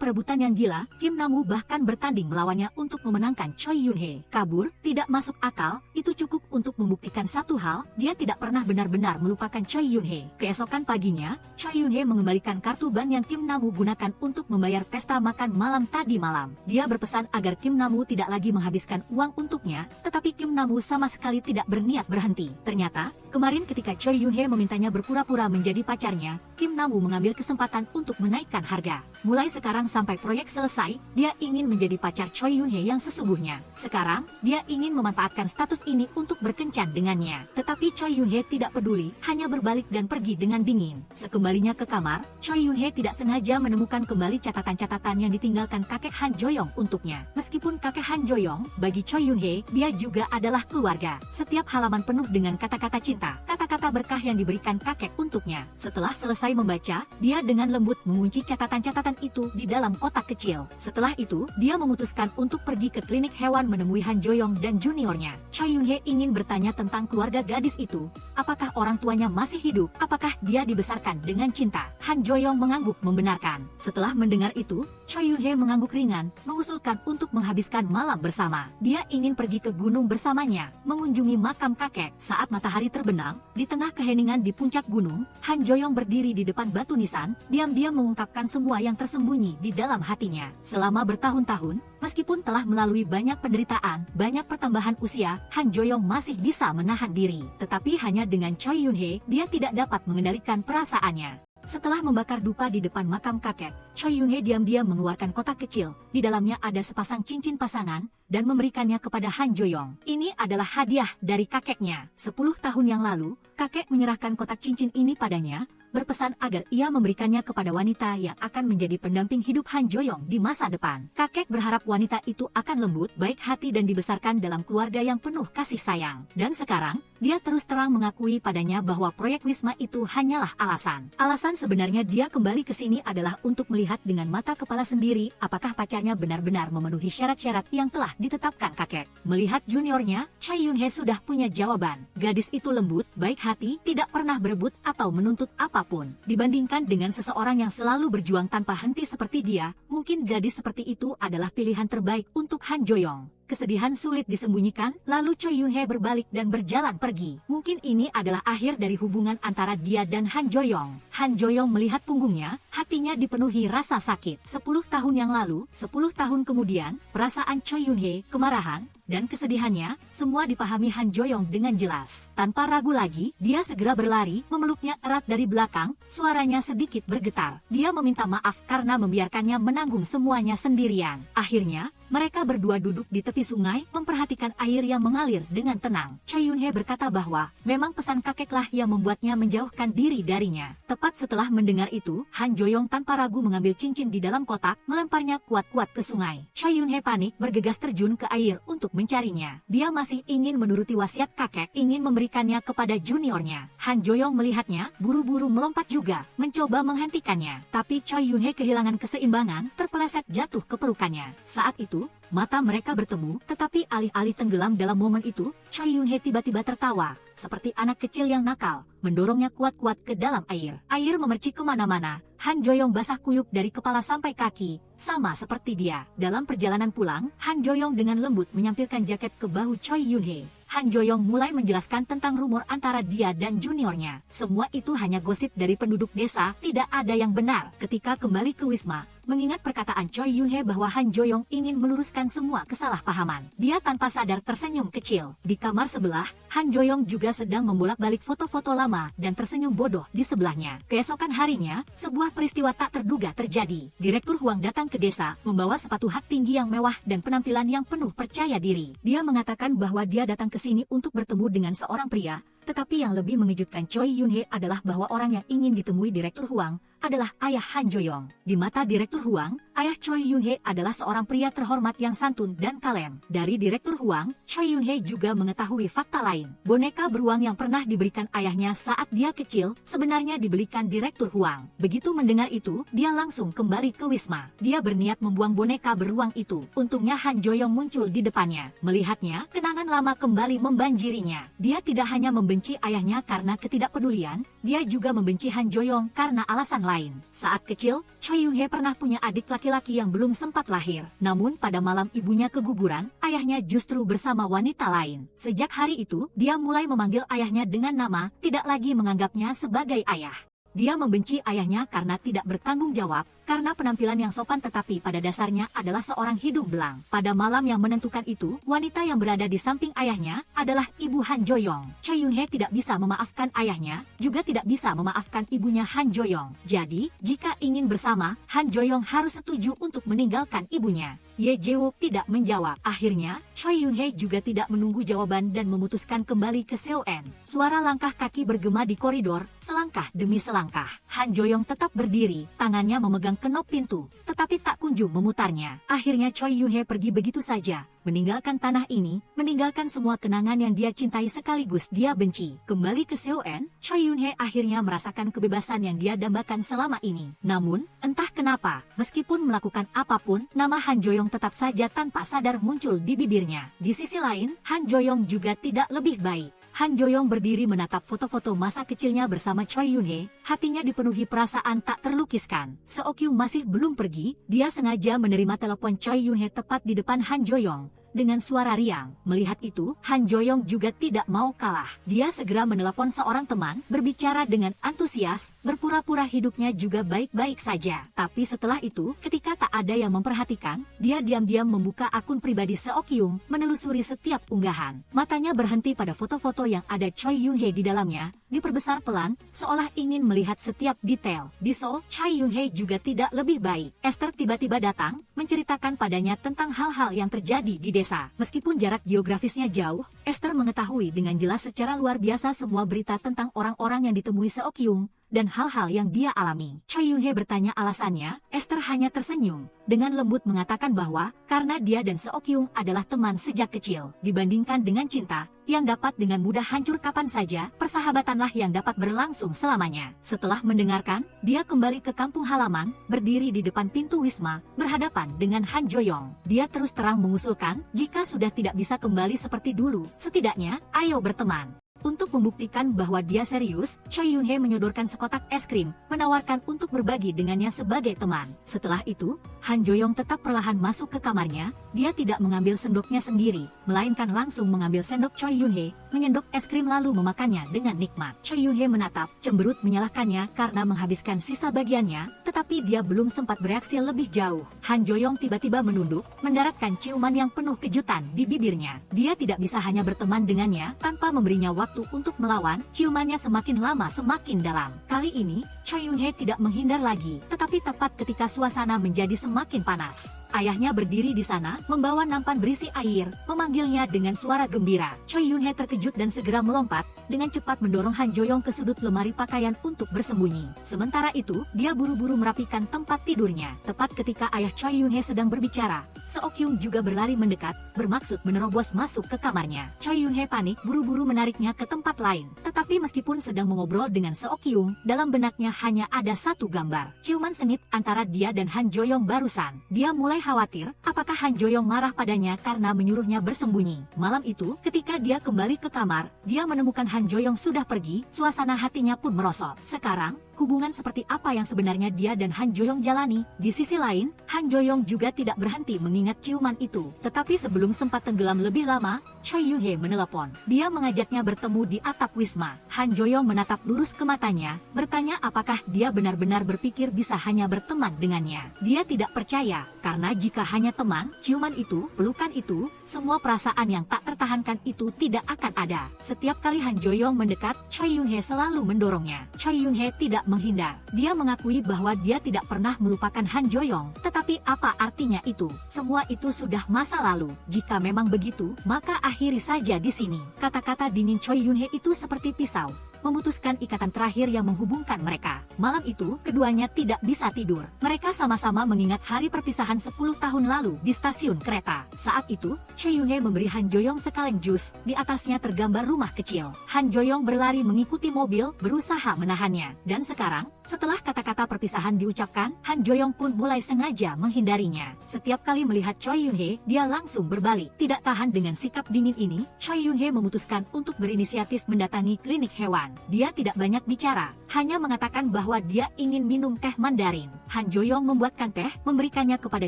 perebutan yang gila, Kim Nam-woo bahkan bertanding melawannya untuk memenangkan Choi Yun-hye. Kabur, tidak masuk akal, itu cukup untuk membuktikan satu hal, dia tidak pernah benar-benar melupakan Choi Yun-hye. Keesokan paginya, Choi Yun-hye mengembalikan kartu ban yang Kim Nam-woo gunakan untuk membayar pesta makan malam tadi malam. Dia berpesan agar Kim Nam-woo tidak lagi menghabiskan uang untuknya, tetapi Kim Nam-woo sama sekali tidak berniat berhenti. Ternyata, kemarin ketika Choi Yun-hye memintanya berpura-pura menjadi pacarnya, Kim Nam-woo mengambil kesempatan untuk menaikkan harga. Mulai sekarang sampai proyek selesai, dia ingin menjadi pacar Choi Yun-hye yang sesungguhnya. Sekarang, dia ingin memanfaatkan status ini untuk berkencan dengannya. Tetapi Choi Yun-hye tidak peduli, hanya berbalik dan pergi dengan dingin. Sekembalinya ke kamar, Choi Yun-hye tidak sengaja menemukan kembali catatan-catatan yang ditinggalkan kakek Han Jo-young untuknya. Meskipun kakek Han Jo-young, bagi Choi Yun-hye, dia juga adalah keluarga. Setiap halaman penuh dengan kata-kata cinta, kata-kata berkah yang diberikan kakek untuknya. Setelah selesai membaca, dia dengan lembut mengunci catatan-catatan itu di dalam kotak kecil. Setelah itu, dia memutuskan untuk pergi ke klinik hewan menemui Han Jo-young dan juniornya. Choi Yun-hye ingin bertanya tentang keluarga gadis itu. Apakah orang tuanya masih hidup? Apakah dia dibesarkan dengan cinta? Han Jo-young mengangguk membenarkan. Setelah mendengar itu, Choi Yun-hye mengangguk ringan, mengusulkan untuk menghabiskan malam bersama. Dia ingin pergi ke gunung bersamanya, mengunjungi makam kakek. Saat matahari terbenam, di tengah keheningan di puncak gunung, Han Jo-young berdiri di depan batu nisan, diam-diam mengungkapkan semua yang tersembunyi di dalam hatinya. Selama bertahun-tahun, meskipun telah melalui banyak penderitaan, banyak pertambahan usia, Han Jo-young masih bisa menahan diri. Tetapi hanya dengan Choi Yun-hye, dia tidak dapat mengendalikan perasaannya. Setelah membakar dupa di depan makam kakek, Choi Yun-hye diam-diam mengeluarkan kotak kecil. Di dalamnya ada sepasang cincin pasangan, dan memberikannya kepada Han Jo-young. Ini adalah hadiah dari kakeknya. 10 tahun yang lalu, kakek menyerahkan kotak cincin ini padanya, berpesan agar ia memberikannya kepada wanita yang akan menjadi pendamping hidup Han Jo-young di masa depan. Kakek berharap wanita itu akan lembut, baik hati dan dibesarkan dalam keluarga yang penuh kasih sayang. Dan sekarang, dia terus terang mengakui padanya bahwa proyek Wisma itu hanyalah alasan. Alasan sebenarnya dia kembali ke sini adalah untuk melihat dengan mata kepala sendiri apakah pacarnya benar-benar memenuhi syarat-syarat yang telah ditetapkan kakek. Melihat juniornya, Choi Yun-hye sudah punya jawaban. Gadis itu lembut, baik hati, tidak pernah berebut atau menuntut apapun. Dibandingkan dengan seseorang yang selalu berjuang tanpa henti seperti dia, mungkin gadis seperti itu adalah pilihan terbaik untuk Han Jo-young. Kesedihan sulit disembunyikan, lalu Choi Yun-hye berbalik dan berjalan pergi. Mungkin ini adalah akhir dari hubungan antara dia dan Han Jo-young. Han Jo-young melihat punggungnya, hatinya dipenuhi rasa sakit. 10 tahun yang lalu, 10 tahun kemudian, perasaan Choi Yun-hye, kemarahan, dan kesedihannya, semua dipahami Han Jo-young dengan jelas. Tanpa ragu lagi, dia segera berlari, memeluknya erat dari belakang, suaranya sedikit bergetar. Dia meminta maaf karena membiarkannya menanggung semuanya sendirian. Akhirnya, mereka berdua duduk di tepi sungai, memperhatikan air yang mengalir dengan tenang. Choi Yun-hye berkata bahwa, memang pesan kakeklah yang membuatnya menjauhkan diri darinya. Tepat setelah mendengar itu, Han Jo-young tanpa ragu mengambil cincin di dalam kotak, melemparnya kuat-kuat ke sungai. Choi Yun-hye panik, bergegas terjun ke air untuk mencarinya. Dia masih ingin menuruti wasiat kakek, ingin memberikannya kepada juniornya. Han Jo-young melihatnya, buru-buru melompat juga, mencoba menghentikannya. Tapi Choi Yun-hye kehilangan keseimbangan, terpeleset jatuh ke pelukannya. Saat itu, mata mereka bertemu, tetapi alih-alih tenggelam dalam momen itu, Choi Yun-hye tiba-tiba tertawa, seperti anak kecil yang nakal, mendorongnya kuat-kuat ke dalam air. Air memercik kemana-mana, Han Jo-young basah kuyup dari kepala sampai kaki, sama seperti dia. Dalam perjalanan pulang, Han Jo-young dengan lembut menyampirkan jaket ke bahu Choi Yun-hye. Han Jo-young mulai menjelaskan tentang rumor antara dia dan juniornya. Semua itu hanya gosip dari penduduk desa, tidak ada yang benar. Ketika kembali ke Wisma, Mengingat perkataan Choi Yun-hee bahwa Han Jo-yong ingin meluruskan semua kesalahpahaman, dia tanpa sadar tersenyum kecil. Di kamar sebelah, Han Jo-yong juga sedang membolak-balik foto-foto lama dan tersenyum bodoh di sebelahnya. Keesokan harinya, sebuah peristiwa tak terduga terjadi. Direktur Huang datang ke desa, membawa sepatu hak tinggi yang mewah dan penampilan yang penuh percaya diri. Dia mengatakan bahwa dia datang ke sini untuk bertemu dengan seorang pria, tetapi yang lebih mengejutkan Choi Yun-hee adalah bahwa orang yang ingin ditemui Direktur Huang adalah ayah Han Jo-yong. Di mata Direktur Huang, ayah Choi Yun-hee adalah seorang pria terhormat yang santun dan kalem. Dari Direktur Huang, Choi Yun-hee juga mengetahui fakta lain. Boneka beruang yang pernah diberikan ayahnya saat dia kecil, sebenarnya dibelikan Direktur Huang. Begitu mendengar itu, dia langsung kembali ke Wisma. Dia berniat membuang boneka beruang itu. Untungnya Han Jo-yong muncul di depannya. Melihatnya, kenangan lama kembali membanjirinya. Dia tidak hanya membenci ayahnya karena ketidakpedulian, dia juga membenci Han Jo-yong karena alasan lain. Saat kecil, Choi Yun-hee pernah punya adik laki-laki yang belum sempat lahir. Namun pada malam ibunya keguguran, ayahnya justru bersama wanita lain. Sejak hari itu, dia mulai memanggil ayahnya dengan nama, tidak lagi menganggapnya sebagai ayah. Dia membenci ayahnya karena tidak bertanggung jawab, karena penampilan yang sopan tetapi pada dasarnya adalah seorang hidung belang. Pada malam yang menentukan itu, wanita yang berada di samping ayahnya adalah ibu Han Jo-yong. Choi Yun-hee tidak bisa memaafkan ayahnya, juga tidak bisa memaafkan ibunya Han Jo-yong. Jadi, jika ingin bersama, Han Jo-yong harus setuju untuk meninggalkan ibunya. Ye Jae-wook tidak menjawab. Akhirnya, Choi Yun-hee juga tidak menunggu jawaban dan memutuskan kembali ke Seoul-en. Suara langkah kaki bergema di koridor, selangkah demi selangkah. Han Jo-yong tetap berdiri, tangannya memegang kenop pintu, tetapi tak kunjung memutarnya. Akhirnya Choi Yun-hee pergi begitu saja, meninggalkan tanah ini, meninggalkan semua kenangan yang dia cintai sekaligus dia benci. Kembali ke Seoul-en, Choi Yun-hee akhirnya merasakan kebebasan yang dia dambakan selama ini. Namun, entah kenapa, meskipun melakukan apapun, nama Han Jo-yong tetap saja tanpa sadar muncul di bibirnya. Di sisi lain, Han Jo-yong juga tidak lebih baik. Han Jo-yong berdiri menatap foto-foto masa kecilnya bersama Choi Yun-hee, hatinya dipenuhi perasaan tak terlukiskan. Seok-kyung masih belum pergi, dia sengaja menerima telepon Choi Yun-hee tepat di depan Han Jo-yong. Dengan suara riang, melihat itu, Han Jo-yong juga tidak mau kalah. Dia segera menelepon seorang teman, berbicara dengan antusias, berpura-pura hidupnya juga baik-baik saja. Tapi setelah itu, ketika tak ada yang memperhatikan, dia diam-diam membuka akun pribadi Seok-kyung, menelusuri setiap unggahan. Matanya berhenti pada foto-foto yang ada Choi Yun-hee di dalamnya, diperbesar pelan, seolah ingin melihat setiap detail. Di Seoul, Choi Yun-hee juga tidak lebih baik. Esther tiba-tiba datang, menceritakan padanya tentang hal-hal yang terjadi di desa. Meskipun jarak geografisnya jauh, Esther mengetahui dengan jelas secara luar biasa semua berita tentang orang-orang yang ditemui Seok-kyung dan hal-hal yang dia alami. Choi Yun-hee bertanya alasannya, Esther hanya tersenyum, dengan lembut mengatakan bahwa, karena dia dan Seok-kyung adalah teman sejak kecil. Dibandingkan dengan cinta, yang dapat dengan mudah hancur kapan saja, persahabatanlah yang dapat berlangsung selamanya. Setelah mendengarkan, dia kembali ke kampung halaman, berdiri di depan pintu Wisma, berhadapan dengan Han Jo-yong. Dia terus terang mengusulkan, jika sudah tidak bisa kembali seperti dulu, setidaknya, ayo berteman. Untuk membuktikan bahwa dia serius, Choi Yun-hee menyodorkan sekotak es krim, menawarkan untuk berbagi dengannya sebagai teman. Setelah itu, Han Jo-yong tetap perlahan masuk ke kamarnya. Dia tidak mengambil sendoknya sendiri, melainkan langsung mengambil sendok Choi Yun-hee, menyendok es krim lalu memakannya dengan nikmat. Choi Yun-hee menatap, cemberut menyalahkannya karena menghabiskan sisa bagiannya, tetapi dia belum sempat bereaksi lebih jauh. Han Jo-yong tiba-tiba menunduk, mendaratkan ciuman yang penuh kejutan di bibirnya. Dia tidak bisa hanya berteman dengannya tanpa memberinya waktu untuk melawan. Ciumannya semakin lama semakin dalam. Kali ini, Choi Yun-hee tidak menghindar lagi, tetapi tepat ketika suasana menjadi semakin panas. Ayahnya berdiri di sana, membawa nampan berisi air, memanggilnya dengan suara gembira. Choi Yun-hee terkejut dan segera melompat, dengan cepat mendorong Han Jo-yong ke sudut lemari pakaian untuk bersembunyi. Sementara itu, dia buru-buru merapikan tempat tidurnya. Tepat ketika ayah Choi Yun-hee sedang berbicara, Seok-kyung juga berlari mendekat, bermaksud menerobos masuk ke kamarnya. Choi Yun-hee panik, buru-buru menariknya ke tempat lain. Tetapi meskipun sedang mengobrol dengan Seok-kyung, dalam benaknya hanya ada satu gambar. Ciuman sengit antara dia dan Han Jo-yong barusan. Dia mulai khawatir, apakah Han Jo-yong marah padanya karena menyuruhnya bersembunyi. Malam itu, ketika dia kembali ke kamar, dia menemukan Han Jo-yong sudah pergi, suasana hatinya pun merosot. Sekarang, hubungan seperti apa yang sebenarnya dia dan Han Joyong jalani. Di sisi lain, Han Joyong juga tidak berhenti mengingat ciuman itu. Tetapi sebelum sempat tenggelam lebih lama, Choi Yun Hee menelepon. Dia mengajaknya bertemu di atap wisma. Han Joyong menatap lurus ke matanya, bertanya apakah dia benar-benar berpikir bisa hanya berteman dengannya. Dia tidak percaya, karena jika hanya teman, ciuman itu, pelukan itu, semua perasaan yang tak tertahankan itu tidak akan ada. Setiap kali Han Joyong mendekat, Choi Yun Hee selalu mendorongnya. Choi Yun Hee tidak menghindar. Dia mengakui bahwa dia tidak pernah melupakan Han Joyong. Tetapi apa artinya itu? Semua itu sudah masa lalu. Jika memang begitu, maka akhiri saja di sini. Kata-kata dingin Choi Yun Hee itu seperti pisau, memutuskan ikatan terakhir yang menghubungkan mereka. Malam itu, keduanya tidak bisa tidur. Mereka sama-sama mengingat hari perpisahan 10 tahun lalu di stasiun kereta. Saat itu, Choi Yun Hee memberi Han Joyong sekaleng jus. Di atasnya tergambar rumah kecil. Han Joyong berlari mengikuti mobil, berusaha menahannya. Dan sekarang, setelah kata-kata perpisahan diucapkan, Han Joyong pun mulai sengaja menghindarinya. Setiap kali melihat Choi Yun Hee, dia langsung berbalik. Tidak tahan dengan sikap dingin ini, Choi Yun Hee memutuskan untuk berinisiatif mendatangi klinik hewan. Dia tidak banyak bicara, hanya mengatakan bahwa dia ingin minum teh Mandarin. Han Joyong membuatkan teh, memberikannya kepada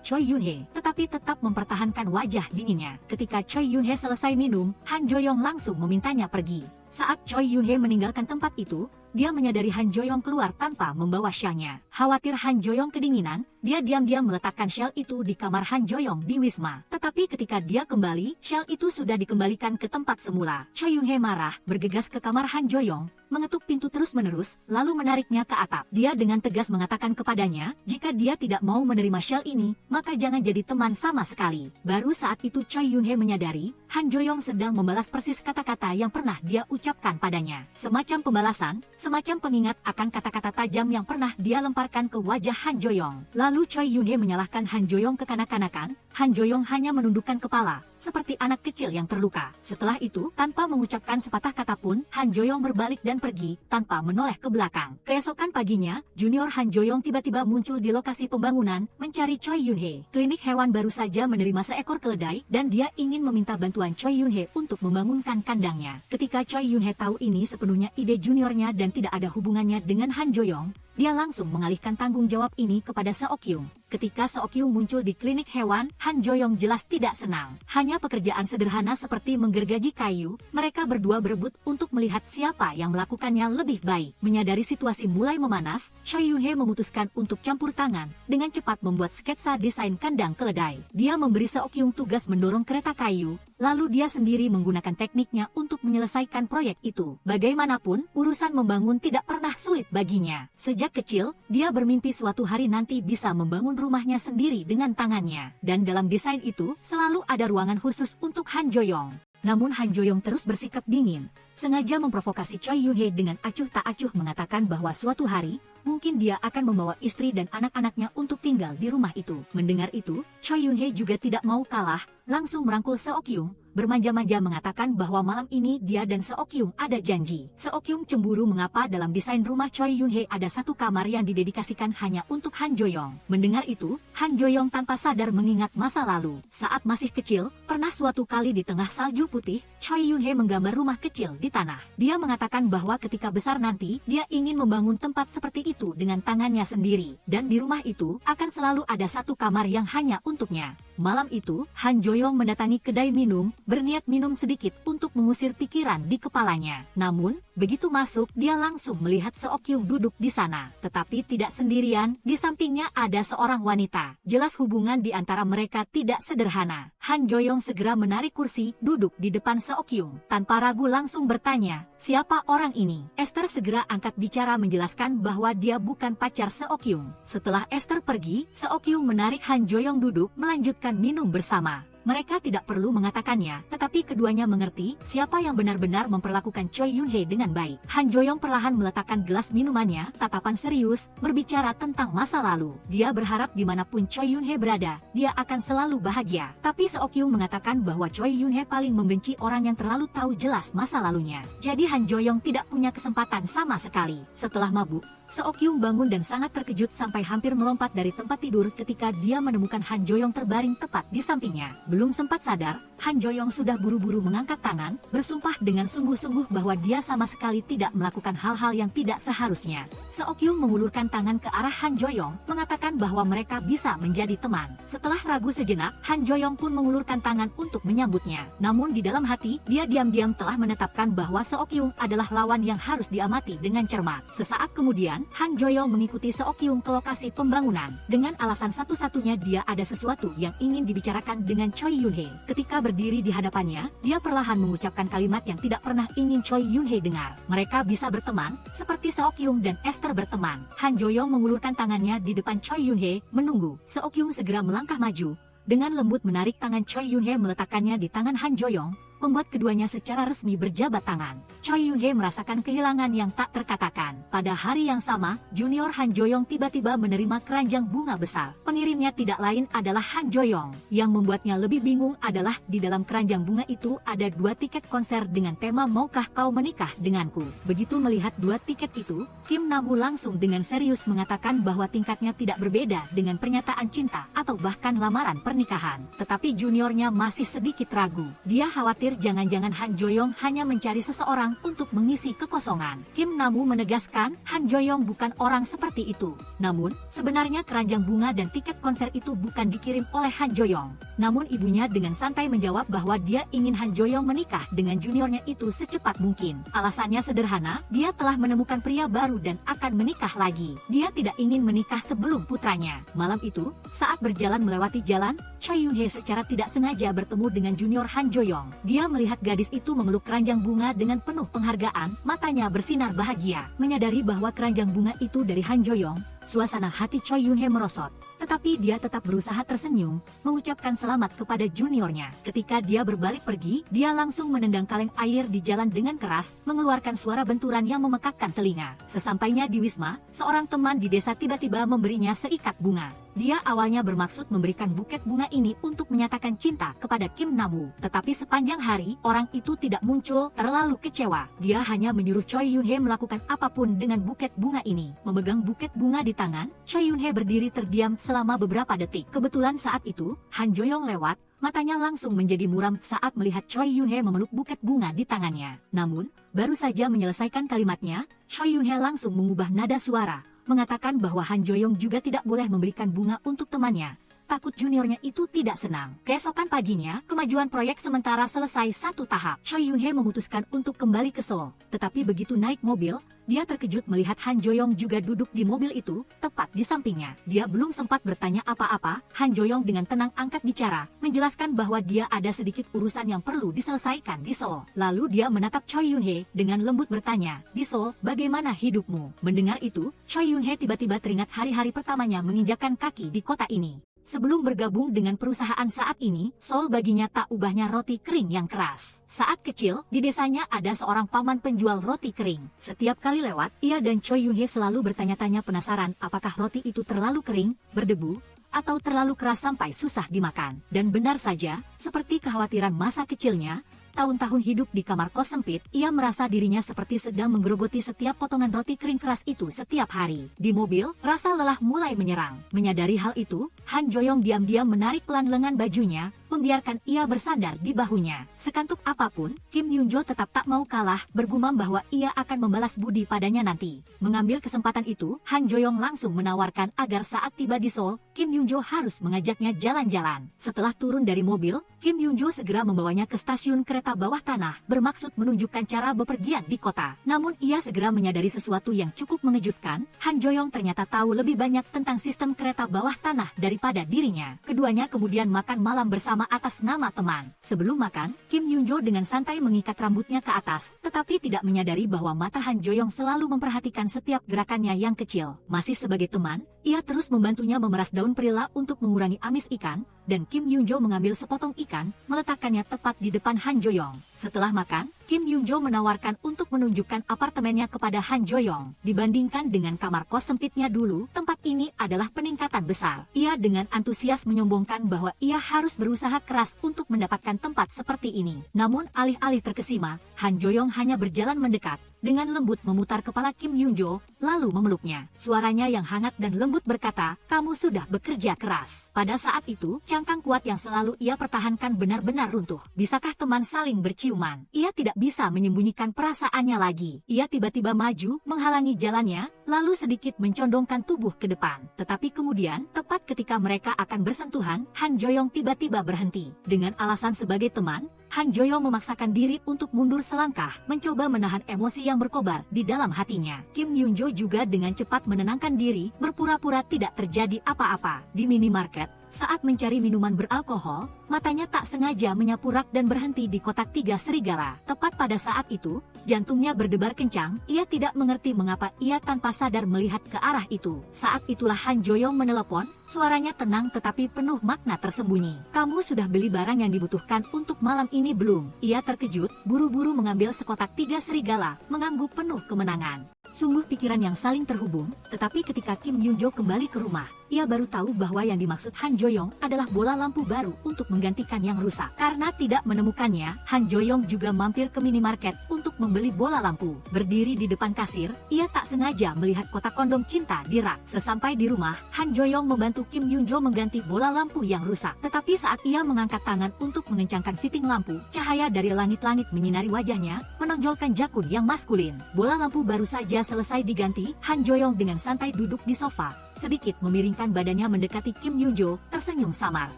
Choi Yun Hee, tetapi tetap mempertahankan wajah dinginnya. Ketika Choi Yun Hee selesai minum, Han Joyong langsung memintanya pergi. Saat Choi Yun Hee meninggalkan tempat itu, dia menyadari Han Joyong keluar tanpa membawa shell-nya. Khawatir Han Joyong kedinginan, dia diam-diam meletakkan shell itu di kamar Han Joyong di Wisma. Tetapi ketika dia kembali, shell itu sudah dikembalikan ke tempat semula. Choi Yun Hee marah, bergegas ke kamar Han Joyong, mengetuk pintu terus-menerus, lalu menariknya ke atap. Dia dengan tegas mengatakan kepadanya, jika dia tidak mau menerima shell ini, maka jangan jadi teman sama sekali. Baru saat itu Choi Yun Hee menyadari, Han Joyong sedang membalas persis kata-kata yang pernah dia ucapkan padanya. Semacam pembalasan, semacam pengingat akan kata-kata tajam yang pernah dia lemparkan ke wajah Han Joyong. Lalu Choi Yun Hee menyalahkan Han Joyong kekanak-kanakan. Han Joyong hanya menundukkan kepala, seperti anak kecil yang terluka. Setelah itu, tanpa mengucapkan sepatah kata pun, Han Joyong berbalik dan pergi, tanpa menoleh ke belakang. Keesokan paginya, junior Han Joyong tiba-tiba muncul di lokasi pembangunan, mencari Choi Yun Hee. Klinik hewan baru saja menerima seekor keledai, dan dia ingin meminta bantuan Choi Yun Hee untuk membangunkan kandangnya. Ketika Choi Yun Hee tahu ini sepenuhnya ide juniornya dan tidak ada hubungannya dengan Han Joyong, dia langsung mengalihkan tanggung jawab ini kepada Seok-kyung. Ketika Seok-kyung muncul di klinik hewan, Han Joyong jelas tidak senang. Hanya pekerjaan sederhana seperti menggergaji kayu, mereka berdua berebut untuk melihat siapa yang melakukannya lebih baik. Menyadari situasi mulai memanas, Choi Yun Hee memutuskan untuk campur tangan, dengan cepat membuat sketsa desain kandang keledai. Dia memberi Seok-kyung tugas mendorong kereta kayu, lalu dia sendiri menggunakan tekniknya untuk menyelesaikan proyek itu. Bagaimanapun, urusan membangun tidak pernah sulit baginya. Sejak kecil, dia bermimpi suatu hari nanti bisa membangun rumahnya sendiri dengan tangannya. Dan dalam desain itu, selalu ada ruangan khusus untuk Han Joyong. Namun Han Joyong terus bersikap dingin, sengaja memprovokasi Choi Yun Hee dengan acuh tak acuh mengatakan bahwa suatu hari, mungkin dia akan membawa istri dan anak-anaknya untuk tinggal di rumah itu. Mendengar itu, Choi Yun Hee juga tidak mau kalah, langsung merangkul Seok-kyung, bermanja-manja mengatakan bahwa malam ini dia dan Seok-kyung ada janji. Seok-kyung cemburu mengapa dalam desain rumah Choi Yun Hee ada satu kamar yang didedikasikan hanya untuk Han Joyong. Mendengar itu, Han Joyong tanpa sadar mengingat masa lalu. Saat masih kecil, pernah suatu kali di tengah salju putih, Choi Yun Hee menggambar rumah kecil di tanah. Dia mengatakan bahwa ketika besar nanti, dia ingin membangun tempat seperti itu dengan tangannya sendiri. Dan di rumah itu, akan selalu ada satu kamar yang hanya untuknya. Malam itu, Han Joyong mendatangi kedai minum, berniat minum sedikit untuk mengusir pikiran di kepalanya. Namun, begitu masuk, dia langsung melihat Seok-kyung duduk di sana. Tetapi tidak sendirian, di sampingnya ada seorang wanita. Jelas hubungan di antara mereka tidak sederhana. Han Joyong segera menarik kursi, duduk di depan Seok-kyung. Tanpa ragu langsung bertanya, siapa orang ini? Esther segera angkat bicara menjelaskan bahwa dia bukan pacar Seok-kyung. Setelah Esther pergi, Seok-kyung menarik Han Joyong duduk, melanjutkan minum bersama. Mereka tidak perlu mengatakannya, tetapi keduanya mengerti siapa yang benar-benar memperlakukan Choi Yun Hee dengan baik. Han Joyong perlahan meletakkan gelas minumannya, tatapan serius, berbicara tentang masa lalu. Dia berharap dimanapun Choi Yun Hee berada, dia akan selalu bahagia. Tapi Seok-kyung mengatakan bahwa Choi Yun Hee paling membenci orang yang terlalu tahu jelas masa lalunya. Jadi Han Joyong tidak punya kesempatan sama sekali. Setelah mabuk, Seok-kyung bangun dan sangat terkejut sampai hampir melompat dari tempat tidur ketika dia menemukan Han Joyong terbaring tepat di sampingnya. Belum sempat sadar, Han Joyong sudah buru-buru mengangkat tangan, bersumpah dengan sungguh-sungguh bahwa dia sama sekali tidak melakukan hal-hal yang tidak seharusnya. Seok-Yung mengulurkan tangan ke arah Han Joyong, mengatakan bahwa mereka bisa menjadi teman. Setelah ragu sejenak, Han Joyong pun mengulurkan tangan untuk menyambutnya. Namun di dalam hati, dia diam-diam telah menetapkan bahwa Seok-Yung adalah lawan yang harus diamati dengan cermat. Sesaat kemudian, Han Joyong mengikuti Seok-Yung ke lokasi pembangunan. Dengan alasan satu-satunya dia ada sesuatu yang ingin dibicarakan dengan Choi Yun-hye. Ketika berdiri di hadapannya, dia perlahan mengucapkan kalimat yang tidak pernah ingin Choi Yun-hye dengar. Mereka bisa berteman, seperti Seok-Yung dan Esther berteman. Han Joyong mengulurkan tangannya di depan Choi Yun-hye, menunggu. Seok-Yung segera melangkah maju. Dengan lembut menarik tangan Choi Yun-hye meletakkannya di tangan Han Joyong, membuat keduanya secara resmi berjabat tangan. Choi Yun-hye merasakan kehilangan yang tak terkatakan. Pada hari yang sama, junior Han Joyong tiba-tiba menerima keranjang bunga besar. Pengirimnya tidak lain adalah Han Joyong. Yang membuatnya lebih bingung adalah di dalam keranjang bunga itu ada 2 tiket konser dengan tema "Maukah kau menikah denganku?" Begitu melihat 2 tiket itu, Kim Nam-woo langsung dengan serius mengatakan bahwa tingkatnya tidak berbeda dengan pernyataan cinta atau bahkan lamaran pernikahan. Tetapi juniornya masih sedikit ragu. Dia khawatir jangan-jangan Han Joyong hanya mencari seseorang untuk mengisi kekosongan. Kim Nam-woo menegaskan, Han Joyong bukan orang seperti itu. Namun, sebenarnya keranjang bunga dan tiket konser itu bukan dikirim oleh Han Joyong. Namun ibunya dengan santai menjawab bahwa dia ingin Han Joyong menikah dengan juniornya itu secepat mungkin. Alasannya sederhana, dia telah menemukan pria baru dan akan menikah lagi. Dia tidak ingin menikah sebelum putranya. Malam itu, saat berjalan melewati jalan, Choi Yun-hye secara tidak sengaja bertemu dengan junior Han Joyong. Dia melihat gadis itu memeluk keranjang bunga dengan penuh penghargaan, matanya bersinar bahagia. Menyadari bahwa keranjang bunga itu dari Han Joyong, suasana hati Choi Yun-hye merosot. Tetapi dia tetap berusaha tersenyum, mengucapkan selamat kepada juniornya. Ketika dia berbalik pergi, dia langsung menendang kaleng air di jalan dengan keras, mengeluarkan suara benturan yang memekakkan telinga. Sesampainya di Wisma, seorang teman di desa tiba-tiba memberinya seikat bunga. Dia awalnya bermaksud memberikan buket bunga ini untuk menyatakan cinta kepada Kim Nam-woo. Tetapi sepanjang hari, orang itu tidak muncul, terlalu kecewa. Dia hanya menyuruh Choi Yun-hye melakukan apapun dengan buket bunga ini. Memegang buket bunga di tangan, Choi Yun-hye berdiri terdiam selama beberapa detik. Kebetulan saat itu, Han Joyong lewat. Matanya langsung menjadi muram saat melihat Choi Yun-hye memeluk buket bunga di tangannya. Namun, baru saja menyelesaikan kalimatnya, Choi Yun-hye langsung mengubah nada suara, mengatakan bahwa Han Joyong juga tidak boleh memberikan bunga untuk temannya. Takut juniornya itu tidak senang. Keesokan paginya, kemajuan proyek sementara selesai 1 tahap. Choi Yun-hye memutuskan untuk kembali ke Seoul. Tetapi begitu naik mobil, dia terkejut melihat Han Joyong juga duduk di mobil itu, tepat di sampingnya. Dia belum sempat bertanya apa-apa, Han Joyong dengan tenang angkat bicara, menjelaskan bahwa dia ada sedikit urusan yang perlu diselesaikan di Seoul. Lalu dia menatap Choi Yun-hye dengan lembut bertanya, "Di Seoul, bagaimana hidupmu?" Mendengar itu, Choi Yun-hye tiba-tiba teringat hari-hari pertamanya menginjakan kaki di kota ini. Sebelum bergabung dengan perusahaan saat ini, Seoul baginya tak ubahnya roti kering yang keras. Saat kecil, di desanya ada seorang paman penjual roti kering. Setiap kali lewat, ia dan Choi Yun-hye selalu bertanya-tanya penasaran apakah roti itu terlalu kering, berdebu, atau terlalu keras sampai susah dimakan. Dan benar saja, seperti kekhawatiran masa kecilnya, tahun-tahun hidup di kamar kos sempit, ia merasa dirinya seperti sedang menggerogoti setiap potongan roti kering keras itu setiap hari. Di mobil, rasa lelah mulai menyerang. Menyadari hal itu, Han Joyong diam-diam menarik pelan lengan bajunya, membiarkan ia bersandar di bahunya. Sekantuk apapun, Kim Yun-jo tetap tak mau kalah, bergumam bahwa ia akan membalas budi padanya nanti. Mengambil kesempatan itu, Han Joyong langsung menawarkan agar saat tiba di Seoul, Kim Yun-jo harus mengajaknya jalan-jalan. Setelah turun dari mobil, Kim Yun-jo segera membawanya ke stasiun kereta bawah tanah, bermaksud menunjukkan cara bepergian di kota. Namun ia segera menyadari sesuatu yang cukup mengejutkan, Han Joyong ternyata tahu lebih banyak tentang sistem kereta bawah tanah daripada dirinya. Keduanya kemudian makan malam bersama atas nama teman. Sebelum makan, Kim Yun-jo dengan santai mengikat rambutnya ke atas, tetapi tidak menyadari bahwa mata Han Joyong selalu memperhatikan setiap gerakannya yang kecil. Masih sebagai teman, ia terus membantunya memeras daun perila untuk mengurangi amis ikan, dan Kim Yun-jo mengambil sepotong ikan, meletakkannya tepat di depan Han Joyong. Setelah makan, Kim Yun-jo menawarkan untuk menunjukkan apartemennya kepada Han Joyong. Dibandingkan dengan kamar kos sempitnya dulu, tempat ini adalah peningkatan besar. Ia dengan antusias menyombongkan bahwa ia harus berusaha keras untuk mendapatkan tempat seperti ini. Namun alih-alih terkesima, Han Joyong hanya berjalan mendekat, dengan lembut memutar kepala Kim Yun-jo, lalu memeluknya. Suaranya yang hangat dan lembut berkata, "Kamu sudah bekerja keras." Pada saat itu, cangkang kuat yang selalu ia pertahankan benar-benar runtuh. Bisakah teman saling berciuman? Ia tidak bisa menyembunyikan perasaannya lagi. Ia tiba-tiba maju, menghalangi jalannya, lalu sedikit mencondongkan tubuh ke depan. Tetapi kemudian, tepat ketika mereka akan bersentuhan, Han Jo-young tiba-tiba berhenti. Dengan alasan sebagai teman, Han Jo-young memaksakan diri untuk mundur selangkah, mencoba menahan emosi yang berkobar di dalam hatinya. Kim Yun-jo juga dengan cepat menenangkan diri, berpura-pura tidak terjadi apa-apa. Di minimarket, saat mencari minuman beralkohol, matanya tak sengaja menyapu rak dan berhenti di kotak 3 serigala. Tepat pada saat itu, jantungnya berdebar kencang, ia tidak mengerti mengapa ia tanpa sadar melihat ke arah itu. Saat itulah Han Jo-young menelepon, suaranya tenang tetapi penuh makna tersembunyi. "Kamu sudah beli barang yang dibutuhkan untuk malam ini belum?" Ia terkejut, buru-buru mengambil sekotak 3 serigala, mengangguk penuh kemenangan. Sungguh pikiran yang saling terhubung, tetapi ketika Kim Yun-jo kembali ke rumah, ia baru tahu bahwa yang dimaksud Han Jo-young adalah bola lampu baru untuk menggantikan yang rusak. Karena tidak menemukannya, Han Jo-young juga mampir ke minimarket untuk membeli bola lampu. Berdiri di depan kasir, ia tak sengaja melihat kotak kondom cinta di rak. Sesampai di rumah, Han Jo-young membantu Kim Yun-jo mengganti bola lampu yang rusak. Tetapi saat ia mengangkat tangan untuk mengencangkan fitting lampu, cahaya dari langit-langit menyinari wajahnya, menonjolkan jakun yang maskulin. Bola lampu baru saja selesai diganti, Han Jo-young dengan santai duduk di sofa, sedikit memiringkan badannya mendekati Kim Yun-jo, tersenyum samar.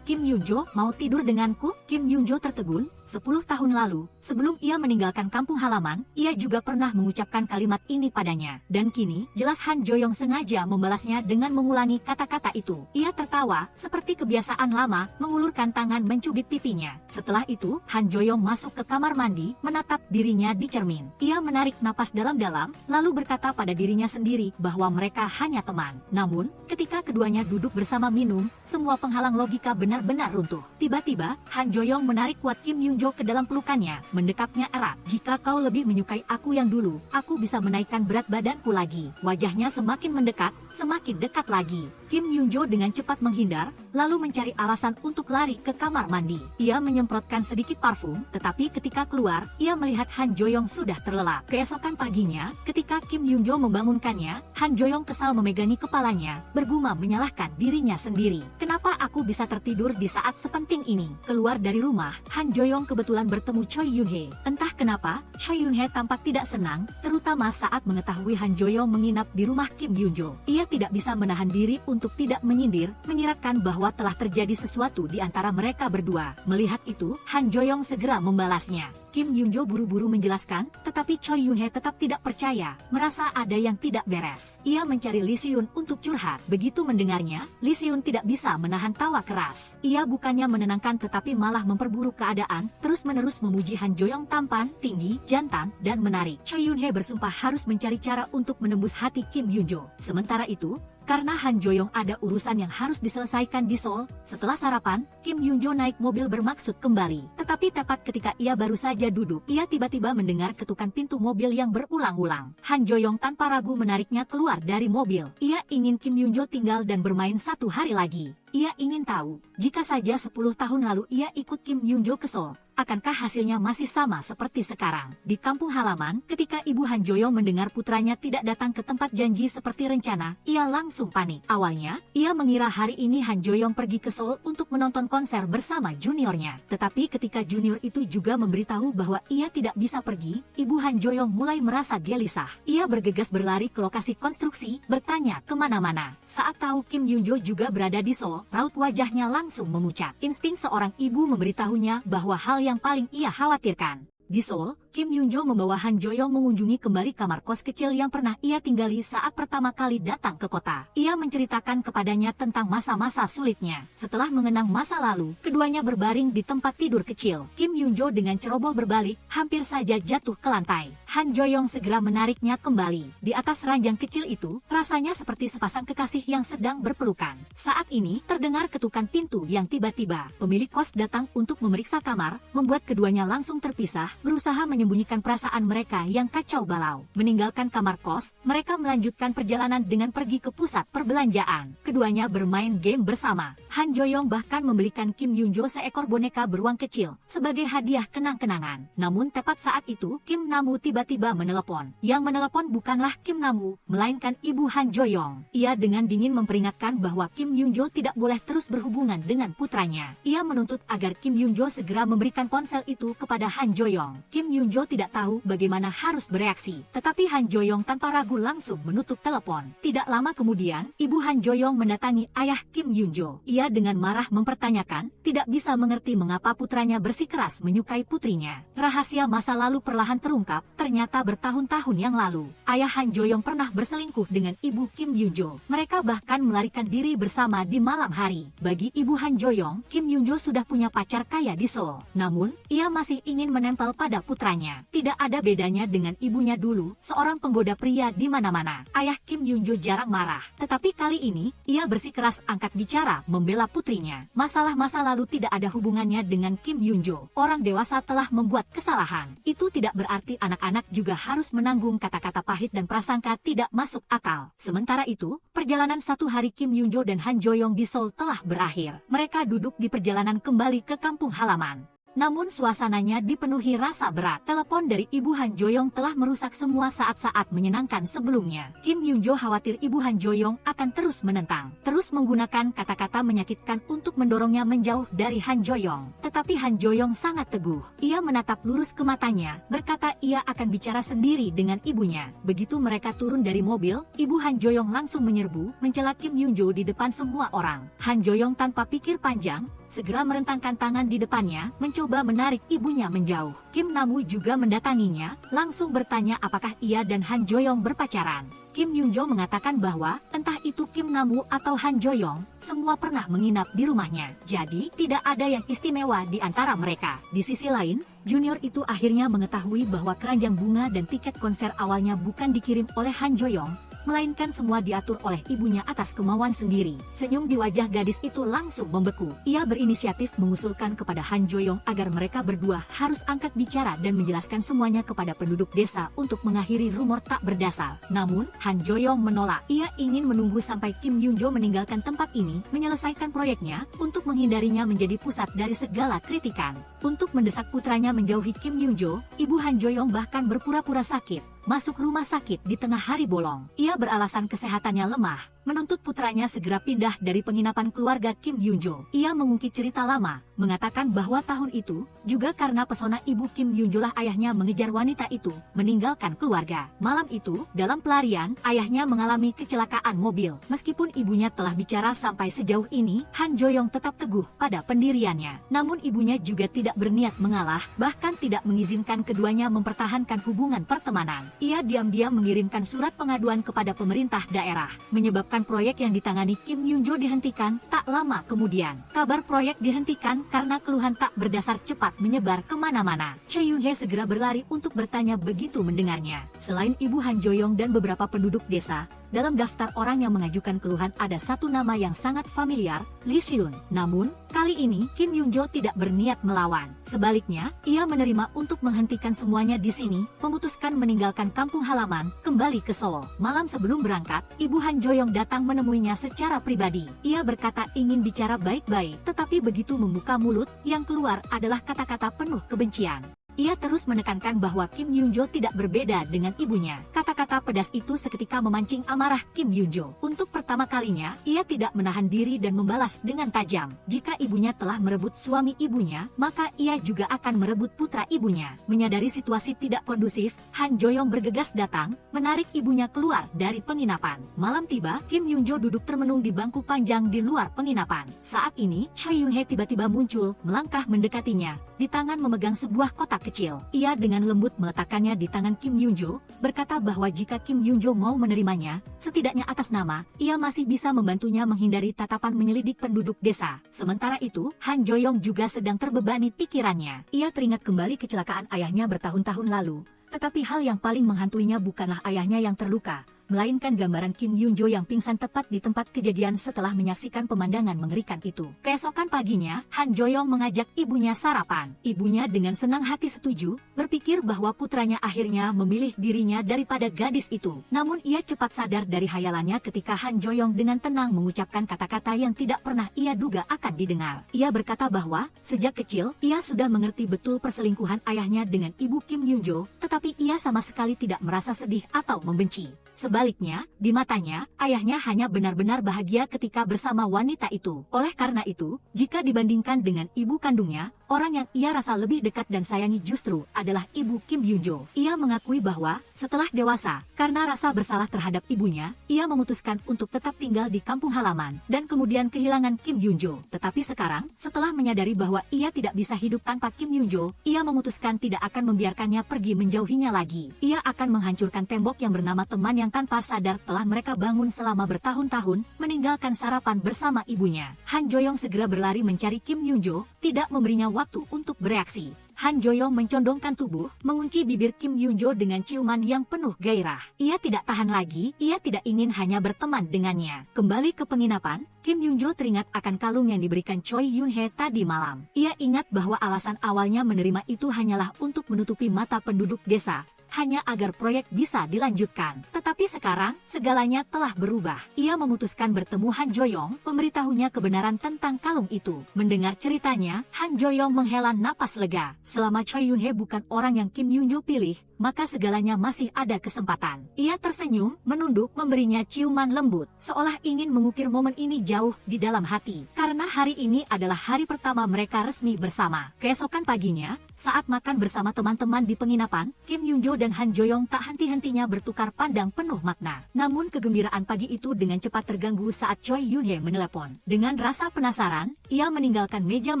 "Kim Yun-jo, mau tidur denganku?" Kim Yun-jo tertegun. 10 tahun lalu, sebelum ia meninggalkan kampung halaman, ia juga pernah mengucapkan kalimat ini padanya. Dan kini, jelas Han Jo-young sengaja membalasnya dengan mengulangi kata-kata itu. Ia tertawa, seperti kebiasaan lama, mengulurkan tangan mencubit pipinya. Setelah itu, Han Jo-young masuk ke kamar mandi, menatap dirinya di cermin. Ia menarik napas dalam-dalam, lalu berkata pada dirinya sendiri bahwa mereka hanya teman. Namun, ketika keduanya duduk bersama minum, semua penghalang logika benar-benar runtuh. Tiba-tiba, Han Jo-young menarik kuat Kim Yun-jo ke dalam pelukannya, mendekapnya erat. "Jika kau lebih menyukai aku yang dulu, aku bisa menaikkan berat badanku lagi." Wajahnya semakin mendekat, semakin dekat lagi. Kim Yun-jo dengan cepat menghindar, lalu mencari alasan untuk lari ke kamar mandi. Ia menyemprotkan sedikit parfum, tetapi ketika keluar, ia melihat Han Jo-young sudah terlelap. Keesokan paginya, ketika Kim Yun-jo membangunkannya, Han Jo-young kesal memegangi kepalanya, bergumam menyalahkan dirinya sendiri. "Kenapa aku bisa tertidur di saat sepenting ini?" Keluar dari rumah, Han Jo-young kebetulan bertemu Choi Yun-hee. Entah kenapa, Choi Yun-hee tampak tidak senang, terutama saat mengetahui Han Jo-young menginap di rumah Kim Yun-jo. Ia tidak bisa menahan diri untuk tidak menyindir, menyiratkan bahwa telah terjadi sesuatu di antara mereka berdua. Melihat itu, Han Jo-young segera membalasnya. Kim Yun-jo buru-buru menjelaskan, tetapi Choi Yun-hee tetap tidak percaya, merasa ada yang tidak beres. Ia mencari Lee Si-yun untuk curhat. Begitu mendengarnya, Lee Si-yun tidak bisa menahan tawa keras. Ia bukannya menenangkan tetapi malah memperburuk keadaan, terus-menerus memuji Han Jo-young tampan, tinggi, jantan, dan menarik. Choi Yun-hee bersumpah harus mencari cara untuk menembus hati Kim Yun-jo. Sementara itu, karena Han Jo-young ada urusan yang harus diselesaikan di Seoul, setelah sarapan, Kim Yun-jo naik mobil bermaksud kembali. Tetapi tepat ketika ia baru saja duduk, ia tiba-tiba mendengar ketukan pintu mobil yang berulang-ulang. Han Jo-young tanpa ragu menariknya keluar dari mobil. Ia ingin Kim Yun-jo tinggal dan bermain 1 hari lagi. Ia ingin tahu, jika saja 10 tahun lalu ia ikut Kim Yun-jo ke Seoul, akankah hasilnya masih sama seperti sekarang? Di kampung halaman, ketika ibu Han Jo-young mendengar putranya tidak datang ke tempat janji seperti rencana, ia langsung panik. Awalnya, ia mengira hari ini Han Jo-young pergi ke Seoul untuk menonton konser bersama juniornya. Tetapi ketika junior itu juga memberitahu bahwa ia tidak bisa pergi, ibu Han Jo-young mulai merasa gelisah. Ia bergegas berlari ke lokasi konstruksi, bertanya kemana-mana. Saat tahu Kim Yun-jo juga berada di Seoul, raut wajahnya langsung memucat. Insting seorang ibu memberitahunya bahwa hal yang paling ia khawatirkan. Di Seoul, Kim Yun-jo membawa Han Jo-young mengunjungi kembali kamar kos kecil yang pernah ia tinggali saat pertama kali datang ke kota. Ia menceritakan kepadanya tentang masa-masa sulitnya. Setelah mengenang masa lalu, keduanya berbaring di tempat tidur kecil. Kim Yun-jo dengan ceroboh berbalik, hampir saja jatuh ke lantai. Han Jo-young segera menariknya kembali. Di atas ranjang kecil itu, rasanya seperti sepasang kekasih yang sedang berpelukan. Saat ini, terdengar ketukan pintu yang tiba-tiba. Pemilik kos datang untuk memeriksa kamar, membuat keduanya langsung terpisah, berusaha menyembunyikan perasaan mereka yang kacau balau. Meninggalkan kamar kos, mereka melanjutkan perjalanan dengan pergi ke pusat perbelanjaan. Keduanya bermain game bersama. Han Jo-young bahkan membelikan Kim Yoon-jo seekor boneka beruang kecil sebagai hadiah kenang-kenangan. Namun tepat saat itu, Kim Namu tiba-tiba menelepon. Yang menelepon bukanlah Kim Namu, melainkan ibu Han Jo-young. Ia dengan dingin memperingatkan bahwa Kim Yoon-jo tidak boleh terus berhubungan dengan putranya. Ia menuntut agar Kim Yoon-jo segera memberikan ponsel itu kepada Han Jo-young. Kim Yoon-jo tidak tahu bagaimana harus bereaksi, tetapi Han Jo-young tanpa ragu langsung menutup telepon. Tidak lama kemudian, ibu Han Jo-young mendatangi ayah Kim Yoon-jo. Ia dengan marah mempertanyakan, tidak bisa mengerti mengapa putranya bersikeras menyukai putrinya. Rahasia masa lalu perlahan terungkap, ternyata bertahun-tahun yang lalu, ayah Han Jo-young pernah berselingkuh dengan ibu Kim Yoon-jo. Mereka bahkan melarikan diri bersama di malam hari. Bagi ibu Han Jo-young, Kim Yoon-jo sudah punya pacar kaya di Seoul. Namun, ia masih ingin menempel pada putranya. Tidak ada bedanya dengan ibunya dulu, seorang penggoda pria di mana-mana. Ayah Kim Yoon-jo jarang marah, tetapi kali ini, ia bersikeras angkat bicara membela putrinya. Masalah masa lalu tidak ada hubungannya dengan Kim Yoon-jo. Orang dewasa telah membuat kesalahan. Itu tidak berarti anak-anak juga harus menanggung kata-kata pahit dan prasangka tidak masuk akal. Sementara itu, perjalanan satu hari Kim Yoon-jo dan Han Jo-young di Seoul telah berakhir. Mereka duduk di perjalanan kembali ke kampung halaman. Namun suasananya dipenuhi rasa berat. Telepon dari ibu Han Jo-young telah merusak semua saat-saat menyenangkan sebelumnya. Kim Yoon-jo khawatir ibu Han Jo-young akan terus menentang, terus menggunakan kata-kata menyakitkan untuk mendorongnya menjauh dari Han Jo-young. Tetapi Han Jo-young sangat teguh. Ia menatap lurus ke matanya, berkata ia akan bicara sendiri dengan ibunya. Begitu mereka turun dari mobil, ibu Han Jo-young langsung menyerbu, mencela Kim Yoon-jo di depan semua orang. Han Jo-young tanpa pikir panjang, segera merentangkan tangan di depannya, mencoba menarik ibunya menjauh. Kim Namu juga mendatanginya, langsung bertanya apakah ia dan Han Jo-young berpacaran. Kim Yoon-jo mengatakan bahwa, entah itu Kim Namu atau Han Jo-young, semua pernah menginap di rumahnya. Jadi, tidak ada yang istimewa di antara mereka. Di sisi lain, junior itu akhirnya mengetahui bahwa keranjang bunga dan tiket konser awalnya bukan dikirim oleh Han Jo-young, melainkan semua diatur oleh ibunya atas kemauan sendiri. Senyum di wajah gadis itu langsung membeku. Ia berinisiatif mengusulkan kepada Han Jo-young agar mereka berdua harus angkat bicara dan menjelaskan semuanya kepada penduduk desa untuk mengakhiri rumor tak berdasar. Namun, Han Jo-young menolak. Ia ingin menunggu sampai Kim Yoon-jo meninggalkan tempat ini, menyelesaikan proyeknya, untuk menghindarinya menjadi pusat dari segala kritikan. Untuk mendesak putranya menjauhi Kim Yoon-jo, ibu Han Jo-young bahkan berpura-pura sakit, masuk rumah sakit di tengah hari bolong. Ia beralasan kesehatannya lemah, menuntut putranya segera pindah dari penginapan keluarga Kim Yoon-jo. Ia mengungkit cerita lama, mengatakan bahwa tahun itu, juga karena pesona ibu Kim Yoon-jo lah ayahnya mengejar wanita itu, meninggalkan keluarga. Malam itu, dalam pelarian, ayahnya mengalami kecelakaan mobil. Meskipun ibunya telah bicara sampai sejauh ini, Han Jo-young tetap teguh pada pendiriannya. Namun ibunya juga tidak berniat mengalah, bahkan tidak mengizinkan keduanya mempertahankan hubungan pertemanan. Ia diam-diam mengirimkan surat pengaduan kepada pemerintah daerah, menyebabkan proyek yang ditangani Kim Yoon-jo dihentikan. Tak lama kemudian, kabar proyek dihentikan karena keluhan tak berdasar cepat menyebar kemana-mana. Choi Yoon-hye segera berlari untuk bertanya begitu mendengarnya. Selain ibu Han Jo-young dan beberapa penduduk desa, dalam daftar orang yang mengajukan keluhan ada satu nama yang sangat familiar, Lee Si-eun. Namun, kali ini Kim Yoon-jo tidak berniat melawan. Sebaliknya, ia menerima untuk menghentikan semuanya di sini, memutuskan meninggalkan kampung halaman, kembali ke Seoul. Malam sebelum berangkat, ibu Han Jo-young datang menemuinya secara pribadi. Ia berkata ingin bicara baik-baik, tetapi begitu membuka mulut, yang keluar adalah kata-kata penuh kebencian. Ia terus menekankan bahwa Kim Yoon-jo tidak berbeda dengan ibunya. Kata-kata pedas itu seketika memancing amarah Kim Yoon-jo. Untuk pertama kalinya, ia tidak menahan diri dan membalas dengan tajam. Jika ibunya telah merebut suami ibunya, maka ia juga akan merebut putra ibunya. Menyadari situasi tidak kondusif, Han Jo-young bergegas datang, menarik ibunya keluar dari penginapan. Malam tiba, Kim Yoon-jo duduk termenung di bangku panjang di luar penginapan. Saat ini, Choi Yoon-hye tiba-tiba muncul, melangkah mendekatinya, di tangan memegang sebuah kotak kecil. Ia dengan lembut meletakkannya di tangan Kim Yoon-jo, berkata bahwa jika Kim Yoon-jo mau menerimanya, setidaknya atas nama, ia masih bisa membantunya menghindari tatapan menyelidik penduduk desa. Sementara itu, Han Jo-young juga sedang terbebani pikirannya. Ia teringat kembali kecelakaan ayahnya bertahun-tahun lalu, tetapi hal yang paling menghantuinya bukanlah ayahnya yang terluka, melainkan gambaran Kim Yun-jo yang pingsan tepat di tempat kejadian setelah menyaksikan pemandangan mengerikan itu. Keesokan paginya, Han Jo-yong mengajak ibunya sarapan. Ibunya dengan senang hati setuju, berpikir bahwa putranya akhirnya memilih dirinya daripada gadis itu. Namun ia cepat sadar dari hayalannya ketika Han Jo-yong dengan tenang mengucapkan kata-kata yang tidak pernah ia duga akan didengar. Ia berkata bahwa, sejak kecil, ia sudah mengerti betul perselingkuhan ayahnya dengan ibu Kim Yun-jo, tetapi ia sama sekali tidak merasa sedih atau membenci. Sebaliknya, di matanya, ayahnya hanya benar-benar bahagia ketika bersama wanita itu. Oleh karena itu, jika dibandingkan dengan ibu kandungnya, orang yang ia rasa lebih dekat dan sayangi justru adalah ibu Kim Yun-jo. Ia mengakui bahwa, setelah dewasa, karena rasa bersalah terhadap ibunya, ia memutuskan untuk tetap tinggal di kampung halaman, dan kemudian kehilangan Kim Yun-jo. Tetapi sekarang, setelah menyadari bahwa ia tidak bisa hidup tanpa Kim Yun-jo, ia memutuskan tidak akan membiarkannya pergi menjauhinya lagi. Ia akan menghancurkan tembok yang bernama teman yang tanpa sadar telah mereka bangun selama bertahun-tahun, meninggalkan sarapan bersama ibunya. Han Jo-yong segera berlari mencari Kim Yun-jo, tidak memberinya waktu untuk bereaksi. Han Jo-yong mencondongkan tubuh, mengunci bibir Kim Yun-jo dengan ciuman yang penuh gairah. Ia tidak tahan lagi, ia tidak ingin hanya berteman dengannya. Kembali ke penginapan, Kim Yun-jo teringat akan kalung yang diberikan Choi Yun-hye tadi malam. Ia ingat bahwa alasan awalnya menerima itu hanyalah untuk menutupi mata penduduk desa, hanya agar proyek bisa dilanjutkan. Tetapi sekarang, segalanya telah berubah. Ia memutuskan bertemu Han Jo-yong, memberitahunya kebenaran tentang kalung itu. Mendengar ceritanya, Han Jo-yong menghela napas lega. Selama Choi Yun-hye bukan orang yang Kim Yun-jo pilih, maka segalanya masih ada kesempatan. Ia tersenyum, menunduk, memberinya ciuman lembut, seolah ingin mengukir momen ini jauh di dalam hati. Karena hari ini adalah hari pertama mereka resmi bersama. Keesokan paginya, saat makan bersama teman-teman di penginapan, Kim Yun-jo dan Han Jo-yong tak henti-hentinya bertukar pandang penuh makna. Namun kegembiraan pagi itu dengan cepat terganggu saat Choi Yun-hye menelepon. Dengan rasa penasaran, ia meninggalkan meja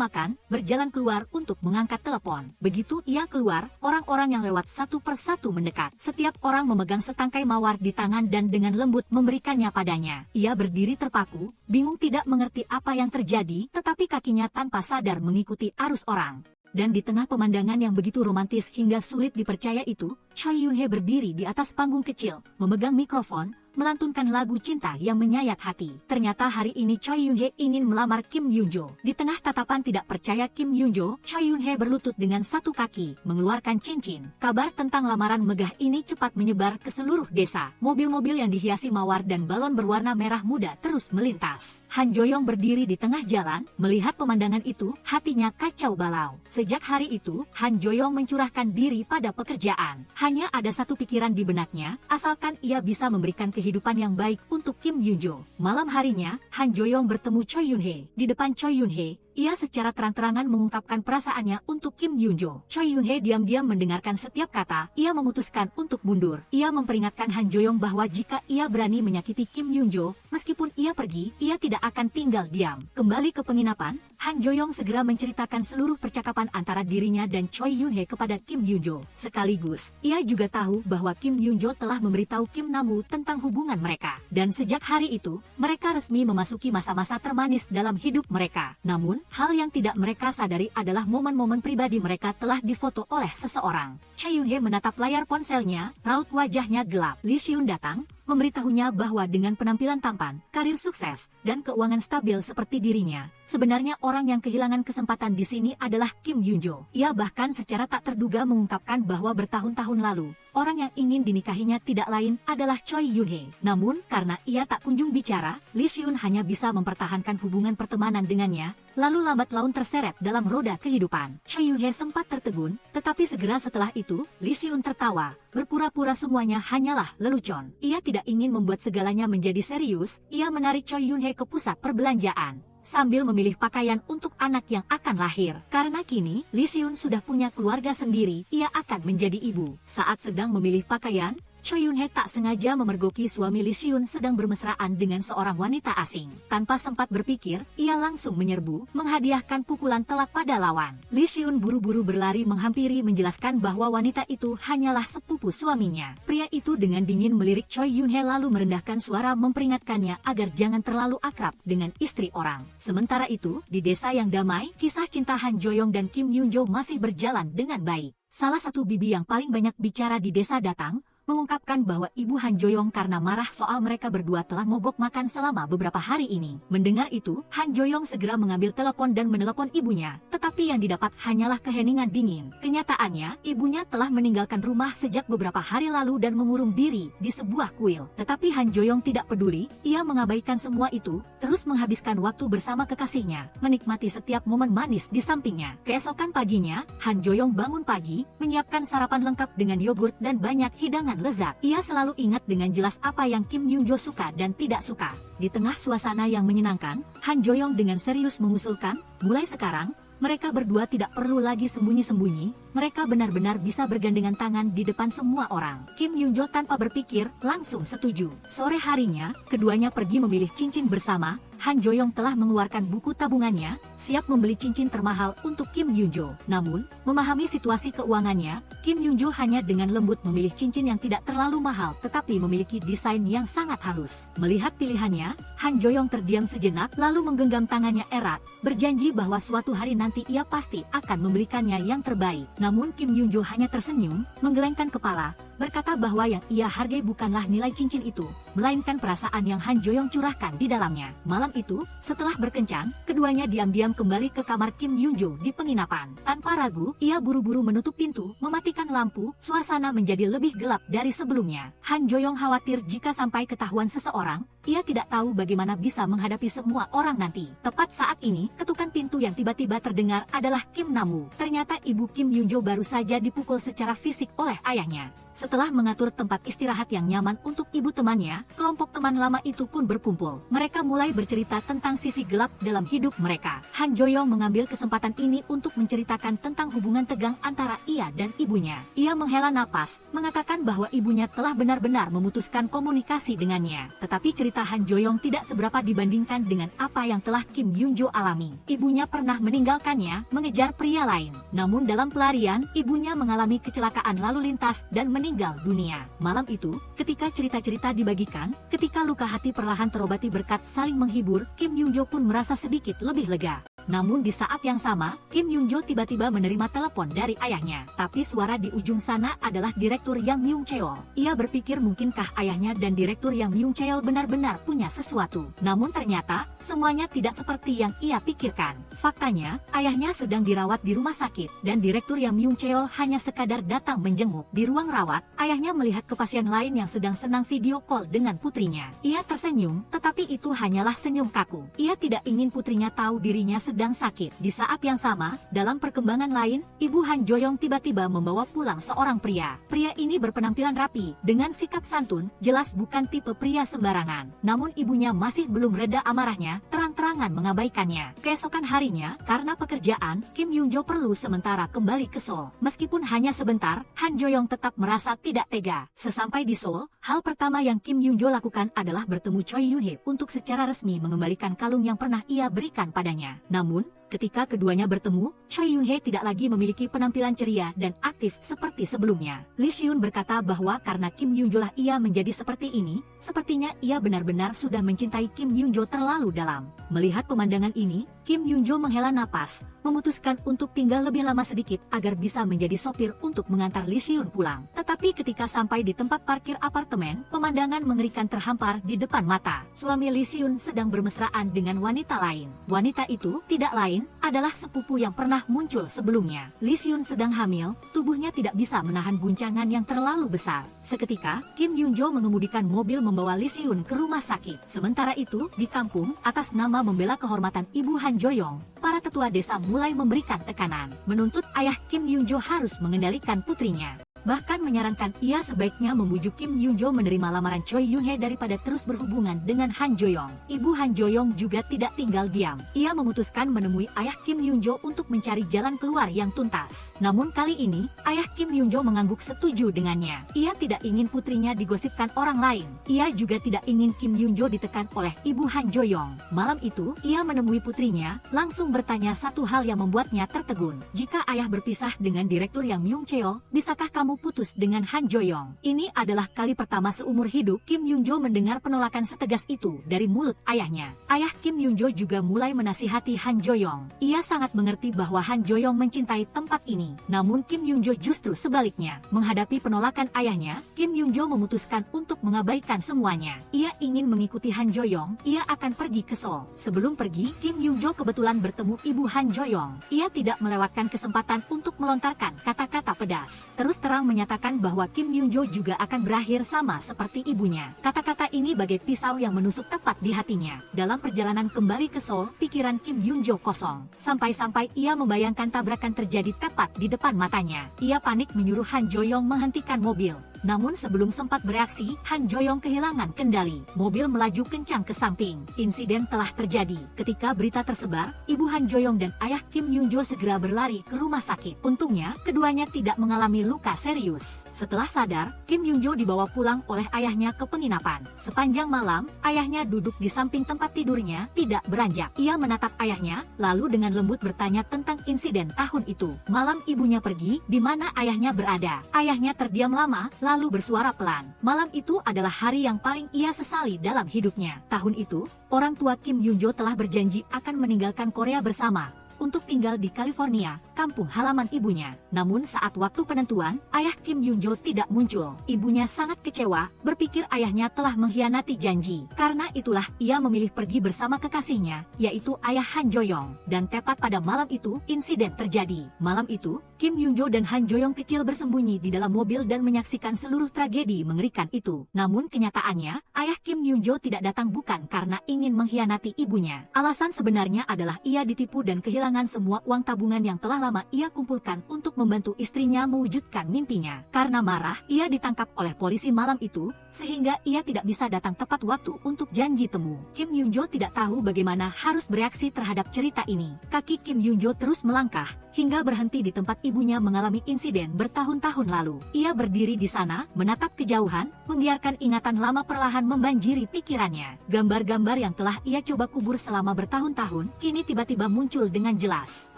makan, berjalan keluar untuk mengangkat telepon. Begitu ia keluar, orang-orang yang lewat satu persatu mendekat. Setiap orang memegang setangkai mawar di tangan dan dengan lembut memberikannya padanya. Ia berdiri terpaku, bingung tidak mengerti apa yang terjadi, tetapi kakinya tanpa sadar mengikuti arus orang. Dan di tengah pemandangan yang begitu romantis hingga sulit dipercaya itu, Choi Yun-hye berdiri di atas panggung kecil, memegang mikrofon, melantunkan lagu cinta yang menyayat hati. Ternyata hari ini Choi Yun-hye ingin melamar Kim Yun-jo. Di tengah tatapan tidak percaya Kim Yun-jo, Choi Yun-hye berlutut dengan satu kaki, mengeluarkan cincin. Kabar tentang lamaran megah ini cepat menyebar ke seluruh desa. Mobil-mobil yang dihiasi mawar dan balon berwarna merah muda terus melintas. Han Jo-yong berdiri di tengah jalan, melihat pemandangan itu, hatinya kacau balau. Sejak hari itu, Han Jo-yong mencurahkan diri pada pekerjaan. Hanya ada satu pikiran di benaknya, asalkan ia bisa memberikan kehidupan yang baik untuk Kim Yun-jo. Malam harinya, Han Jo-yong bertemu Choi Yun-hye. Di depan Choi Yun-hye, ia secara terang-terangan mengungkapkan perasaannya untuk Kim Yun-jo. Choi Yun-hye diam-diam mendengarkan setiap kata. Ia memutuskan untuk mundur. Ia memperingatkan Han Jo-yong bahwa jika ia berani menyakiti Kim Yun-jo, meskipun ia pergi, ia tidak akan tinggal diam. Kembali ke penginapan, Han Jo-yong segera menceritakan seluruh percakapan antara dirinya dan Choi Yun-hye kepada Kim Yun-jo. Sekaligus, ia juga tahu bahwa Kim Yun-jo telah memberitahu Kim Namu tentang hubungan mereka. Dan sejak hari itu, mereka resmi memasuki masa-masa termanis dalam hidup mereka. Namun, hal yang tidak mereka sadari adalah momen-momen pribadi mereka telah difoto oleh seseorang. Choi Yun-hye menatap layar ponselnya, raut wajahnya gelap. Lee Si-eun datang, memberitahunya bahwa dengan penampilan tampan, karir sukses, dan keuangan stabil seperti dirinya, sebenarnya orang yang kehilangan kesempatan di sini adalah Kim Yun-jo. Ia bahkan secara tak terduga mengungkapkan bahwa bertahun-tahun lalu, orang yang ingin dinikahinya tidak lain adalah Choi Yun-hye. Namun, karena ia tak kunjung bicara, Lee Si-eun hanya bisa mempertahankan hubungan pertemanan dengannya, lalu lambat laun terseret dalam roda kehidupan. Choi Yun-hye sempat tertegun, tetapi segera setelah itu, Lee Si-eun tertawa, berpura-pura semuanya hanyalah lelucon. Ia tidak ingin membuat segalanya menjadi serius, ia menarik Choi Yun-hye ke pusat perbelanjaan, sambil memilih pakaian untuk anak yang akan lahir. Karena kini, Lee Si-eun sudah punya keluarga sendiri, ia akan menjadi ibu. Saat sedang memilih pakaian, Choi Yun-hye tak sengaja memergoki suami Lee Si-eun sedang bermesraan dengan seorang wanita asing. Tanpa sempat berpikir, ia langsung menyerbu, menghadiahkan pukulan telak pada lawan. Lee Si-eun buru-buru berlari menghampiri menjelaskan bahwa wanita itu hanyalah sepupu suaminya. Pria itu dengan dingin melirik Choi Yun-hye lalu merendahkan suara memperingatkannya agar jangan terlalu akrab dengan istri orang. Sementara itu, di desa yang damai, kisah cinta Han Jo-yong dan Kim Yun-jo masih berjalan dengan baik. Salah satu bibi yang paling banyak bicara di desa datang, mengungkapkan bahwa Ibu Han Joyong karena marah soal mereka berdua telah mogok makan selama beberapa hari ini. Mendengar itu, Han Joyong segera mengambil telepon dan menelepon ibunya, tetapi yang didapat hanyalah keheningan dingin. Kenyataannya, ibunya telah meninggalkan rumah sejak beberapa hari lalu dan mengurung diri di sebuah kuil. Tetapi Han Joyong tidak peduli, ia mengabaikan semua itu, terus menghabiskan waktu bersama kekasihnya, menikmati setiap momen manis di sampingnya. Keesokan paginya, Han Joyong bangun pagi, menyiapkan sarapan lengkap dengan yogurt dan banyak hidangan lezat. Ia selalu ingat dengan jelas apa yang Kim Young Jo suka dan tidak suka. Di tengah suasana yang menyenangkan, Han Joyong dengan serius mengusulkan, mulai sekarang, mereka berdua tidak perlu lagi sembunyi-sembunyi, mereka benar-benar bisa bergandengan tangan di depan semua orang. Kim Young Jo tanpa berpikir, langsung setuju. Sore harinya, keduanya pergi memilih cincin bersama. Han Joyong telah mengeluarkan buku tabungannya, siap membeli cincin termahal untuk Kim Young Jo. Namun, memahami situasi keuangannya, Kim Young Jo hanya dengan lembut memilih cincin yang tidak terlalu mahal tetapi memiliki desain yang sangat halus. Melihat pilihannya, Han Joyong terdiam sejenak lalu menggenggam tangannya erat, berjanji bahwa suatu hari nanti ia pasti akan memberikannya yang terbaik. Namun Kim Young Jo hanya tersenyum, menggelengkan kepala, berkata bahwa yang ia hargai bukanlah nilai cincin itu, melainkan perasaan yang Han Joyong curahkan di dalamnya. Malam itu, setelah berkencan, keduanya diam-diam kembali ke kamar Kim Young Jo di penginapan. Tanpa ragu, ia buru-buru menutup pintu, mematikan lampu, suasana menjadi lebih gelap dari sebelumnya. Han Joyong khawatir jika sampai ketahuan seseorang, ia tidak tahu bagaimana bisa menghadapi semua orang nanti. Tepat saat ini, ketukan pintu yang tiba-tiba terdengar adalah Kim Nam-woo. Ternyata ibu Kim Young Jo baru saja dipukul secara fisik oleh ayahnya. Setelah mengatur tempat istirahat yang nyaman untuk ibu temannya, kelompok teman lama itu pun berkumpul. Mereka mulai bercerita tentang sisi gelap dalam hidup mereka. Han Joyong mengambil kesempatan ini untuk menceritakan tentang hubungan tegang antara ia dan ibunya. Ia menghela napas, mengatakan bahwa ibunya telah benar-benar memutuskan komunikasi dengannya. Tetapi cerita Han Joyong tidak seberapa dibandingkan dengan apa yang telah Kim Young Jo alami. Ibunya pernah meninggalkannya, mengejar pria lain. Namun dalam pelarian, ibunya mengalami kecelakaan lalu lintas dan meninggal dunia. Malam itu, ketika cerita-cerita dibagikan, ketika luka hati perlahan terobati berkat saling menghibur, Kim Young Jo pun merasa sedikit lebih lega. Namun di saat yang sama, Kim Young Jo tiba-tiba menerima telepon dari ayahnya. Tapi suara di ujung sana adalah Direktur Yang Myung Cheol. Ia berpikir mungkinkah ayahnya dan Direktur Yang Myung Cheol benar-benar punya sesuatu. Namun ternyata, semuanya tidak seperti yang ia pikirkan. Faktanya, ayahnya sedang dirawat di rumah sakit, dan Direktur Yang Myung Cheol hanya sekadar datang menjenguk. Di ruang rawat, ayahnya melihat ke pasien lain yang sedang senang video call dengan putrinya. Ia tersenyum, tetapi itu hanyalah senyum kaku. Ia tidak ingin putrinya tahu dirinya sedang sakit. Di saat yang sama, dalam perkembangan lain, Ibu Han Joyong tiba-tiba membawa pulang seorang pria. Pria ini berpenampilan rapi, dengan sikap santun, jelas bukan tipe pria sembarangan. Namun ibunya masih belum reda amarahnya, terang-terangan mengabaikannya. Keesokan harinya, karena pekerjaan, Kim Young Jo perlu sementara kembali ke Seoul. Meskipun hanya sebentar, Han Joyong tetap merasa tidak tega. Sesampai di Seoul, hal pertama yang Kim Young Jo lakukan adalah bertemu Choi Yoon Hee untuk secara resmi mengembalikan kalung yang pernah ia berikan padanya. Namun, ketika keduanya bertemu, Choi Yoon Hee tidak lagi memiliki penampilan ceria dan aktif seperti sebelumnya. Lee Seon berkata bahwa karena Kim Young Jo lah ia menjadi seperti ini, sepertinya ia benar-benar sudah mencintai Kim Young Jo terlalu dalam. Melihat pemandangan ini, Kim Young Jo menghela napas, memutuskan untuk tinggal lebih lama sedikit agar bisa menjadi sopir untuk mengantar Lee Seon pulang. Tetapi ketika sampai di tempat parkir apartemen, pemandangan mengerikan terhampar di depan mata. Suami Lee Seon sedang bermesraan dengan wanita lain. Wanita itu tidak lain adalah sepupu yang pernah muncul sebelumnya. Lee Seon sedang hamil, tubuhnya tidak bisa menahan guncangan yang terlalu besar. Seketika, Kim Young Jo mengemudikan mobil membawa Lee Seon ke rumah sakit. Sementara itu, di kampung, atas nama membela kehormatan Ibu Han Joyong, para tetua desa mulai memberikan tekanan, menuntut ayah Kim Young Jo harus mengendalikan putrinya. Bahkan menyarankan ia sebaiknya membujuk Kim Young Jo menerima lamaran Choi Yoon Hee daripada terus berhubungan dengan Han Joyong. Ibu Han Joyong juga tidak tinggal diam. Ia memutuskan menemui ayah Kim Young Jo untuk mencari jalan keluar yang tuntas. Namun kali ini, ayah Kim Young Jo mengangguk setuju dengannya. Ia tidak ingin putrinya digosipkan orang lain. Ia juga tidak ingin Kim Young Jo ditekan oleh Ibu Han Joyong. Malam itu, ia menemui putrinya, langsung bertanya satu hal yang membuatnya tertegun. Jika ayah berpisah dengan Direktur Yang Myung Cheol, bisakah kamu kamu putus dengan Han Jo-young. Ini adalah kali pertama seumur hidup Kim Yoon-jo mendengar penolakan setegas itu dari mulut ayahnya. Ayah Kim Yoon-jo juga mulai menasihati Han Jo-young. Ia sangat mengerti bahwa Han Jo-young mencintai tempat ini. Namun Kim Yoon-jo justru sebaliknya. Menghadapi penolakan ayahnya, Kim Yoon-jo memutuskan untuk mengabaikan semuanya. Ia ingin mengikuti Han Jo-young. Ia akan pergi ke Seoul. Sebelum pergi, Kim Yoon-jo kebetulan bertemu ibu Han Jo-young. Ia tidak melewatkan kesempatan untuk melontarkan kata-kata pedas. Terus terang menyatakan bahwa Kim Yoon-jo juga akan berakhir sama seperti ibunya. Kata-kata ini bagai pisau yang menusuk tepat di hatinya. Dalam perjalanan kembali ke Seoul, pikiran Kim Yoon-jo kosong. Sampai-sampai ia membayangkan tabrakan terjadi tepat di depan matanya. Ia panik menyuruh Han Jo-young menghentikan mobil. Namun sebelum sempat bereaksi, Han Jo-young kehilangan kendali. Mobil melaju kencang ke samping. Insiden telah terjadi. Ketika berita tersebar, ibu Han Jo-young dan ayah Kim Yoon-jo segera berlari ke rumah sakit. Untungnya, keduanya tidak mengalami luka serius. Setelah sadar, Kim Yoon-jo dibawa pulang oleh ayahnya ke penginapan. Sepanjang malam, ayahnya duduk di samping tempat tidurnya, tidak beranjak. Ia menatap ayahnya, lalu dengan lembut bertanya tentang insiden tahun itu. Malam ibunya pergi, di mana ayahnya berada. Ayahnya terdiam lama, lalu bersuara pelan. Malam itu adalah hari yang paling ia sesali dalam hidupnya. Tahun itu, orang tua Kim Yoon-jo telah berjanji akan meninggalkan Korea bersama untuk tinggal di California, kampung halaman ibunya. Namun saat waktu penentuan, ayah Kim Yoon-jo tidak muncul. Ibunya sangat kecewa, berpikir ayahnya telah mengkhianati janji. Karena itulah ia memilih pergi bersama kekasihnya, yaitu ayah Han Jo-young. Dan tepat pada malam itu, insiden terjadi. Malam itu, Kim Yoon-jo dan Han Jo-young kecil bersembunyi di dalam mobil dan menyaksikan seluruh tragedi mengerikan itu. Namun kenyataannya, ayah Kim Yoon-jo tidak datang bukan karena ingin mengkhianati ibunya. Alasan sebenarnya adalah ia ditipu dan kehilangan semua uang tabungan yang telah lama ia kumpulkan untuk membantu istrinya mewujudkan mimpinya. Karena marah, ia ditangkap oleh polisi malam itu, sehingga ia tidak bisa datang tepat waktu untuk janji temu. Kim Yoon-jo tidak tahu bagaimana harus bereaksi terhadap cerita ini. Kaki Kim Yoon-jo terus melangkah, hingga berhenti di tempat ibunya mengalami insiden bertahun-tahun lalu. Ia berdiri di sana, menatap kejauhan, membiarkan ingatan lama perlahan membanjiri pikirannya. Gambar-gambar yang telah ia coba kubur selama bertahun-tahun, kini tiba-tiba muncul dengan jelas.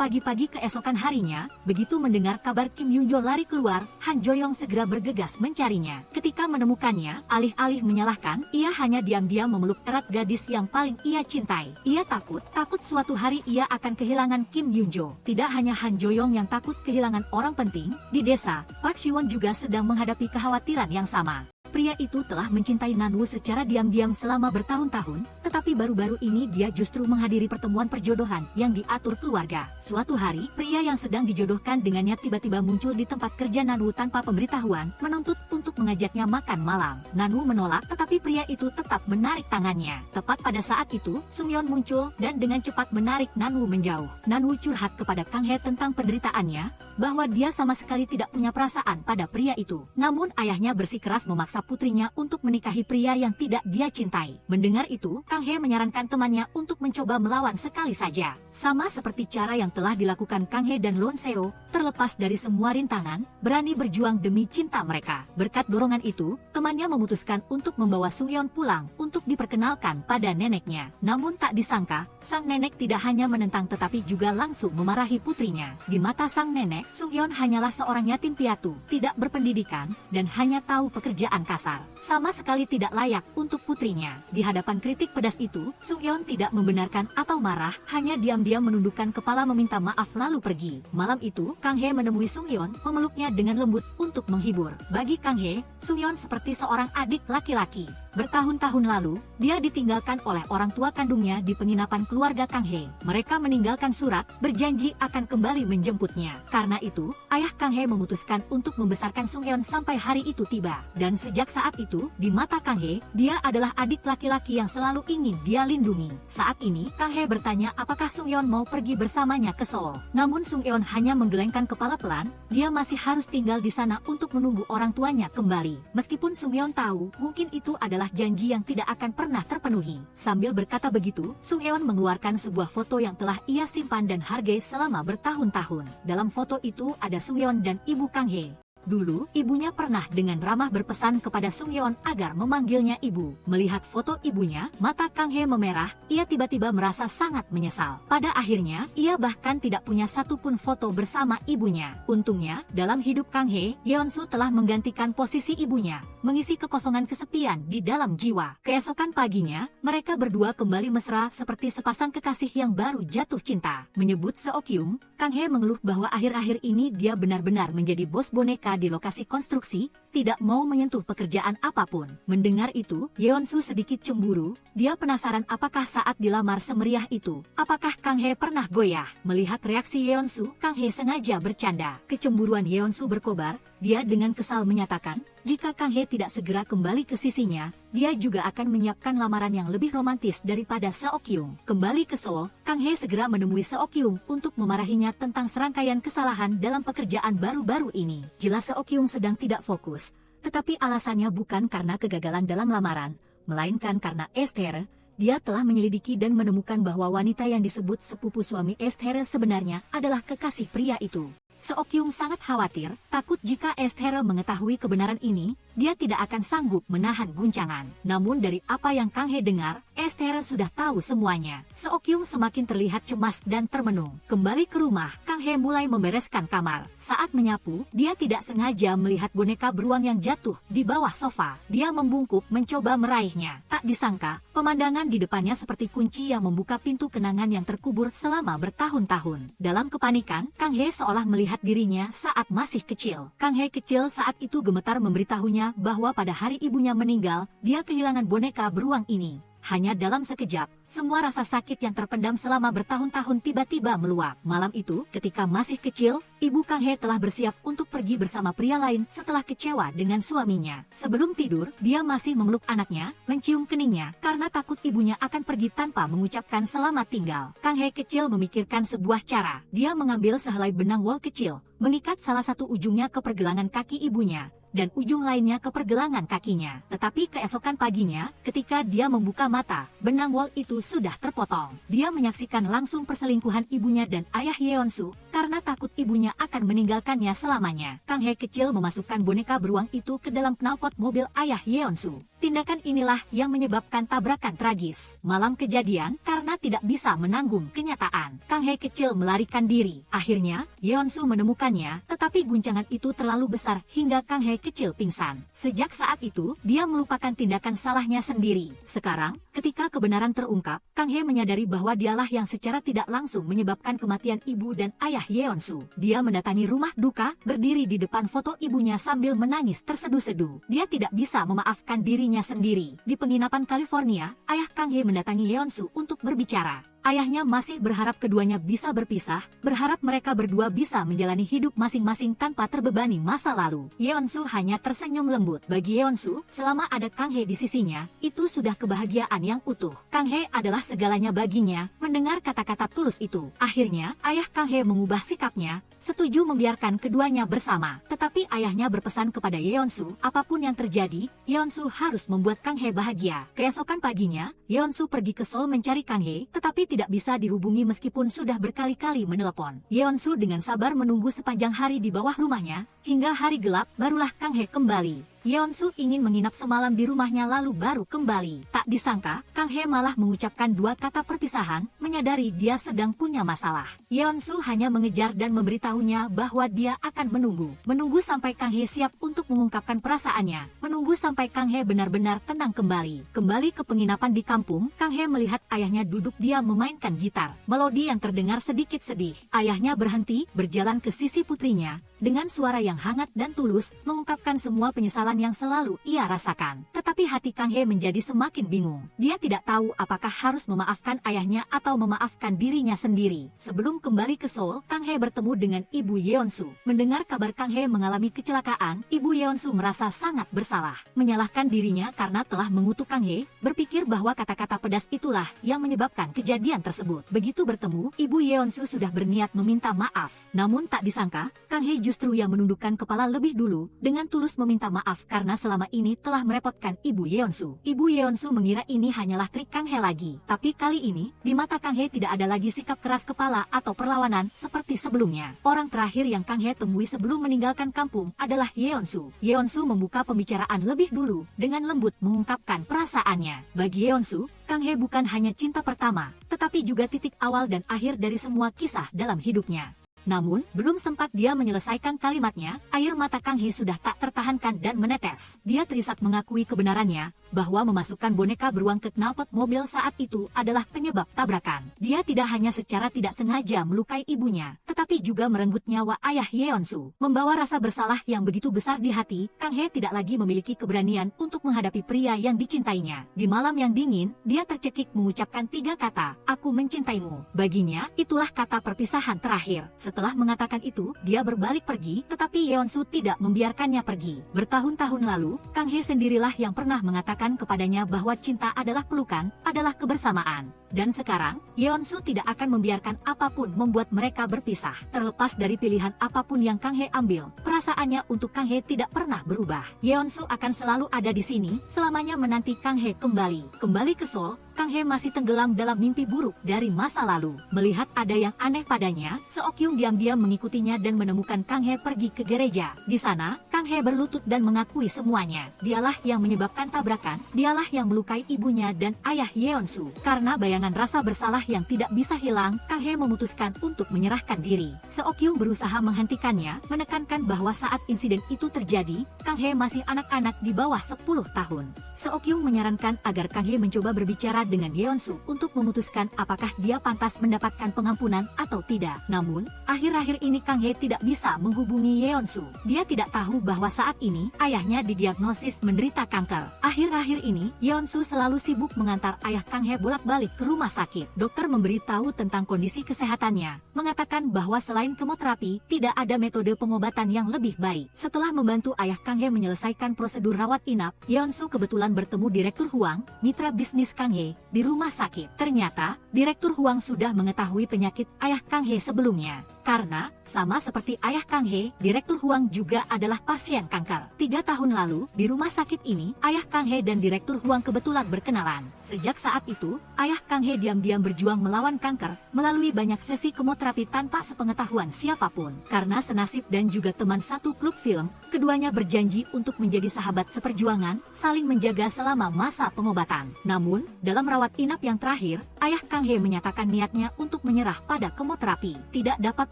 Pagi-pagi keesokan harinya, begitu mendengar kabar Kim Yoon-jo lari keluar, Han Jo-young segera bergegas mencarinya. Ketika menemukannya, alih-alih menyalahkan, ia hanya diam-diam memeluk erat gadis yang paling ia cintai. Ia takut suatu hari ia akan kehilangan Kim Yoon-jo. Tidak hanya Han Jo-young yang takut kehilangan orang penting, di desa, Park Si-won juga sedang menghadapi kekhawatiran yang sama. Pria itu telah mencintai Nan-woo secara diam-diam selama bertahun-tahun, tetapi baru-baru ini dia justru menghadiri pertemuan perjodohan yang diatur keluarga. Suatu hari, pria yang sedang dijodohkan dengannya tiba-tiba muncul di tempat kerja Nan-woo tanpa pemberitahuan, menuntut untuk mengajaknya makan malam. Nan-woo menolak, tetapi pria itu tetap menarik tangannya. Tepat pada saat itu, Sung-yeon muncul dan dengan cepat menarik Nan-woo menjauh. Nan-woo curhat kepada Kang Hye tentang penderitaannya, bahwa dia sama sekali tidak punya perasaan pada pria itu. Namun ayahnya bersikeras memaksa putrinya untuk menikahi pria yang tidak dia cintai. Mendengar itu, Kang Hye menyarankan temannya untuk mencoba melawan sekali saja. Sama seperti cara yang telah dilakukan Kang Hye dan Lon Seo, terlepas dari semua rintangan, berani berjuang demi cinta mereka. Berkat dorongan itu, temannya memutuskan untuk membawa Sung-yeon pulang untuk diperkenalkan pada neneknya. Namun tak disangka, sang nenek tidak hanya menentang tetapi juga langsung memarahi putrinya. Di mata sang nenek, Sung-yeon hanyalah seorang yatim piatu, tidak berpendidikan, dan hanya tahu pekerjaan kasar. Sama sekali tidak layak untuk putrinya. Di hadapan kritik pedas itu, Sung-yeon tidak membenarkan atau marah, hanya diam-diam menundukkan kepala meminta maaf lalu pergi. Malam itu, Kang Hye menemui Sung-yeon, memeluknya dengan lembut untuk menghibur. Bagi Kang Hye, Sung-yeon seperti seorang adik laki-laki. Bertahun-tahun lalu, dia ditinggalkan oleh orang tua kandungnya di penginapan keluarga Kang Hye. Mereka meninggalkan surat, berjanji akan kembali menjemputnya. Karena itu, ayah Kang Hye memutuskan untuk membesarkan Sung-yeon sampai hari itu tiba. Dan sejak saat itu, di mata Kang Hye, dia adalah adik laki-laki yang selalu ingin dia lindungi. Saat ini, Kang Hye bertanya apakah Sung-yeon mau pergi bersamanya ke Seoul. Namun Sung-yeon hanya menggelengkan kepala pelan, dia masih harus tinggal di sana untuk menunggu orang tuanya kembali. Meskipun Sung-yeon tahu, mungkin itu adalah janji yang tidak akan pernah terpenuhi. Sambil berkata begitu, Sung-yeon mengeluarkan sebuah foto yang telah ia simpan dan hargai selama bertahun-tahun. Dalam foto itu ada Sung-yeon dan ibu Kang Hye. Dulu, ibunya pernah dengan ramah berpesan kepada Sung Yeon agar memanggilnya ibu. Melihat foto ibunya, mata Kang He memerah, ia tiba-tiba merasa sangat menyesal. Pada akhirnya, ia bahkan tidak punya satupun foto bersama ibunya. Untungnya, dalam hidup Kang He, Yeon-su telah menggantikan posisi ibunya, mengisi kekosongan kesepian di dalam jiwa. Keesokan paginya, mereka berdua kembali mesra seperti sepasang kekasih yang baru jatuh cinta. Menyebut Seok-kyung, Kang He mengeluh bahwa akhir-akhir ini dia benar-benar menjadi bos boneka di lokasi konstruksi, tidak mau menyentuh pekerjaan apapun. Mendengar itu, Yeon-su sedikit cemburu. Dia penasaran apakah saat dilamar semeriah itu, apakah Kang He pernah goyah. Melihat reaksi Yeon-su, Kang He sengaja bercanda. Kecemburuan Yeon-su berkobar. Dia dengan kesal menyatakan, jika Kang He tidak segera kembali ke sisinya, dia juga akan menyiapkan lamaran yang lebih romantis daripada Seok-kyung. Kembali ke Seoul, Kang He segera menemui Seok-kyung untuk memarahinya tentang serangkaian kesalahan dalam pekerjaan baru-baru ini. Jelas Seok-kyung sedang tidak fokus, tetapi alasannya bukan karena kegagalan dalam lamaran, melainkan karena Esther. Dia telah menyelidiki dan menemukan bahwa wanita yang disebut sepupu suami Esther sebenarnya adalah kekasih pria itu. Seok-kyung sangat khawatir, takut jika Esther mengetahui kebenaran ini, dia tidak akan sanggup menahan guncangan. Namun dari apa yang Kang He dengar, Esther sudah tahu semuanya. Seok-kyung semakin terlihat cemas dan termenung. Kembali ke rumah, Kang He mulai membereskan kamar. Saat menyapu, dia tidak sengaja melihat boneka beruang yang jatuh di bawah sofa. Dia membungkuk mencoba meraihnya. Tak disangka, pemandangan di depannya seperti kunci yang membuka pintu kenangan yang terkubur selama bertahun-tahun. Dalam kepanikan, Kang He seolah melihat dirinya saat masih kecil. Kang He kecil saat itu gemetar memberitahunya bahwa pada hari ibunya meninggal, dia kehilangan boneka beruang ini. Hanya dalam sekejap, semua rasa sakit yang terpendam selama bertahun-tahun tiba-tiba meluap. Malam itu, ketika masih kecil, ibu Kang He telah bersiap untuk pergi bersama pria lain setelah kecewa dengan suaminya. Sebelum tidur, dia masih memeluk anaknya, mencium keningnya, karena takut ibunya akan pergi tanpa mengucapkan selamat tinggal. Kang He kecil memikirkan sebuah cara. Dia mengambil sehelai benang wol kecil, mengikat salah satu ujungnya ke pergelangan kaki ibunya, dan ujung lainnya ke pergelangan kakinya. Tetapi keesokan paginya, ketika dia membuka mata, benang wol itu sudah terpotong. Dia menyaksikan langsung perselingkuhan ibunya dan ayah Yeon-su, karena takut ibunya akan meninggalkannya selamanya. Kang He kecil memasukkan boneka beruang itu ke dalam knalpot mobil ayah Yeon-su. Tindakan inilah yang menyebabkan tabrakan tragis. Malam kejadian, karena tidak bisa menanggung kenyataan, Kang He kecil melarikan diri. Akhirnya, Yeon-su menemukannya, tetapi guncangan itu terlalu besar hingga Kang He kecil pingsan. Sejak saat itu, dia melupakan tindakan salahnya sendiri. Sekarang, ketika kebenaran terungkap, Kang He menyadari bahwa dialah yang secara tidak langsung menyebabkan kematian ibu dan ayah Yeon-su. Dia mendatangi rumah duka, berdiri di depan foto ibunya sambil menangis terseduh-seduh. Dia tidak bisa memaafkan dirinya sendiri. Di penginapan California, ayah Kang He mendatangi Yeon-su untuk berbicara. Ayahnya masih berharap keduanya bisa berpisah, berharap mereka berdua bisa menjalani hidup masing-masing tanpa terbebani masa lalu. Yeon-su hanya tersenyum lembut. Bagi Yeon-su, selama ada Kang He di sisinya, itu sudah kebahagiaan yang utuh. Kang He adalah segalanya baginya. Mendengar kata-kata tulus itu, akhirnya ayah Kang He mengubah sikapnya, setuju membiarkan keduanya bersama. Tetapi ayahnya berpesan kepada Yeon-su, apapun yang terjadi, Yeon-su harus membuat Kang He bahagia. Keesokan paginya, Yeon-su pergi ke Seoul mencari Kang He, tetapi tidak bisa dihubungi meskipun sudah berkali-kali menelepon. Yeon-su dengan sabar menunggu sepanjang hari di bawah rumahnya, hingga hari gelap barulah Kang He kembali. Yeon-su ingin menginap semalam di rumahnya lalu baru kembali. Tak disangka, Kang He malah mengucapkan dua kata perpisahan, menyadari dia sedang punya masalah. Yeon-su hanya mengejar dan memberitahunya bahwa dia akan menunggu. Menunggu sampai Kang He siap untuk mengungkapkan perasaannya. Menunggu sampai Kang He benar-benar tenang kembali. Kembali ke penginapan di kampung, Kang He melihat ayahnya duduk diam memainkan gitar. Melodi yang terdengar sedikit sedih. Ayahnya berhenti, berjalan ke sisi putrinya, dengan suara yang hangat dan tulus, mengungkapkan semua penyesalan yang selalu ia rasakan. Tetapi hati Kang He menjadi semakin bingung. Dia tidak tahu apakah harus memaafkan ayahnya atau memaafkan dirinya sendiri. Sebelum kembali ke Seoul, Kang He bertemu dengan ibu Yeon-su. Mendengar kabar Kang He mengalami kecelakaan, ibu Yeon-su merasa sangat bersalah. Menyalahkan dirinya karena telah mengutuk Kang He, berpikir bahwa kata-kata pedas itulah yang menyebabkan kejadian tersebut. Begitu bertemu, ibu Yeon-su sudah berniat meminta maaf. Namun tak disangka, Kang He justru justru yang menundukkan kepala lebih dulu, dengan tulus meminta maaf karena selama ini telah merepotkan Ibu Yeonsu. Ibu Yeonsu mengira ini hanyalah trik Kang Hye lagi. Tapi kali ini, di mata Kang Hye tidak ada lagi sikap keras kepala atau perlawanan seperti sebelumnya. Orang terakhir yang Kang Hye temui sebelum meninggalkan kampung adalah Yeonsu. Yeonsu membuka pembicaraan lebih dulu, dengan lembut mengungkapkan perasaannya. Bagi Yeonsu, Kang Hye bukan hanya cinta pertama, tetapi juga titik awal dan akhir dari semua kisah dalam hidupnya. Namun, belum sempat dia menyelesaikan kalimatnya, air mata Kang Hye sudah tak tertahankan dan menetes. Dia terisak mengakui kebenarannya, bahwa memasukkan boneka beruang ke knalpot mobil saat itu adalah penyebab tabrakan. Dia tidak hanya secara tidak sengaja melukai ibunya, tetapi juga merenggut nyawa ayah Yeonsu. Membawa rasa bersalah yang begitu besar di hati, Kang Hye tidak lagi memiliki keberanian untuk menghadapi pria yang dicintainya. Di malam yang dingin, dia tercekik mengucapkan 3 kata, "Aku mencintaimu." Baginya, itulah kata perpisahan terakhir. Setelah mengatakan itu, dia berbalik pergi, tetapi Yeonsu tidak membiarkannya pergi. Bertahun-tahun lalu, Kang Hye sendirilah yang pernah mengatakan kepadanya bahwa cinta adalah pelukan, adalah kebersamaan. Dan sekarang, Yeonsu tidak akan membiarkan apapun membuat mereka berpisah. Terlepas dari pilihan apapun yang Kang Hye ambil, perasaannya untuk Kang Hye tidak pernah berubah. Yeonsu akan selalu ada di sini, selamanya menanti Kang Hye kembali. Kembali ke Seoul, Kang Hye masih tenggelam dalam mimpi buruk dari masa lalu. Melihat ada yang aneh padanya, Seok-kyung diam-diam mengikutinya dan menemukan Kang Hye pergi ke gereja. Di sana, Kang Hye berlutut dan mengakui semuanya. Dialah yang menyebabkan tabrakan, dialah yang melukai ibunya dan ayah Yeonsu. Karena bayangan rasa bersalah yang tidak bisa hilang, Kang Hye memutuskan untuk menyerahkan diri. Seok-kyung berusaha menghentikannya, menekankan bahwa saat insiden itu terjadi, Kang Hye masih anak-anak di bawah 10 tahun. Seok-kyung menyarankan agar Kang Hye mencoba berbicara dengan Yeonsu untuk memutuskan apakah dia pantas mendapatkan pengampunan atau tidak. Namun, akhir-akhir ini Kang Hye tidak bisa menghubungi Yeonsu. Dia tidak tahu bahwa saat ini ayahnya didiagnosis menderita kanker. Akhir-akhir ini, Yeonsu selalu sibuk mengantar ayah Kang Hye bolak-balik ke rumah sakit. Dokter memberitahu tentang kondisi kesehatannya, mengatakan bahwa selain kemoterapi, tidak ada metode pengobatan yang lebih baik. Setelah membantu ayah Kang Hye menyelesaikan prosedur rawat inap, Yeonsu kebetulan bertemu Direktur Huang, mitra bisnis Kang Hye, di rumah sakit. Ternyata, Direktur Huang sudah mengetahui penyakit ayah Kang Hye sebelumnya. Karena, sama seperti ayah Kang Hye, Direktur Huang juga adalah pasien kanker. 3 tahun lalu, di rumah sakit ini, ayah Kang Hye dan Direktur Huang kebetulan berkenalan. Sejak saat itu, ayah Kang Hye diam-diam berjuang melawan kanker, melalui banyak sesi kemoterapi tanpa sepengetahuan siapapun. Karena senasib dan juga teman satu klub film, keduanya berjanji untuk menjadi sahabat seperjuangan, saling menjaga selama masa pengobatan. Namun, dalam rawat inap yang terakhir, ayah Kang Hye menyatakan niatnya untuk menyerah pada kemoterapi. Tidak dapat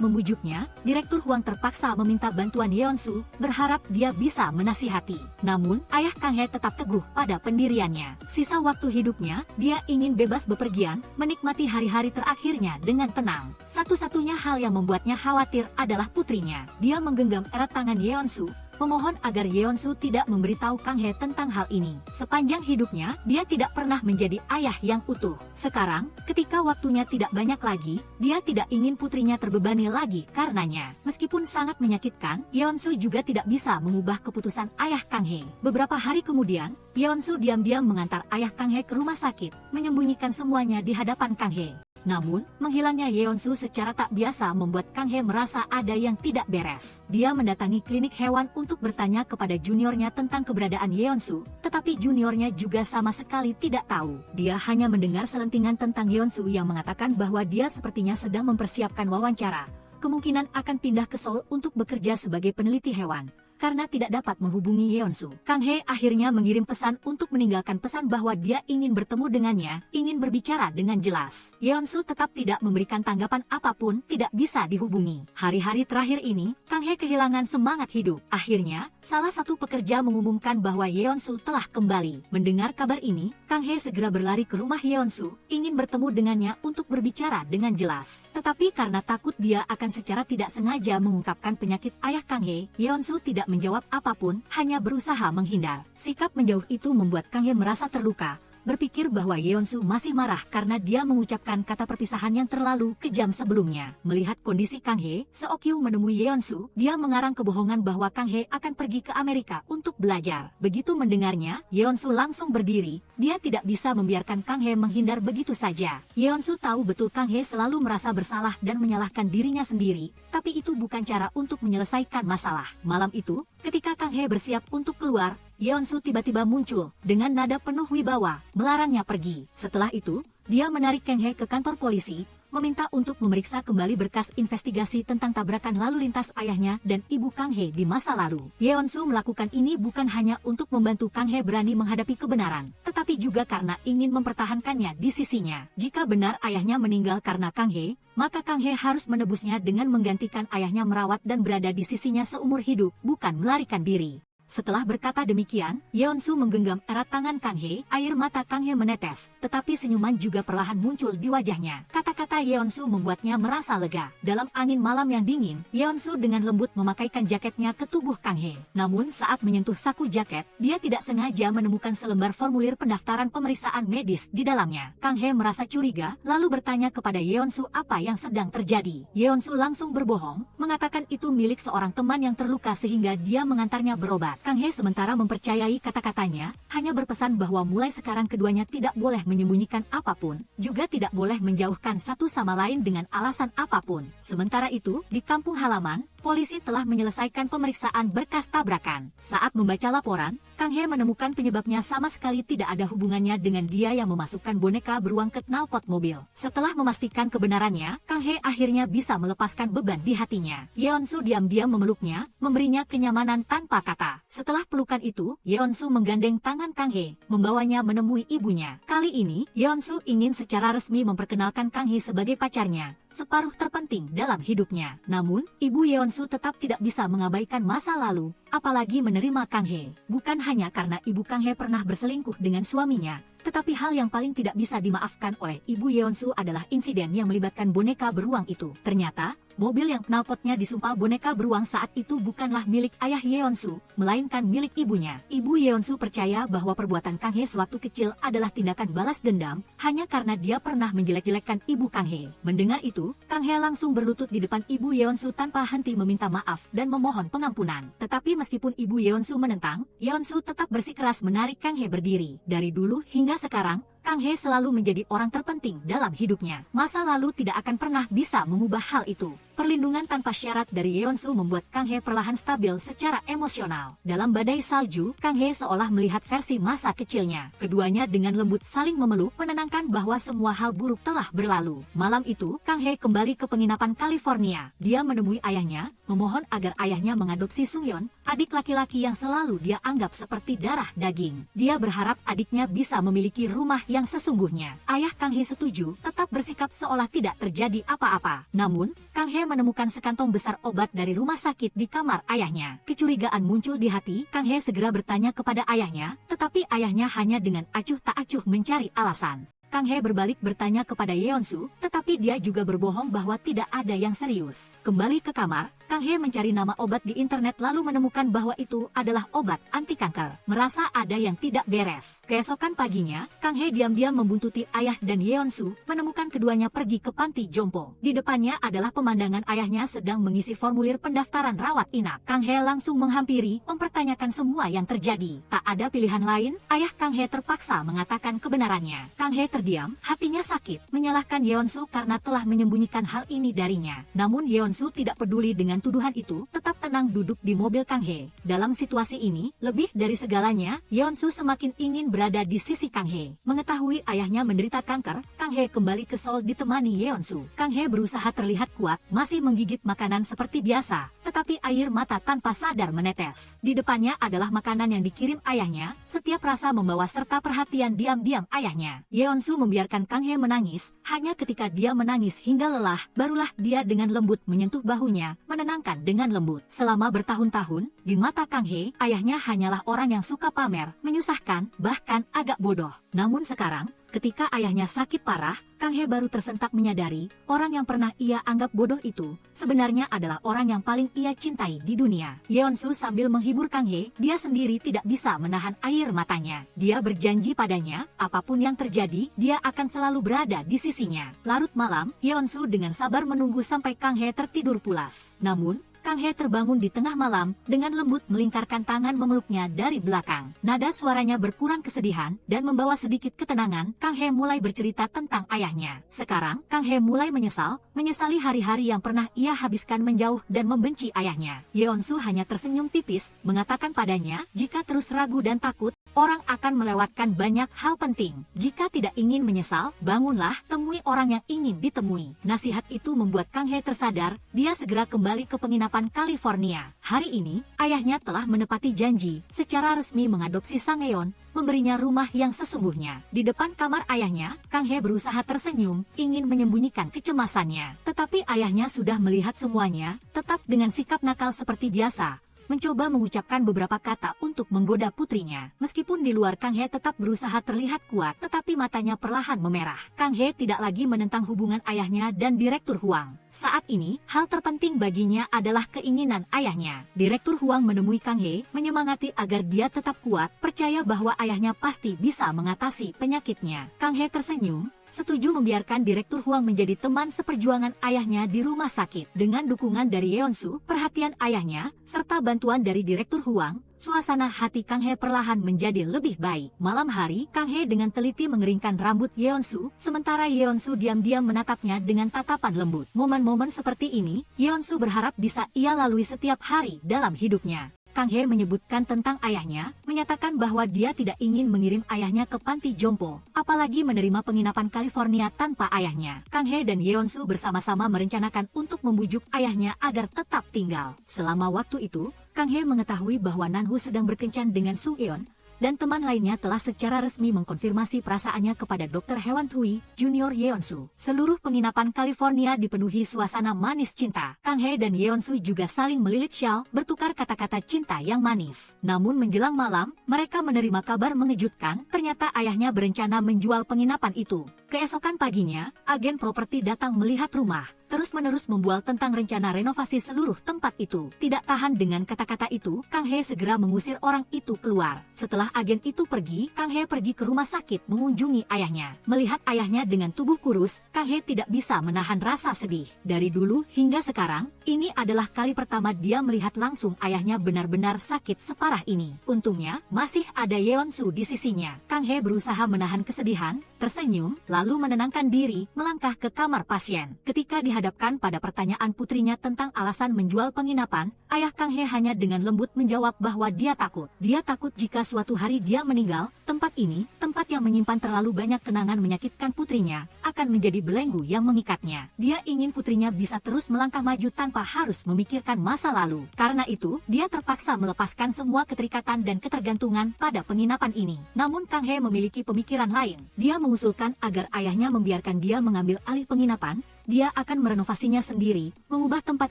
membujuknya, Direktur Huang terpaksa meminta bantuan Yeonsu, berharap dia bisa menasihati. Namun, ayah Kang Hye tetap teguh pada pendiriannya. Sisa waktu hidupnya, dia ingin bebas bepergian, menikmati hari-hari terakhirnya dengan tenang. Satu-satunya hal yang membuatnya khawatir adalah putrinya. Dia menggenggam erat tangan Yeonsu, memohon agar Yeonsu tidak memberitahu Kang Hye tentang hal ini. Sepanjang hidupnya, dia tidak pernah menjadi ayah yang utuh. Sekarang, ketika waktunya tidak banyak lagi, dia tidak ingin putrinya terbebani lagi karenanya. Meskipun sangat menyakitkan, Yeonsu juga tidak bisa mengubah keputusan ayah Kang Hye. Beberapa hari kemudian, Yeonsu diam-diam mengantar ayah Kang Hye ke rumah sakit, menyembunyikan semuanya di hadapan Kang Hye. Namun, menghilangnya Yeonsu secara tak biasa membuat Kang Hye merasa ada yang tidak beres. Dia mendatangi klinik hewan untuk bertanya kepada juniornya tentang keberadaan Yeonsu, tetapi juniornya juga sama sekali tidak tahu. Dia hanya mendengar selentingan tentang Yeonsu yang mengatakan bahwa dia sepertinya sedang mempersiapkan wawancara. Kemungkinan akan pindah ke Seoul untuk bekerja sebagai peneliti hewan. Karena tidak dapat menghubungi Yeonsu, Kang Hye akhirnya mengirim pesan untuk meninggalkan pesan bahwa dia ingin bertemu dengannya, ingin berbicara dengan jelas. Yeonsu tetap tidak memberikan tanggapan apapun, tidak bisa dihubungi. Hari-hari terakhir ini, Kang Hye kehilangan semangat hidup. Akhirnya, salah satu pekerja mengumumkan bahwa Yeonsu telah kembali. Mendengar kabar ini, Kang Hye segera berlari ke rumah Yeonsu, ingin bertemu dengannya untuk berbicara dengan jelas. Tetapi karena takut dia akan secara tidak sengaja mengungkapkan penyakit ayah Kang Hye, Yeonsu tidak menjawab apapun, hanya berusaha menghindar. Sikap menjauh itu membuat Kang Hye merasa terluka, berpikir bahwa Yeonsu masih marah karena dia mengucapkan kata perpisahan yang terlalu kejam sebelumnya. Melihat kondisi Kang Hye, Seokyu menemui Yeonsu. Dia mengarang kebohongan bahwa Kang Hye akan pergi ke Amerika untuk belajar. Begitu mendengarnya, Yeonsu langsung berdiri. Dia tidak bisa membiarkan Kang Hye menghindar begitu saja. Yeonsu tahu betul Kang Hye selalu merasa bersalah dan menyalahkan dirinya sendiri, tapi itu bukan cara untuk menyelesaikan masalah. Malam itu, ketika Kang Hye bersiap untuk keluar, Yeonsu tiba-tiba muncul dengan nada penuh wibawa, melarangnya pergi. Setelah itu, dia menarik Kang Hye ke kantor polisi, meminta untuk memeriksa kembali berkas investigasi tentang tabrakan lalu lintas ayahnya dan ibu Kang Hye di masa lalu. Yeonsu melakukan ini bukan hanya untuk membantu Kang Hye berani menghadapi kebenaran, tetapi juga karena ingin mempertahankannya di sisinya. Jika benar ayahnya meninggal karena Kang Hye, maka Kang Hye harus menebusnya dengan menggantikan ayahnya merawat dan berada di sisinya seumur hidup, bukan melarikan diri. Setelah berkata demikian, Yeonsu menggenggam erat tangan Kang Hye. Air mata Kang Hye menetes, tetapi senyuman juga perlahan muncul di wajahnya. Kata-kata Yeonsu membuatnya merasa lega. Dalam angin malam yang dingin, Yeonsu dengan lembut memakaikan jaketnya ke tubuh Kang Hye. Namun saat menyentuh saku jaket, dia tidak sengaja menemukan selembar formulir pendaftaran pemeriksaan medis di dalamnya. Kang Hye merasa curiga, lalu bertanya kepada Yeonsu apa yang sedang terjadi. Yeonsu langsung berbohong, mengatakan itu milik seorang teman yang terluka sehingga dia mengantarnya berobat. Kang Hye sementara mempercayai kata-katanya, hanya berpesan bahwa mulai sekarang keduanya tidak boleh menyembunyikan apapun, juga tidak boleh menjauhkan satu sama lain dengan alasan apapun. Sementara itu, di kampung halaman, polisi telah menyelesaikan pemeriksaan berkas tabrakan. Saat membaca laporan, Kang Hye menemukan penyebabnya sama sekali tidak ada hubungannya dengan dia yang memasukkan boneka beruang ke knalpot mobil. Setelah memastikan kebenarannya, Kang Hye akhirnya bisa melepaskan beban di hatinya. Yeonsu diam-diam memeluknya, memberinya kenyamanan tanpa kata. Setelah pelukan itu, Yeonsu menggandeng tangan Kang Hye, membawanya menemui ibunya. Kali ini, Yeonsu ingin secara resmi memperkenalkan Kang Hye sebagai pacarnya, separuh terpenting dalam hidupnya. Namun, ibu Yeonsu tetap tidak bisa mengabaikan masa lalu, apalagi menerima Kang Hye. Bukan hanya karena ibu Kang Hye pernah berselingkuh dengan suaminya, tetapi hal yang paling tidak bisa dimaafkan oleh ibu Yeonsu adalah insiden yang melibatkan boneka beruang itu. Ternyata, mobil yang knalpotnya disumpah boneka beruang saat itu bukanlah milik ayah Yeonsu, melainkan milik ibunya. Ibu Yeonsu percaya bahwa perbuatan Kang Hye sewaktu kecil adalah tindakan balas dendam, hanya karena dia pernah menjelek-jelekkan ibu Kang Hye. Mendengar itu, Kang Hye langsung berlutut di depan ibu Yeonsu tanpa henti meminta maaf dan memohon pengampunan. Tetapi meskipun ibu Yeonsu menentang, Yeonsu tetap bersikeras menarik Kang Hye berdiri. Dari dulu hingga sekarang, Kang Hye selalu menjadi orang terpenting dalam hidupnya. Masa lalu tidak akan pernah bisa mengubah hal itu. Perlindungan tanpa syarat dari Yeonsu membuat Kang Hye perlahan stabil secara emosional. Dalam badai salju, Kang Hye seolah melihat versi masa kecilnya. Keduanya dengan lembut saling memeluk, menenangkan bahwa semua hal buruk telah berlalu. Malam itu, Kang Hye kembali ke penginapan California. Dia menemui ayahnya, memohon agar ayahnya mengadopsi Sungyeon, adik laki-laki yang selalu dia anggap seperti darah daging. Dia berharap adiknya bisa memiliki rumah yang sesungguhnya. Ayah Kang Hye setuju, tetap bersikap seolah tidak terjadi apa-apa. Namun, Kang Hye menemukan sekantong besar obat dari rumah sakit di kamar ayahnya. Kecurigaan muncul di hati, Kang Hye segera bertanya kepada ayahnya, tetapi ayahnya hanya dengan acuh tak acuh mencari alasan. Kang Hye berbalik bertanya kepada Yeonsu, tetapi dia juga berbohong bahwa tidak ada yang serius. Kembali ke kamar, Kang Hye mencari nama obat di internet lalu menemukan bahwa itu adalah obat anti kanker. Merasa ada yang tidak beres. Keesokan paginya, Kang Hye diam-diam membuntuti ayah dan Yeonsu, menemukan keduanya pergi ke panti jompo. Di depannya adalah pemandangan ayahnya sedang mengisi formulir pendaftaran rawat inap. Kang Hye langsung menghampiri, mempertanyakan semua yang terjadi. Tak ada pilihan lain, ayah Kang Hye terpaksa mengatakan kebenarannya. Kang Hye terdiam, hatinya sakit, menyalahkan Yeonsu karena telah menyembunyikan hal ini darinya. Namun Yeonsu tidak peduli dengan tuduhan itu, tetap tenang duduk di mobil Kang Hye. Dalam situasi ini, lebih dari segalanya, Yeonsu semakin ingin berada di sisi Kang Hye. Mengetahui ayahnya menderita kanker, Kang Hye kembali ke Seoul ditemani Yeonsu. Kang Hye berusaha terlihat kuat, masih menggigit makanan seperti biasa, tetapi air mata tanpa sadar menetes. Di depannya adalah makanan yang dikirim ayahnya, setiap rasa membawa serta perhatian diam-diam ayahnya. Yeonsu membiarkan Kang Hye menangis, hanya ketika dia menangis hingga lelah, barulah dia dengan lembut menyentuh bahunya, menenangkan dengan lembut. Selama bertahun-tahun, di mata Kang Hye, ayahnya hanyalah orang yang suka pamer, menyusahkan, bahkan agak bodoh. Namun sekarang, Ketika ayahnya sakit parah, Kang He baru tersentak menyadari, orang yang pernah ia anggap bodoh itu, sebenarnya adalah orang yang paling ia cintai di dunia. Yeon-su sambil menghibur Kang He, dia sendiri tidak bisa menahan air matanya. Dia berjanji padanya, apapun yang terjadi, dia akan selalu berada di sisinya. Larut malam, Yeon-su dengan sabar menunggu sampai Kang He tertidur pulas. Namun, Kang He terbangun di tengah malam, dengan lembut melingkarkan tangan memeluknya dari belakang. Nada suaranya berkurang kesedihan, dan membawa sedikit ketenangan, Kang He mulai bercerita tentang ayahnya. Sekarang, Kang He mulai menyesali hari-hari yang pernah ia habiskan menjauh dan membenci ayahnya. Yeon-su hanya tersenyum tipis, mengatakan padanya, jika terus ragu dan takut, orang akan melewatkan banyak hal penting. Jika tidak ingin menyesal, bangunlah, temui orang yang ingin ditemui. Nasihat itu membuat Kang He tersadar, dia segera kembali ke penginapan California. Hari ini, ayahnya telah menepati janji, secara resmi mengadopsi Sang Eon, memberinya rumah yang sesungguhnya. Di depan kamar ayahnya, Kang He berusaha tersenyum, ingin menyembunyikan kecemasannya. Tetapi ayahnya sudah melihat semuanya, tetap dengan sikap nakal seperti biasa, mencoba mengucapkan beberapa kata untuk menggoda putrinya. Meskipun di luar Kang He tetap berusaha terlihat kuat, tetapi matanya perlahan memerah. Kang He tidak lagi menentang hubungan ayahnya dan Direktur Huang. Saat ini, hal terpenting baginya adalah keinginan ayahnya. Direktur Huang menemui Kang He, menyemangati agar dia tetap kuat, percaya bahwa ayahnya pasti bisa mengatasi penyakitnya. Kang He tersenyum, setuju membiarkan Direktur Huang menjadi teman seperjuangan ayahnya di rumah sakit. Dengan dukungan dari Yeon-su, perhatian ayahnya, serta bantuan dari Direktur Huang, suasana hati Kang He perlahan menjadi lebih baik. Malam hari, Kang He dengan teliti mengeringkan rambut Yeon-su, sementara Yeon-su diam-diam menatapnya dengan tatapan lembut. Momen-momen seperti ini, Yeon-su berharap bisa ia lalui setiap hari dalam hidupnya. Kang He menyebutkan tentang ayahnya, menyatakan bahwa dia tidak ingin mengirim ayahnya ke panti jompo, apalagi menerima penginapan California tanpa ayahnya. Kang He dan Yeon-su bersama-sama merencanakan untuk membujuk ayahnya agar tetap tinggal. Selama waktu itu, Kang He mengetahui bahwa Nanhu sedang berkencan dengan Sung Eon, dan teman lainnya telah secara resmi mengkonfirmasi perasaannya kepada Dr. Hewan Tui, Junior Yeon-su. Seluruh penginapan California dipenuhi suasana manis cinta. Kang He dan Yeon-su juga saling melilit syal, bertukar kata-kata cinta yang manis. Namun menjelang malam, mereka menerima kabar mengejutkan, ternyata ayahnya berencana menjual penginapan itu. Keesokan paginya, agen properti datang melihat rumah, terus-menerus membual tentang rencana renovasi seluruh tempat itu. Tidak tahan dengan kata-kata itu, Kang He segera mengusir orang itu keluar. Setelah agen itu pergi, Kang He pergi ke rumah sakit mengunjungi ayahnya. Melihat ayahnya dengan tubuh kurus, Kang He tidak bisa menahan rasa sedih. Dari dulu hingga sekarang, ini adalah kali pertama dia melihat langsung ayahnya benar-benar sakit separah ini. Untungnya, masih ada Yeon-su di sisinya. Kang He berusaha menahan kesedihan, tersenyum, lalu menenangkan diri, melangkah ke kamar pasien. Ketika dihadapkan pada pertanyaan putrinya tentang alasan menjual penginapan, ayah Kang He hanya dengan lembut menjawab bahwa dia takut. Dia takut jika suatu hari dia meninggal, tempat ini, tempat yang menyimpan terlalu banyak kenangan menyakitkan putrinya, akan menjadi belenggu yang mengikatnya. Dia ingin putrinya bisa terus melangkah maju tanpa harus memikirkan masa lalu. Karena itu, dia terpaksa melepaskan semua keterikatan dan ketergantungan pada penginapan ini. Namun Kang He memiliki pemikiran lain. Dia mengusulkan agar ayahnya membiarkan dia mengambil alih penginapan. Dia akan merenovasinya sendiri, mengubah tempat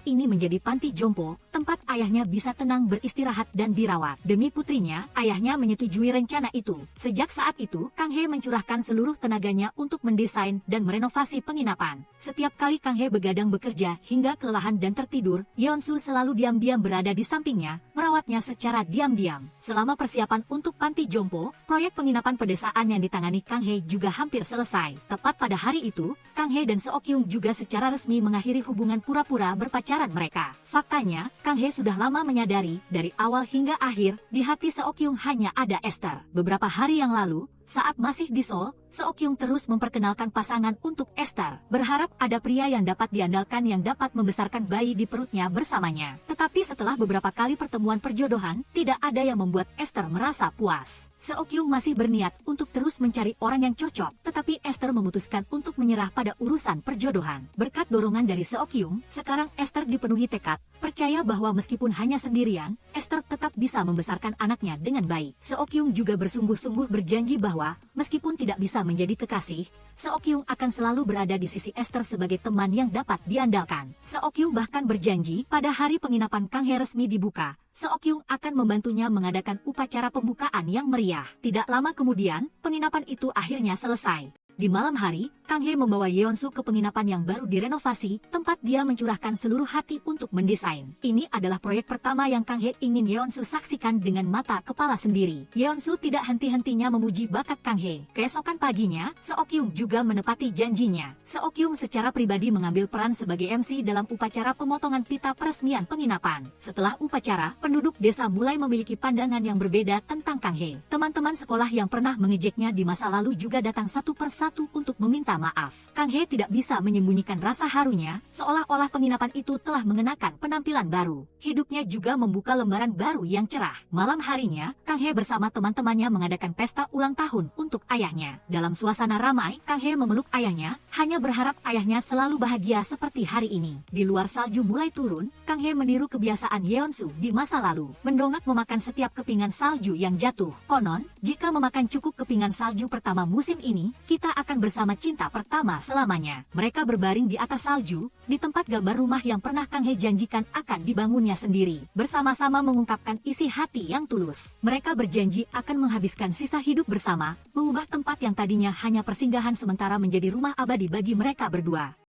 ini menjadi panti jompo, tempat ayahnya bisa tenang beristirahat dan dirawat. Demi putrinya, ayahnya menyetujui rencana itu. Sejak saat itu, Kang He mencurahkan seluruh tenaganya untuk mendesain dan merenovasi penginapan. Setiap kali Kang He begadang bekerja hingga kelelahan dan tertidur, Yeon-su selalu diam-diam berada di sampingnya, merawatnya secara diam-diam. Selama persiapan untuk panti jompo, proyek penginapan pedesaan yang ditangani Kang He juga hampir selesai. Tepat pada hari itu, Kang He dan Seok-kyung juga secara resmi mengakhiri hubungan pura-pura berpacaran mereka. Faktanya, Kang He sudah lama menyadari, dari awal hingga akhir, di hati Seok-kyung hanya ada Esther. Beberapa hari yang lalu, saat masih di Seoul, Seok-kyung terus memperkenalkan pasangan untuk Esther, berharap ada pria yang dapat diandalkan yang dapat membesarkan bayi di perutnya bersamanya. Tetapi setelah beberapa kali pertemuan perjodohan, tidak ada yang membuat Esther merasa puas. Seok-kyung masih berniat untuk terus mencari orang yang cocok, tetapi Esther memutuskan untuk menyerah pada urusan perjodohan. Berkat dorongan dari Seok-kyung, sekarang Esther dipenuhi tekad, percaya bahwa meskipun hanya sendirian, Esther tetap bisa membesarkan anaknya dengan baik. Seok-kyung juga bersungguh-sungguh berjanji bahwa bahwa, meskipun tidak bisa menjadi kekasih, Seok-kyung akan selalu berada di sisi Esther sebagai teman yang dapat diandalkan. Seok-kyung bahkan berjanji pada hari penginapan Kang Hye resmi dibuka, Seok-kyung akan membantunya mengadakan upacara pembukaan yang meriah. Tidak lama kemudian, penginapan itu akhirnya selesai. Di malam hari, Kang Hye membawa Yeonsu ke penginapan yang baru direnovasi, tempat dia mencurahkan seluruh hati untuk mendesain. Ini adalah proyek pertama yang Kang Hye ingin Yeonsu saksikan dengan mata kepala sendiri. Yeonsu tidak henti-hentinya memuji bakat Kang Hye. Keesokan paginya, Seok-kyung juga menepati janjinya. Seok-kyung secara pribadi mengambil peran sebagai MC dalam upacara pemotongan pita peresmian penginapan. Setelah upacara, penduduk desa mulai memiliki pandangan yang berbeda tentang Kang Hye. Teman-teman sekolah yang pernah mengejeknya di masa lalu juga datang satu persatu untuk meminta maaf. Kang Hye tidak bisa menyembunyikan rasa harunya, seolah-olah penginapan itu telah mengenakan penampilan baru. Hidupnya juga membuka lembaran baru yang cerah. Malam harinya, Kang Hye bersama teman-temannya mengadakan pesta ulang tahun untuk ayahnya. Dalam suasana ramai, Kang Hye memeluk ayahnya, hanya berharap ayahnya selalu bahagia seperti hari ini. Di luar salju mulai turun, Kang Hye meniru kebiasaan Yeonsu di masa lalu, mendongak memakan setiap kepingan salju yang jatuh. Konon, jika memakan cukup kepingan salju pertama musim ini, kita akan bersama cinta pertama selamanya. Mereka berbaring di atas salju, di tempat gambar rumah yang pernah Kang Hye janjikan akan dibangunnya sendiri. Bersama-sama mengungkapkan isi hati yang tulus. Mereka berjanji akan menghabiskan sisa hidup bersama, mengubah tempat yang tadinya hanya persinggahan sementara menjadi rumah abadi bagi mereka berdua.